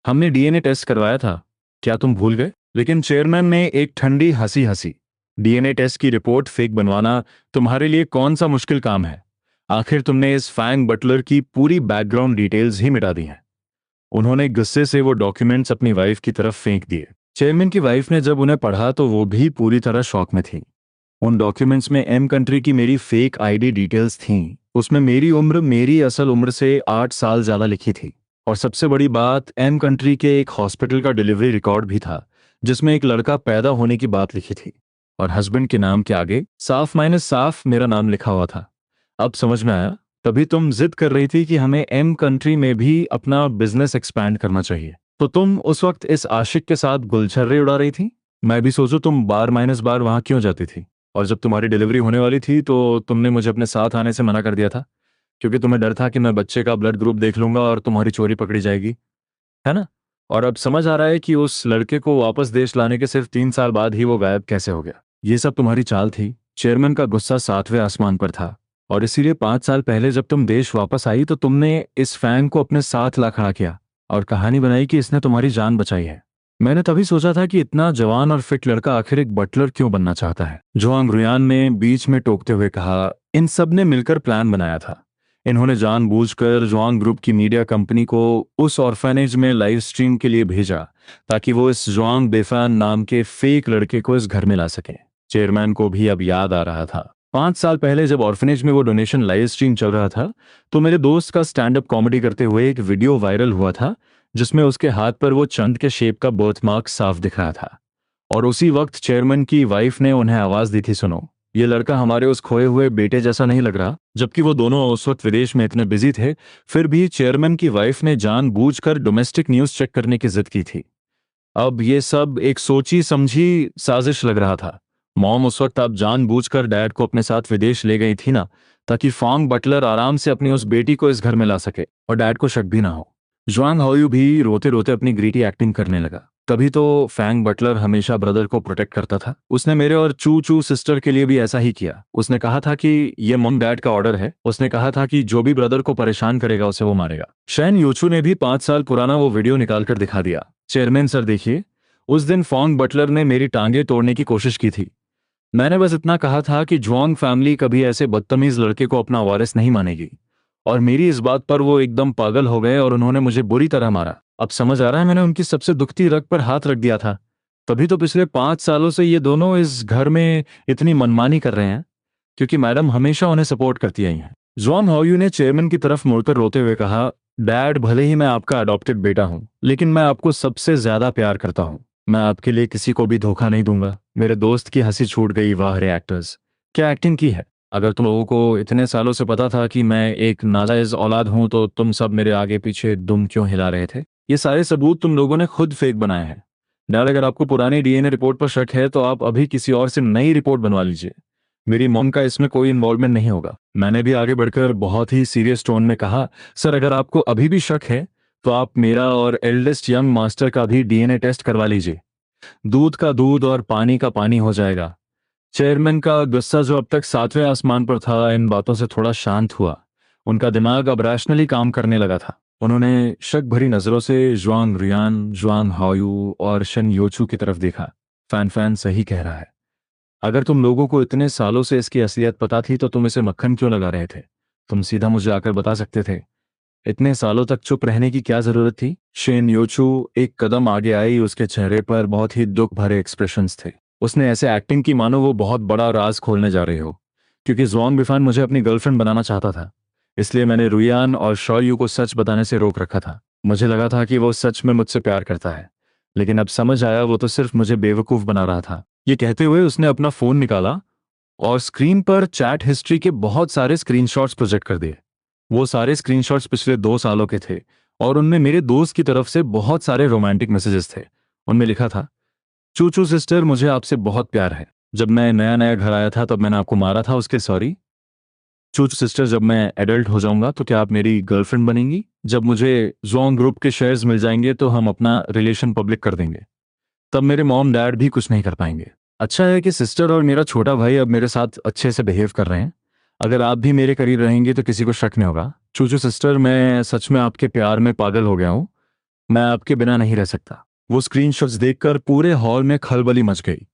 हमने डीएनए टेस्ट करवाया था, क्या तुम भूल गए? लेकिन चेयरमैन ने एक ठंडी हंसी हंसी। डीएनए टेस्ट की रिपोर्ट फेक बनवाना तुम्हारे लिए कौन सा मुश्किल काम है? आखिर तुमने इस फैंग बटलर की पूरी बैकग्राउंड डिटेल्स ही मिटा दी हैं। उन्होंने गुस्से से वो डॉक्यूमेंट्स अपनी वाइफ की तरफ फेंक दिए। चेयरमैन की वाइफ ने जब उन्हें पढ़ा तो वो भी पूरी तरह शॉक में थी। उन डॉक्यूमेंट्स में एम कंट्री की मेरी फेक आईडी डिटेल्स थीं। उसमें मेरी उम्र मेरी असल उम्र से 8 साल ज्यादा लिखी थी। और सबसे बड़ी बात, एम कंट्री के एक हॉस्पिटल का डिलीवरी रिकॉर्ड भी था जिसमें एक लड़का पैदा होने की बात लिखी थी और हस्बैंड के नाम के आगे साफ मायने साफ मेरा नाम लिखा हुआ था। अब समझ में आया। तभी तुम जिद कर रही थी कि हमें एम कंट्री में भी अपना बिजनेस एक्सपैंड करना चाहिए, तो तुम उस वक्त इस आशिक के साथ गुलछर्रे उड़ा रही थी। मैं भी सोचूं तुम बार माइनस बार वहां क्यों जाती थी। और जब तुम्हारी डिलीवरी होने वाली थी तो तुमने मुझे अपने साथ आने से मना कर दिया था, क्योंकि तुम्हें डर था कि मैं बच्चे का ब्लड ग्रुप देख लूंगा और तुम्हारी चोरी पकड़ी जाएगी, है ना? और अब समझ आ रहा है कि उस लड़के को वापस देश लाने के सिर्फ 3 साल बाद ही वो गायब कैसे हो गया। ये सब तुम्हारी चाल थी। चेयरमैन का गुस्सा 7वें आसमान पर था और इसीलिए 5 साल पहले जब तुम देश वापस आई तो तुमने इस फैंग को अपने साथ ला खड़ा किया और कहानी बनाई कि इसने तुम्हारी जान बचाई है। मैंने तभी सोचा था कि इतना जवान और फिट लड़का आखिर एक बटलर क्यों बनना चाहता है। जुआंग रुयान ने बीच में टोकते हुए कहा, इन सब ने मिलकर प्लान बनाया था। इन्होंने जानबूझकर जुआंग ग्रुप की मीडिया कंपनी को उस ऑर्फेनेज में लाइव स्ट्रीम के लिए भेजा ताकि वो इस जुआंग बेफान नाम के फेक लड़के को इस घर में ला सके। चेयरमैन को भी अब याद आ रहा था 5 साल पहले जब ऑर्फेनेज में वो डोनेशन लाइव स्ट्रीम चल रहा था तो मेरे दोस्त का स्टैंड अप कॉमेडी करते हुए एक वीडियो वायरल हुआ था जिसमें उसके हाथ पर वो चंद के शेप का बर्थमार्क साफ दिख रहा था। और उसी वक्त चेयरमैन की वाइफ ने उन्हें आवाज दी थी, सुनो, ये लड़का हमारे उस खोए हुए बेटे जैसा नहीं लग रहा। जबकि वो दोनों उस वक्त विदेश में इतने बिजी थे, फिर भी चेयरमैन की वाइफ ने जानबूझकर डोमेस्टिक न्यूज चेक करने की जिद की थी। अब ये सब एक सोची समझी साजिश लग रहा था। मॉम उस वक्त अब जानबूझकर डैड को अपने साथ विदेश ले गई थी ना, ताकि फॉन्ग बटलर आराम से अपनी उस बेटी को इस घर में ला सके और डैड को शक भी ना हो। जुआंग हाओयू भी रोते रोते अपनी ग्रीटी एक्टिंग करने लगा। तभी तो फैंग बटलर हमेशा ब्रदर को प्रोटेक्ट करता था। उसने मेरे और चू चू सिस्टर के लिए भी ऐसा ही किया। उसने कहा था कि ये मॉम डैड का ऑर्डर है। उसने कहा था कि जो भी ब्रदर को परेशान करेगा उसे वो मारेगा। शैन यूचू ने भी 5 साल पुराना वो वीडियो निकाल कर दिखा दिया। चेयरमैन सर देखिए, उस दिन फॉन्ग बटलर ने मेरी टांगे तोड़ने की कोशिश की थी। मैंने बस इतना कहा था कि जुआंग फैमिली कभी ऐसे बदतमीज लड़के को अपना वारिस नहीं मानेगी, और मेरी इस बात पर वो एकदम पागल हो गए और उन्होंने मुझे बुरी तरह मारा। अब समझ आ रहा है, मैंने उनकी सबसे दुखती रग पर हाथ रख दिया था। तभी तो पिछले 5 सालों से ये दोनों इस घर में इतनी मनमानी कर रहे हैं। क्योंकि मैडम हमेशा उन्हें सपोर्ट करती आई हैं। जॉन हाओयू ने चेयरमैन की तरफ मुड़कर रोते हुए कहा, डैड, भले ही मैं आपका अडॉप्टेड बेटा हूं, लेकिन मैं आपको सबसे ज्यादा प्यार करता हूं। मैं आपके लिए किसी को भी धोखा नहीं दूंगा। मेरे दोस्त की हंसी छूट गई। वाह रे एक्टर्स, क्या एक्टिंग की है। अगर तुम लोगों को इतने सालों से पता था कि मैं एक नाजायज औलाद हूं, तो तुम सब मेरे आगे पीछे दुम क्यों हिला रहे थे? ये सारे सबूत तुम लोगों ने खुद फेक बनाए हैं। डैड, अगर आपको पुरानी डीएनए रिपोर्ट पर शक है तो आप अभी किसी और से नई रिपोर्ट बनवा लीजिए। मेरी मॉम का इसमें कोई इन्वॉल्वमेंट नहीं होगा। मैंने भी आगे बढ़कर बहुत ही सीरियस टोन में कहा, सर, अगर आपको अभी भी शक है तो आप मेरा और एल्डेस्ट यंग मास्टर का भी डीएनए टेस्ट करवा लीजिए। दूध का दूध और पानी का पानी हो जाएगा। चेयरमैन का गुस्सा, जो अब तक सातवें आसमान पर था, इन बातों से थोड़ा शांत हुआ। उनका दिमाग अब रैशनली काम करने लगा था। उन्होंने शक भरी नजरों से जुआंग रियान, जुआंग हाओयू और शन योचू की तरफ देखा। फैन फैन सही कह रहा है। अगर तुम लोगों को इतने सालों से इसकी असलियत पता थी तो तुम इसे मक्खन क्यों लगा रहे थे? तुम सीधा मुझे आकर बता सकते थे। इतने सालों तक चुप रहने की क्या जरूरत थी? शेन योचू एक कदम आगे आई। उसके चेहरे पर बहुत ही दुख भरे एक्सप्रेशंस थे। उसने ऐसे एक्टिंग की मानो वो बहुत बड़ा राज खोलने जा रहे हो। क्योंकि जुआंग बिफान मुझे अपनी गर्लफ्रेंड बनाना चाहता था, इसलिए मैंने रुयान और शॉयू को सच बताने से रोक रखा था। मुझे लगा था कि वो सच में मुझसे प्यार करता है, लेकिन अब समझ आया वो तो सिर्फ मुझे बेवकूफ बना रहा था। ये कहते हुए उसने अपना फोन निकाला और स्क्रीन पर चैट हिस्ट्री के बहुत सारे स्क्रीनशॉट्स प्रोजेक्ट कर दिए। वो सारे स्क्रीनशॉट्स पिछले 2 सालों के थे और उनमें मेरे दोस्त की तरफ से बहुत सारे रोमांटिक मैसेजेस थे। उनमें लिखा था, चूचू सिस्टर, मुझे आपसे बहुत प्यार है। जब मैं नया नया घर आया था तब मैंने आपको मारा था, उसके सॉरी। चूचू सिस्टर, जब मैं एडल्ट हो जाऊंगा तो क्या आप मेरी गर्लफ्रेंड बनेंगी? जब मुझे जोंग ग्रुप के शेयर्स मिल जाएंगे तो हम अपना रिलेशन पब्लिक कर देंगे। तब मेरे मॉम डैड भी कुछ नहीं कर पाएंगे। अच्छा है कि सिस्टर और मेरा छोटा भाई अब मेरे साथ अच्छे से बिहेव कर रहे हैं। अगर आप भी मेरे करीब रहेंगे तो किसी को शक नहीं होगा। चूचू सिस्टर, मैं सच में आपके प्यार में पागल हो गया हूँ। मैं आपके बिना नहीं रह सकता। वो स्क्रीनशॉट्स देखकर पूरे हॉल में खलबली मच गई।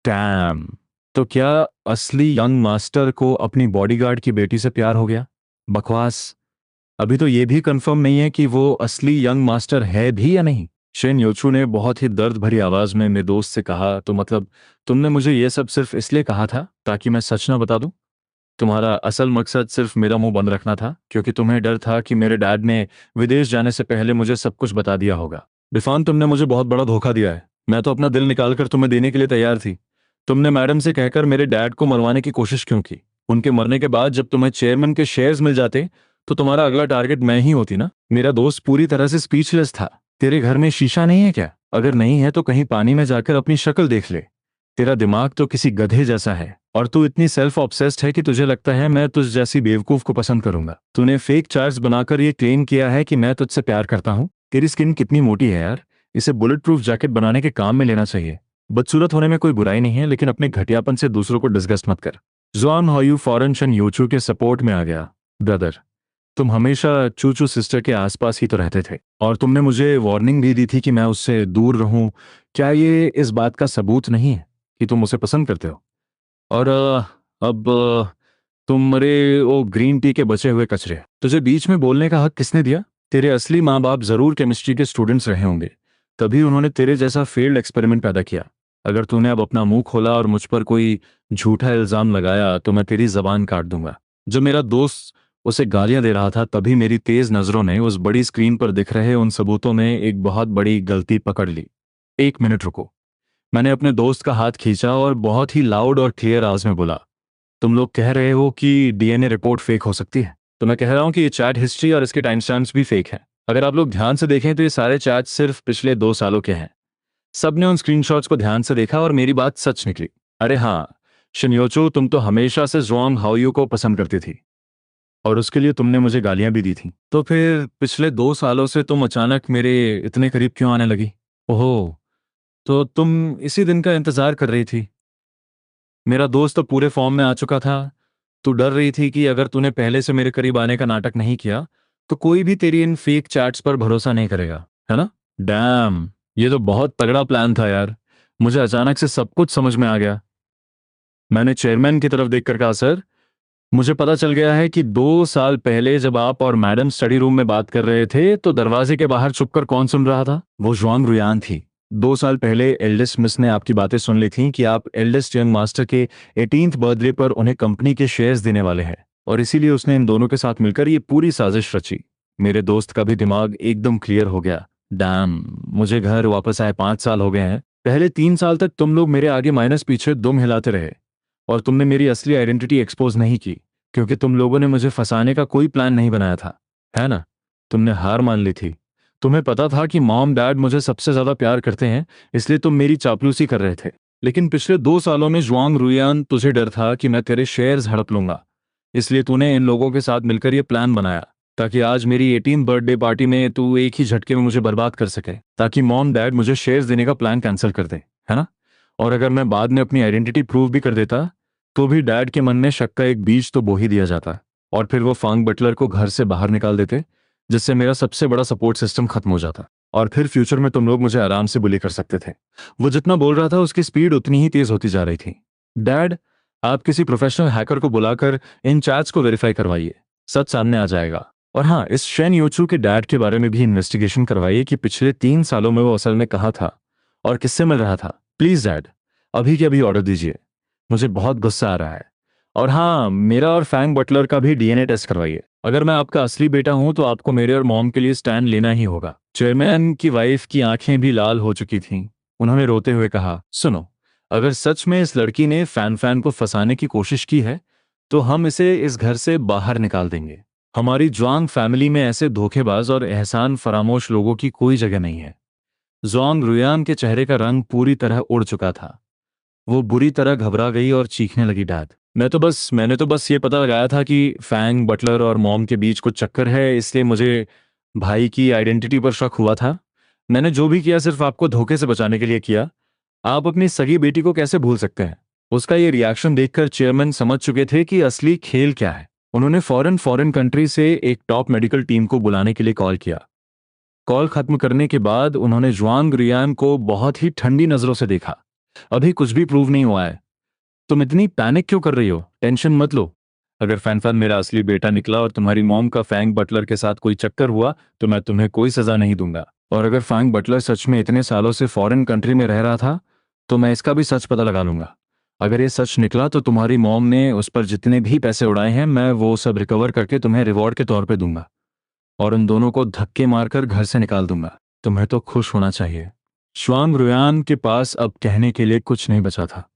डैम! तो क्या असली यंग मास्टर को अपनी बॉडीगार्ड की बेटी से प्यार हो गया? बकवास। अभी तो ये भी कंफर्म नहीं है कि वो असली यंग मास्टर है भी या नहीं। शेन योचू ने बहुत ही दर्द भरी आवाज में मेरे दोस्त से कहा, तो मतलब तुमने मुझे ये सब सिर्फ इसलिए कहा था ताकि मैं सच ना बता दूं? तुम्हारा असल मकसद सिर्फ मेरा मुंह बंद रखना था, क्योंकि तुम्हें डर था कि मेरे डैड ने विदेश जाने से पहले मुझे सब कुछ बता दिया होगा। रिफान, तुमने मुझे बहुत बड़ा धोखा दिया है। मैं तो अपना दिल निकालकर तुम्हें देने के लिए तैयार थी। तुमने मैडम से कहकर मेरे डैड को मरवाने की कोशिश क्यों की? उनके मरने के बाद जब तुम्हें चेयरमैन के शेयर्स मिल जाते तो तुम्हारा अगला टारगेट मैं ही होती ना। मेरा दोस्त पूरी तरह से स्पीचलेस था। तेरे घर में शीशा नहीं है क्या? अगर नहीं है तो कहीं पानी में जाकर अपनी शक्ल देख ले। तेरा दिमाग तो किसी गधे जैसा है और तू इतनी सेल्फ ऑब्सेस्ड है कि तुझे लगता है मैं तुझ जैसी बेवकूफ को पसंद करूंगा। तूने फेक चार्ट्स बनाकर ये क्लेम किया है कि मैं तुझसे प्यार करता हूं। तेरी स्किन कितनी मोटी है यार, इसे बुलेट प्रूफ जैकेट बनाने के काम में लेना चाहिए। बदसूरत होने में कोई बुराई नहीं है, लेकिन अपने घटियापन से दूसरों को डिस्गस्ट मत कर। जुआन हाओयू फौरन शन योचू के सपोर्ट में आ गया। ब्रदर, तुम हमेशा चूचू सिस्टर के आसपास ही तो रहते थे और तुमने मुझे वार्निंग भी दी थी कि मैं उससे दूर रहूं। क्या ये इस बात का सबूत नहीं है कि तुम उसे पसंद करते हो? और अब तुम मरे वो ग्रीन टी के बचे हुए कचरे, तुझे बीच में बोलने का हक किसने दिया? तेरे असली माँ बाप जरूर केमिस्ट्री के स्टूडेंट्स रहे होंगे, तभी उन्होंने तेरे जैसा फेल्ड एक्सपेरिमेंट पैदा किया। अगर तूने अब अपना मुंह खोला और मुझ पर कोई झूठा इल्जाम लगाया तो मैं तेरी जबान काट दूंगा। जब मेरा दोस्त उसे गालियां दे रहा था तभी मेरी तेज नजरों ने उस बड़ी स्क्रीन पर दिख रहे उन सबूतों में एक बहुत बड़ी गलती पकड़ ली। 1 मिनट रुको। मैंने अपने दोस्त का हाथ खींचा और बहुत ही लाउड और क्लियर आवाज में बोला, तुम लोग कह रहे हो कि डीएनए रिपोर्ट फेक हो सकती है, तो मैं कह रहा हूं कि ये चैट हिस्ट्री और इसके टाइम स्टैम्प्स भी फेक है। अगर आप लोग ध्यान से देखें तो ये सारे चैट सिर्फ पिछले 2 सालों के हैं। सबने उन स्क्रीनशॉट्स को ध्यान से देखा और मेरी बात सच निकली। अरे हाँ शिनयोचो, तुम तो हमेशा से जुआंग हाओयू को पसंद करती थी और उसके लिए तुमने मुझे गालियां भी दी थी। तो फिर पिछले 2 सालों से तुम अचानक मेरे इतने करीब क्यों आने लगी? ओहो, तो तुम इसी दिन का इंतजार कर रही थी। मेरा दोस्त तो पूरे फॉर्म में आ चुका था। तू डर रही थी कि अगर तूने पहले से मेरे करीब आने का नाटक नहीं किया तो कोई भी तेरी इन फेक चैट्स पर भरोसा नहीं करेगा, है ना? डैम, ये तो बहुत तगड़ा प्लान था यार। मुझे अचानक से सब कुछ समझ में आ गया। मैंने चेयरमैन की तरफ देखकर कहा, सर, मुझे पता चल गया है कि 2 साल पहले जब आप और मैडम स्टडी रूम में बात कर रहे थे तो दरवाजे के बाहर छुपकर कौन सुन रहा था? वो जुआंग रुयान थी। 2 साल पहले एल्डेस्ट मिस ने आपकी बातें सुन ली थी कि आप एल्डेस्ट यंग मास्टर के 18th बर्थडे पर उन्हें कंपनी के शेयर्स देने वाले हैं, और इसीलिए उसने इन दोनों के साथ मिलकर ये पूरी साजिश रची। मेरे दोस्त का भी दिमाग एकदम क्लियर हो गया। डैम, मुझे घर वापस आए 5 साल हो गए हैं। पहले 3 साल तक तुम लोग मेरे आगे माइनस पीछे दुम हिलाते रहे, और तुमने मेरी असली आइडेंटिटी एक्सपोज नहीं की, क्योंकि तुम लोगों ने मुझे फंसाने का कोई प्लान नहीं बनाया था, है ना? तुमने हार मान ली थी। तुम्हें पता था कि मॉम डैड मुझे सबसे ज्यादा प्यार करते हैं, इसलिए तुम मेरी चापलूसी कर रहे थे। लेकिन पिछले 2 सालों में जुआंग रुयान, तुझे डर था कि मैं तेरे शेयर्स हड़प लूंगा, इसलिए तूने इन लोगों के साथ मिलकर ये प्लान बनाया, ताकि आज मेरी 18 बर्थडे पार्टी में तू एक ही झटके में मुझे बर्बाद कर सके, ताकि मॉम डैड मुझे शेयर्स देने का प्लान कैंसिल कर दे, है ना? और अगर मैं बाद में अपनी आइडेंटिटी प्रूव भी कर देता, तो भी डैड के मन में शक का एक बीज तो बो ही दिया जाता, और फिर वो फांग बटलर को घर से बाहर निकाल देते, जिससे मेरा सबसे बड़ा सपोर्ट सिस्टम खत्म हो जाता, और फिर फ्यूचर में तुम लोग मुझे आराम से बुली कर सकते थे। वो जितना बोल रहा था उसकी स्पीड उतनी ही तेज होती जा रही थी। डैड, आप किसी प्रोफेशनल हैकर को बुलाकर इन चैट्स को वेरीफाई करवाइए, सच सामने आ जाएगा। और हाँ, इस शेन योचू के डैड के बारे में भी इन्वेस्टिगेशन करवाइए कि पिछले 3 सालों में वो असल में कहाँ था और किससे मिल रहा था। प्लीज डैड, अभी के अभी ऑर्डर दीजिए, मुझे बहुत गुस्सा आ रहा है। और हाँ, मेरा और फैंग बटलर का भी डीएनए टेस्ट करवाइए। अगर मैं आपका असली बेटा हूं तो आपको मेरे और मॉम के लिए स्टैंड लेना ही होगा। चेयरमैन की वाइफ की आंखें भी लाल हो चुकी थीं। उन्होंने रोते हुए कहा, सुनो, अगर सच में इस लड़की ने फैन फैन को फंसाने की कोशिश की है, तो हम इसे इस घर से बाहर निकाल देंगे। हमारी ज्वांग फैमिली में ऐसे धोखेबाज और एहसान फरामोश लोगों की कोई जगह नहीं है। ज्वांग रुयान के चेहरे का रंग पूरी तरह उड़ चुका था। वो बुरी तरह घबरा गई और चीखने लगी। डैड, मैंने तो बस ये पता लगाया था कि फैंग बटलर और मॉम के बीच कुछ चक्कर है, इसलिए मुझे भाई की आइडेंटिटी पर शक हुआ था। मैंने जो भी किया सिर्फ आपको धोखे से बचाने के लिए किया। आप अपनी सगी बेटी को कैसे भूल सकते हैं? उसका ये रिएक्शन देखकर चेयरमैन समझ चुके थे कि असली खेल क्या है। उन्होंने फॉरेन कंट्री से एक टॉप मेडिकल टीम को बुलाने के लिए कॉल किया। कॉल खत्म करने के बाद उन्होंने जुआंग रियान को बहुत ही ठंडी नजरों से देखा। अभी कुछ भी प्रूव नहीं हुआ है। तुम इतनी पैनिक क्यों कर रही हो? टेंशन मत लो। अगर फैन फैन मेरा असली बेटा निकला और तुम्हारी मॉम का फैंग बटलर के साथ कोई चक्कर हुआ, तो मैं तुम्हें कोई सजा नहीं दूंगा। और अगर फैंग बटलर सच में इतने सालों से फॉरेन कंट्री में रह रहा था, तो मैं इसका भी सच पता लगा लूंगा। अगर ये सच निकला तो तुम्हारी मॉम ने उस पर जितने भी पैसे उड़ाए हैं, मैं वो सब रिकवर करके तुम्हें रिवॉर्ड के तौर पे दूंगा, और उन दोनों को धक्के मारकर घर से निकाल दूंगा। तुम्हें तो खुश होना चाहिए। श्वांग रुयान के पास अब कहने के लिए कुछ नहीं बचा था।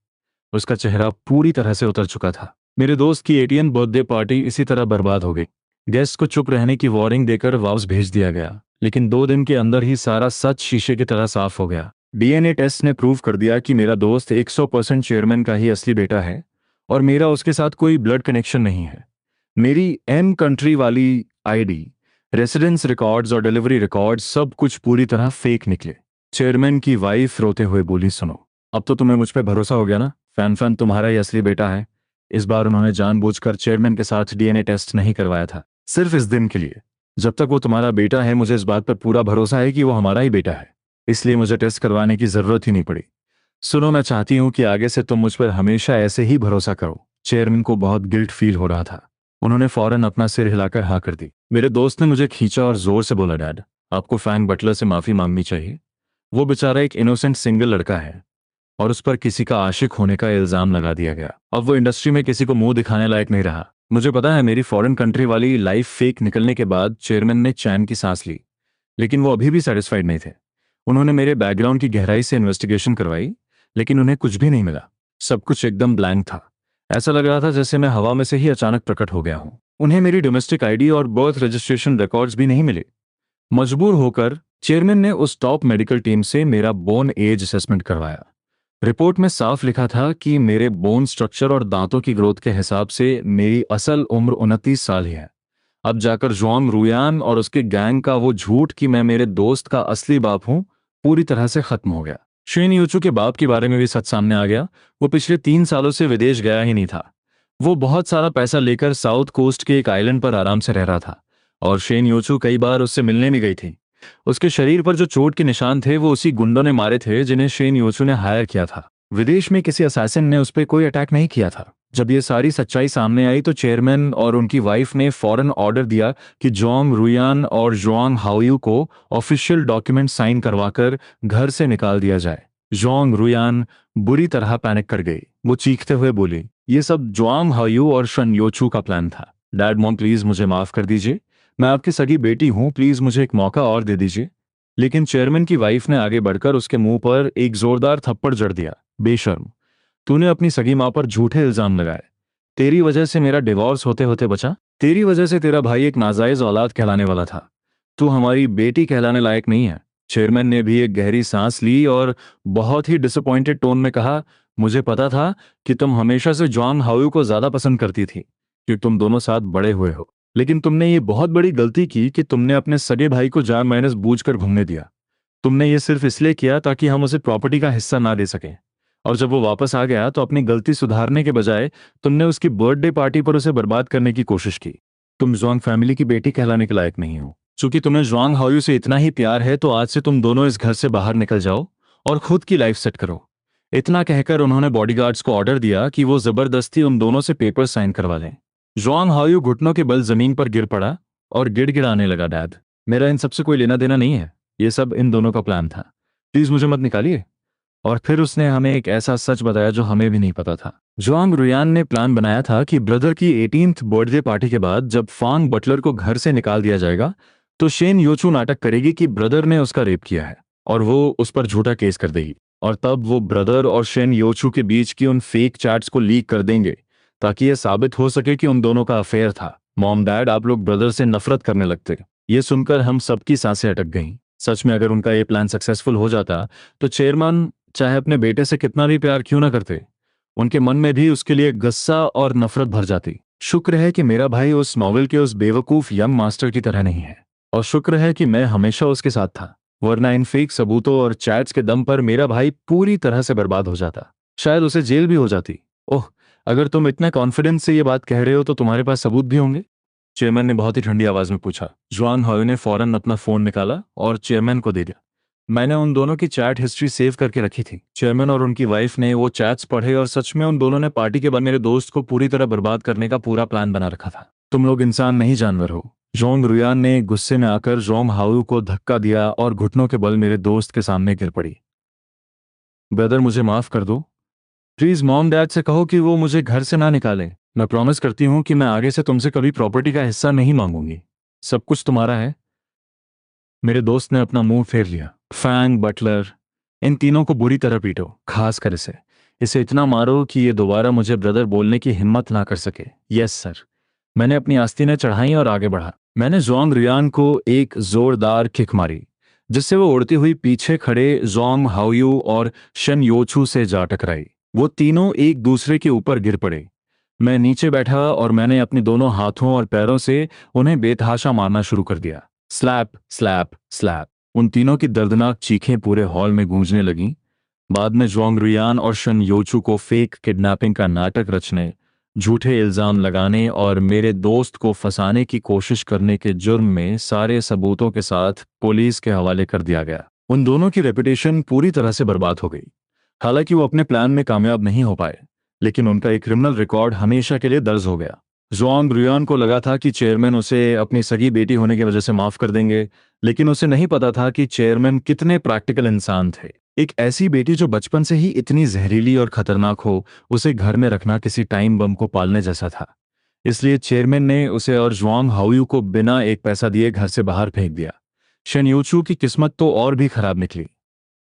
उसका चेहरा पूरी तरह से उतर चुका था। मेरे दोस्त की 18 बर्थडे पार्टी इसी तरह बर्बाद हो गई। गेस्ट को चुप रहने की वार्निंग देकर वापस भेज दिया गया, लेकिन 2 दिन के अंदर ही सारा सच शीशे की तरह साफ हो गया। डीएनए टेस्ट ने प्रूव कर दिया कि मेरा दोस्त 100% चेयरमैन का ही असली बेटा है, और मेरा उसके साथ कोई ब्लड कनेक्शन नहीं है। मेरी एम कंट्री वाली आईडी, रेसिडेंस रिकॉर्ड्स और डिलीवरी रिकॉर्ड्स सब कुछ पूरी तरह फेक निकले। चेयरमैन की वाइफ रोते हुए बोली, सुनो, अब तो तुम्हें मुझ पर भरोसा हो गया ना? फैन फैन तुम्हारा ही असली बेटा है। इस बार उन्होंने जानबूझकर चेयरमैन के साथ डीएनए टेस्ट नहीं करवाया था, सिर्फ इस दिन के लिए। जब तक वो तुम्हारा बेटा है, मुझे इस बात पर पूरा भरोसा है कि वो हमारा ही बेटा है, इसलिए मुझे टेस्ट करवाने की जरूरत ही नहीं पड़ी। सुनो, मैं चाहती हूँ कि आगे से तुम मुझ पर हमेशा ऐसे ही भरोसा करो। चेयरमैन को बहुत गिल्ट फील हो रहा था। उन्होंने फौरन अपना सिर हिलाकर हाँ कर दी। मेरे दोस्त ने मुझे खींचा और जोर से बोला, डैड, आपको फैंग बटलर से माफी मांगनी चाहिए। वो बेचारा एक इनोसेंट सिंगल लड़का है, और उस पर किसी का आशिक होने का इल्जाम लगा दिया गया। अब वो इंडस्ट्री में किसी को मुंह दिखाने लायक नहीं रहा। मुझे पता है मेरी फॉरेन कंट्री वाली लाइफ फेक निकलने के बाद चेयरमैन ने चैन की सांस ली, लेकिन वो अभी भी सेटिस्फाइड नहीं थे। उन्होंने मेरे बैकग्राउंड की गहराई से इन्वेस्टिगेशन करवाई, लेकिन उन्हें कुछ भी नहीं मिला। सब कुछ एकदम ब्लैंक था। ऐसा लग रहा था जैसे मैं हवा में से ही अचानक प्रकट हो गया हूं। उन्हें मेरी डोमेस्टिक आईडी और बर्थ रजिस्ट्रेशन रिकॉर्ड्स भी नहीं मिले। मजबूर होकर चेयरमैन ने उस टॉप मेडिकल टीम से मेरा बोन एज असेसमेंट करवाया। रिपोर्ट में साफ लिखा था कि मेरे बोन स्ट्रक्चर और दांतों की ग्रोथ के हिसाब से मेरी असल उम्र 29 साल ही है। अब जाकर जुआंग रुयान और उसके गैंग का वो झूठ कि मैं मेरे दोस्त का असली बाप हूं, पूरी तरह से खत्म हो गया। शेन यूचू के बाप के बारे में भी सच सामने आ गया। वो पिछले 3 सालों से विदेश गया ही नहीं था। वो बहुत सारा पैसा लेकर साउथ कोस्ट के एक आइलैंड पर आराम से रह रहा था, और शेन यूचू कई बार उससे मिलने भी गई थी। उसके शरीर पर जो चोट के निशान थे वो उसी गुंडों ने मारे थे जिन्हें शेन यूचू ने हायर किया था। विदेश में किसी असैसिन ने उस पर कोई अटैक नहीं किया था। जब ये सारी सच्चाई सामने आई तो चेयरमैन और उनकी वाइफ ने फौरन ऑर्डर दिया कि जोंग रुयान और जोंग हाओयू को ऑफिशियल डॉक्यूमेंट साइन करवाकर घर से निकाल दिया जाए। जोंग रुयान बुरी तरह पैनिक कर गई। वो चीखते हुए बोली, ये सब जोंग हाओयू और शन योचू का प्लान था। डैड मॉम प्लीज मुझे माफ कर दीजिए, मैं आपकी सगी बेटी हूं, प्लीज मुझे एक मौका और दे दीजिए। लेकिन चेयरमैन की वाइफ ने आगे बढ़कर उसके मुंह पर एक जोरदार थप्पड़ जड़ दिया। बेशर्म, तूने अपनी सगी माँ पर झूठे इल्जाम लगाए। तेरी वजह से मेरा डिवोर्स होते होते बचा। तेरी वजह से तेरा भाई एक नाजायज औलाद कहलाने वाला था। तू हमारी बेटी कहलाने लायक नहीं है। चेयरमैन ने भी एक गहरी सांस ली और बहुत ही डिसअपॉइंटेड टोन में कहा, मुझे पता था कि तुम हमेशा से जॉन हाउ को ज्यादा पसंद करती थी क्योंकि तुम दोनों साथ बड़े हुए हो। लेकिन तुमने ये बहुत बड़ी गलती की कि तुमने अपने सगे भाई को जान माइनस बूझ कर घूमने दिया। तुमने ये सिर्फ इसलिए किया ताकि हम उसे प्रॉपर्टी का हिस्सा ना दे सकें। और जब वो वापस आ गया तो अपनी गलती सुधारने के बजाय तुमने उसकी बर्थडे पार्टी पर उसे बर्बाद करने की कोशिश की। तुम जुआंग फैमिली की बेटी कहलाने के लायक नहीं हो। चूंकि तुम्हें जुआंग हाओयू से इतना ही प्यार है तो आज से तुम दोनों इस घर से बाहर निकल जाओ और खुद की लाइफ सेट करो। इतना कहकर उन्होंने बॉडीगार्ड्स को ऑर्डर दिया कि वो जबरदस्ती उन दोनों से पेपर साइन करवा लें। जुआंग हाओयू घुटनों के बल जमीन पर गिर पड़ा और गिड़गिड़ाने लगा, डैड मेरा इन सबसे कोई लेना देना नहीं है, ये सब इन दोनों का प्लान था, प्लीज मुझे मत निकालिए। और फिर उसने हमें एक ऐसा सच बताया जो हमें भी नहीं पता था। जोंग रुयान ने प्लान बनाया था कि ब्रदर की 18th बर्थडे पार्टी के बाद जब फांग बटलर को घर से निकाल दिया जाएगा तो शेन योचू नाटक करेगी कि ब्रदर ने उसका रेप किया है और वो उस पर झूठा केस कर देगी। और तब वो ब्रदर और शेन योचू के बीच की उन फेक चैट्स को लीक कर देंगे ताकि यह साबित हो सके कि उन दोनों का अफेयर था। मॉम डैड, आप लोग ब्रदर से नफरत करने लगते। ये सुनकर हम सबकी सांसें अटक गईं। सच में अगर उनका ये प्लान सक्सेसफुल हो जाता तो चेयरमैन चाहे अपने बेटे से कितना भी प्यार क्यों ना करते, उनके मन में भी उसके लिए गुस्सा और नफरत भर जाती। शुक्र है कि मेरा भाई उस नॉवेल के उस बेवकूफ यंग मास्टर की तरह नहीं है और शुक्र है कि मैं हमेशा उसके साथ था, वरना इन फेक सबूतों और चैट्स के दम पर मेरा भाई पूरी तरह से बर्बाद हो जाता। शायद उसे जेल भी हो जाती। ओह, अगर तुम इतना कॉन्फिडेंस से ये बात कह रहे हो तो तुम्हारे पास सबूत भी होंगे? चेयरमैन ने बहुत ही ठंडी आवाज में पूछा। जुआन हाओ ने फौरन अपना फोन निकाला और चेयरमैन को दे दिया। मैंने उन दोनों की चैट हिस्ट्री सेव करके रखी थी। चेयरमैन और उनकी वाइफ ने वो चैट्स पढ़े और सच में उन दोनों ने पार्टी के बाद मेरे दोस्त को पूरी तरह बर्बाद करने का पूरा प्लान बना रखा था। तुम लोग इंसान नहीं जानवर हो। जोंग रुयान ने गुस्से में आकर जोंग हाउ को धक्का दिया और घुटनों के बल मेरे दोस्त के सामने गिर पड़ी। ब्रदर मुझे माफ कर दो, प्लीज मॉम डैड से कहो कि वो मुझे घर से ना निकाले। मैं प्रॉमिस करती हूँ कि मैं आगे से तुमसे कभी प्रॉपर्टी का हिस्सा नहीं मांगूंगी, सब कुछ तुम्हारा है। मेरे दोस्त ने अपना मुंह फेर लिया। फैंग, बटलर, इन तीनों को बुरी तरह पीटो, खासकर इसे इतना मारो कि ये दोबारा मुझे ब्रदर बोलने की हिम्मत ना कर सके। Yes sir. मैंने अपनी आस्तीनें चढ़ाई और आगे बढ़ा। मैंने जोंग रियान को एक जोरदार किक मारी जिससे वो उड़ती हुई पीछे खड़े जोंग हाओयू और शन योचू से जा टकराई। वो तीनों एक दूसरे के ऊपर गिर पड़े। मैं नीचे बैठा और मैंने अपने दोनों हाथों और पैरों से उन्हें बेतहाशा मारना शुरू कर दिया। Slap slap slap. उन तीनों की दर्दनाक चीखें पूरे हॉल में गूंजने लगीं। बाद में जोंग रुयान और शन योचू को फेक किडनैपिंग का नाटक रचने, झूठे इल्जाम लगाने और मेरे दोस्त को फंसाने की कोशिश करने के जुर्म में सारे सबूतों के साथ पुलिस के हवाले कर दिया गया। उन दोनों की रेपुटेशन पूरी तरह से बर्बाद हो गई। हालांकि वो अपने प्लान में कामयाब नहीं हो पाए, लेकिन उनका एक क्रिमिनल रिकॉर्ड हमेशा के लिए दर्ज हो गया। जोंग रुयान को लगा था कि चेयरमैन उसे अपनी सगी बेटी होने की वजह से माफ कर देंगे, लेकिन उसे नहीं पता था कि चेयरमैन कितने प्रैक्टिकल इंसान थे। एक ऐसी बेटी जो बचपन से ही इतनी जहरीली और खतरनाक हो, उसे घर में रखना किसी टाइम बम को पालने जैसा था। इसलिए चेयरमैन ने उसे और जोंग हाओयू को बिना एक पैसा दिए घर से बाहर फेंक दिया। शन यूचू की किस्मत तो और भी खराब निकली।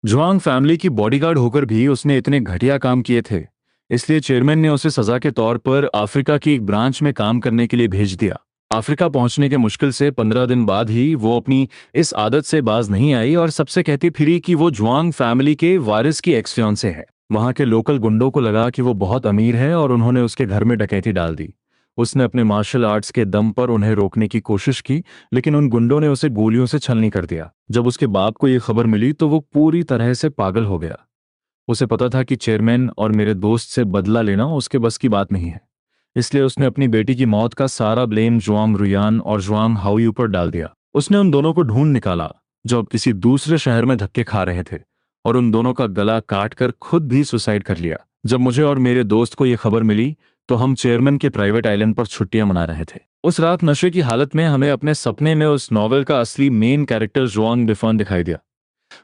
जुआंग फैमिली की बॉडीगार्ड होकर भी उसने इतने घटिया काम किए थे, इसलिए चेयरमैन ने उसे सजा के तौर पर अफ्रीका की एक ब्रांच में काम करने के लिए भेज दिया। अफ्रीका पहुंचने के मुश्किल से 15 दिन बाद ही वो अपनी इस आदत से बाज नहीं आई और सबसे कहती फिरी कि वो जुआंग फैमिली के वारिस की एक्स फियांसे है। वहां के लोकल गुंडों को लगा कि वो बहुत अमीर है और उन्होंने उसके घर में डकैती डाल दी। उसने अपने मार्शल आर्ट्स के दम पर उन्हें रोकने की कोशिश की, लेकिन उन गुंडों ने उसे गोलियों से छलनी कर दिया। जब उसके बाप को यह खबर मिली तो वो पूरी तरह से पागल हो गया। उसे पता था कि चेयरमैन और मेरे दोस्त से बदला लेना उसके बस की बात नहीं है, इसलिए उसने अपनी बेटी की मौत का सारा ब्लेम जोंग रुयान और जोंग हाओयू पर डाल दिया। उसने उन दोनों को ढूंढ निकाला जो अब किसी दूसरे शहर में धक्के खा रहे थे और उन दोनों का गला काट कर खुद भी सुसाइड कर लिया। जब मुझे और मेरे दोस्त को यह खबर मिली तो हम चेयरमैन के प्राइवेट आइलैंड पर छुट्टियां मना रहे थे। उस रात नशे की हालत में हमें अपने सपने में उस नॉवेल का असली मेन कैरेक्टर जॉन डिफॉन दिखाई दिया।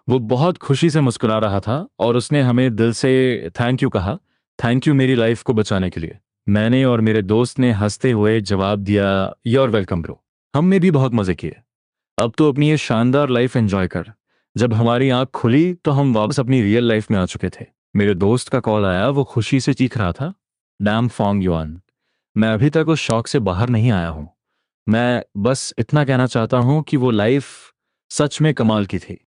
वो बहुत खुशी से मुस्कुरा रहा था और उसने हमें दिल से थैंक यू कहा। थैंक यू मेरी लाइफ को बचाने के लिए। मैंने और मेरे दोस्त ने हंसते हुए जवाब दिया, योर वेलकम ब्रो। हमने भी बहुत मजे किए। अब तो अपनी ये शानदार लाइफ एंजॉय कर। जब हमारी आंख खुली तो हम वापस अपनी रियल लाइफ में आ चुके थे। मेरे दोस्त का कॉल आया, वो खुशी से चीख रहा था, डैम फॉन्ग युआन। मैं अभी तक उस शौक से बाहर नहीं आया हूं। मैं बस इतना कहना चाहता हूं कि वो लाइफ सच में कमाल की थी।